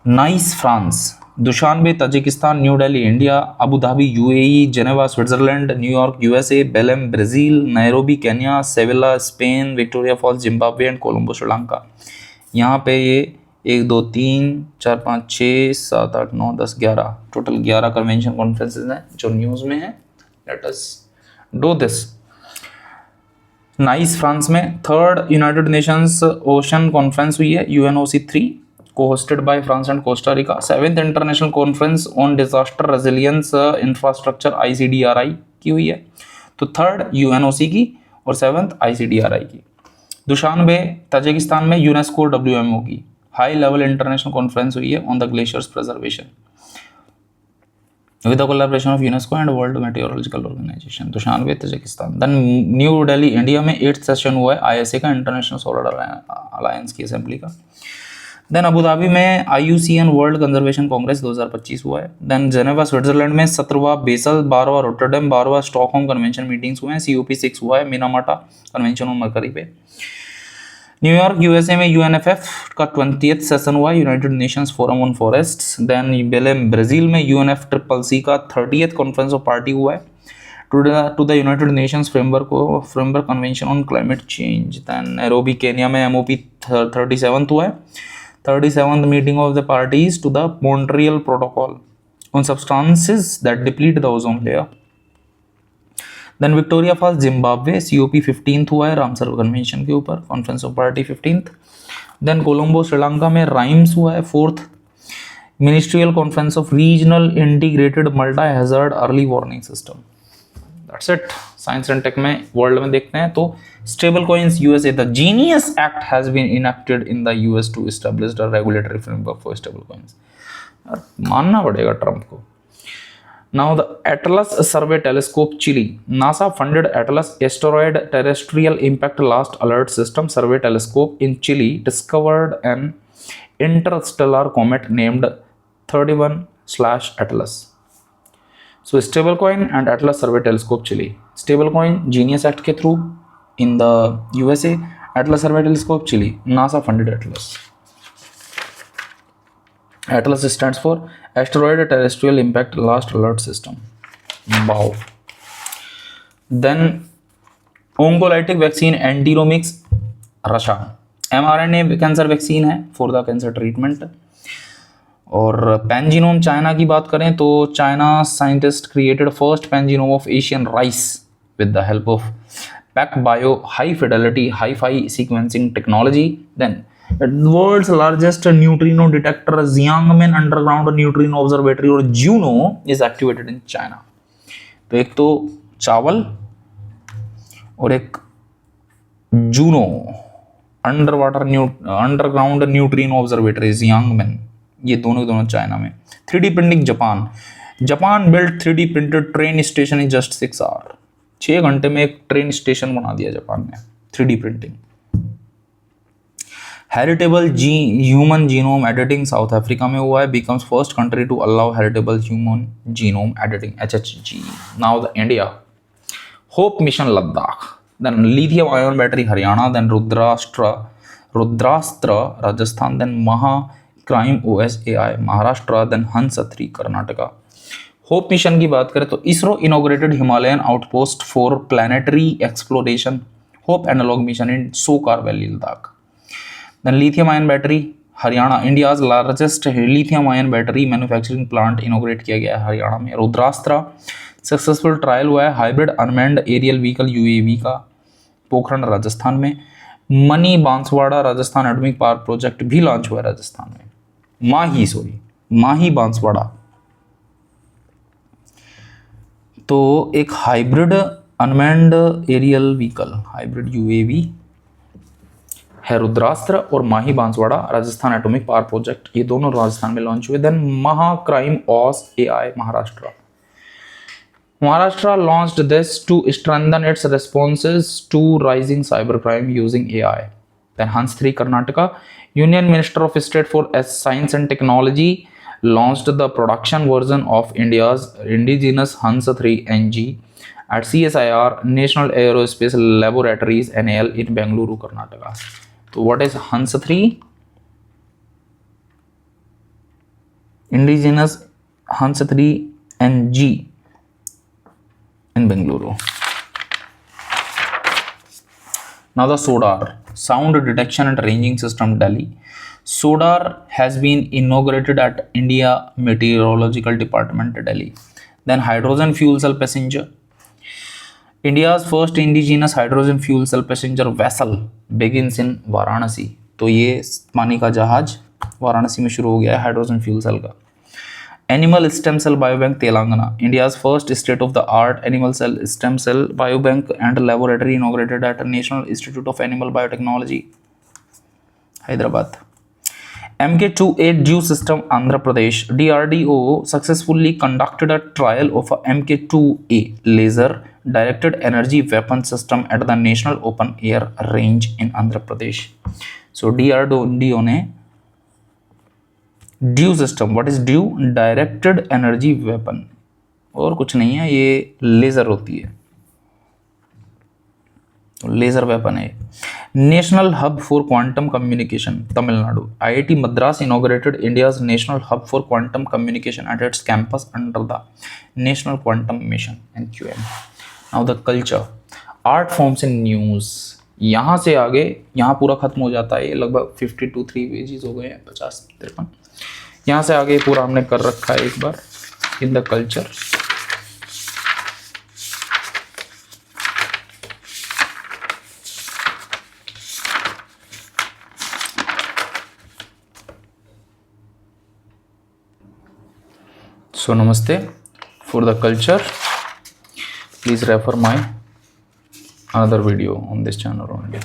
Nice France, Dushanbe Tajikistan, New Delhi India, Abu Dhabi UAE, Geneva Switzerland, New York USA, Belem Brazil, Nairobi Kenya, Seville Spain, Victoria Falls Zimbabwe and Colombo Sri Lanka. यहाँ पे ये 1 2 3 4 5 6 7 8 9 10 11 total 11 convention conferences हैं जो news में हैं। Let us do this. Nice France में 3rd United Nations ocean conference हुई है, UNOC 3, को hosted by France and Costa Rica. 7th international conference on disaster resilience infrastructure ICDRI की हुई है। तो 3rd UNOC की और 7th ICDRI की। दुशानबे ताजिकिस्तान में यूनेस्को WMO की हाई लेवल इंटरनेशनल कॉन्फ्रेंस हुई है on the glaciers preservation with the collaboration of UNESCO and World Meteorological Organization। Dushanbe Tajikistan. Then New Delhi India में 8th सेशन हुआ है ISA का, international solar alliance की assembly का। Then Abu Dhabi में IUCN world conservation congress 2025 हुआ है। Then Geneva Switzerland में 17वां बेसल, 12वां रोटरडम, 12वां स्टॉकहोम कन्वेंशन मीटिंग्स हुए हैं। COP6 हुआ है मिनामाटा कन्वेंशन ऑन मरकरी पे। न्यूयॉर्क USA में UNFF का 20th सेशन हुआ, united nations forum on forests. Then Belem Brazil में UNFCCC का 30th कॉन्फ्रेंस ऑफ पार्टी हुआ है to the United nations framework convention on climate change. Then Nairobi Kenya में MOP 37th हुआ है, 37th meeting of the parties to the Montreal protocol on substances that deplete the ozone layer. Then Victoria Falls Zimbabwe COP 15th हुआ है Ramsar convention के ऊपर, conference of party 15th। Then Colombo Sri Lanka में RIMES हुआ है 4th ministerial conference of regional integrated multi hazard early warning system. That's it. Science and tech में world में देखते हैं तो stable coins USA, the genius act has been enacted in the US to establish the regulatory framework for stable coins. मानना पड़ेगा Trump को। Now the Atlas Survey Telescope Chile, NASA funded Atlas Asteroid Terrestrial Impact Last Alert System Survey Telescope in Chile discovered an interstellar comet named 31/Atlas. So stablecoin and Atlas Survey Telescope Chile. Stablecoin Genius Act के through in the USA, Atlas Survey Telescope Chile, NASA funded Atlas. Atlas stands for Asteroid Terrestrial Impact Last Alert System. Wow. Then oncolytic vaccine Antinomics Russia, mRNA cancer vaccine है for the cancer treatment. और pangenome China की बात करें तो China scientist created first pangenome of Asian rice with the help of PacBio high fidelity hi fi sequencing technology. Then world's largest neutrino detector Xiamen underground neutrino observatory और Juno is activated in China। तो एक तो चावल और एक JUNO underground neutrino observatory Xiamen, ये दोनों China में। 3D printing Japan build 3D printed train station in just 6 hour. 6 घंटे में एक ट्रेन स्टेशन बना दिया जापान ने 3D printing. Heritable human genome editing South Africa में हुआ है, becomes first country to allow heritable human genome editing HHG। Now the India HOPE mission Ladakh, then lithium ion battery Haryana, then Rudrastra Rajasthan, then Maha crime OSAI Maharashtra, then Hansa 3 Karnataka. HOPE mission की बात करें तो ISRO inaugurated Himalayan outpost for planetary exploration, HOPE analog mission in Tsokar valley Ladakh. Then lithium ion battery Haryana, India's largest lithium ion battery manufacturing plant इनोग्रेट किया गया है हरियाणा में। Rudrastra successful trial हुआ है hybrid unmanned aerial vehicle UAV का पोखरण राजस्थान में। मनी Banswara Rajasthan atomic power project भी लॉन्च हुआ है राजस्थान में। माही बांसवाड़ा तो एक hybrid unmanned aerial vehicle hybrid UAV है। रुद्रास्त्र और Mahi Banswara Rajasthan atomic power project, ये दोनों राजस्थान में लॉन्च हुए। Then Maha crime OS AI Maharashtra launched this to strengthen its responses to rising cybercrime using AI. Then Hans 3 Karnataka, Union Minister of State for Science and Technology launched the production version of India's indigenous Hans 3 NG at CSIR National Aerospace Laboratories NAL in Bengaluru, Karnataka. So what is Hans 3? Indigenous Hans 3 NG in Bengaluru. Now the SODAR, Sound Detection and Ranging System, Delhi. SODAR has been inaugurated at India Meteorological Department, Delhi. Then hydrogen fuel cell passenger. India's first indigenous hydrogen fuel cell passenger vessel begins in Varanasi. तो ये पानी का जहाज वाराणसी में शुरू हो गया है हाइड्रोजन फ्यूल सेल का। Animal stem cell biobank Telangana, India's first state of the art animal cell stem cell biobank and laboratory inaugurated eight national institute of animal biotechnology, Hyderabad. MK2A due system Andhra Pradesh, DRDO successfully conducted a trial of MK2A laser directed energy weapon system at the national open air range in Andhra Pradesh. So DRDO ने due system, what is due? Directed energy weapon, और कुछ नहीं है, ये laser होती है, laser weapon है। National hub for quantum communication Tamil Nadu, IIT Madras inaugurated India's national hub for quantum communication at its campus under the national quantum mission NQM। Now the culture, art forms in news, यहाँ से आगे यहाँ पूरा खत्म हो जाता है, ये लगभग 52 पेजेस हो गए हैं, 50-53। यहाँ से आगे पूरा हमने कर रखा है एक बार in the culture. So namaste. For the culture, please refer my another video on this channel only.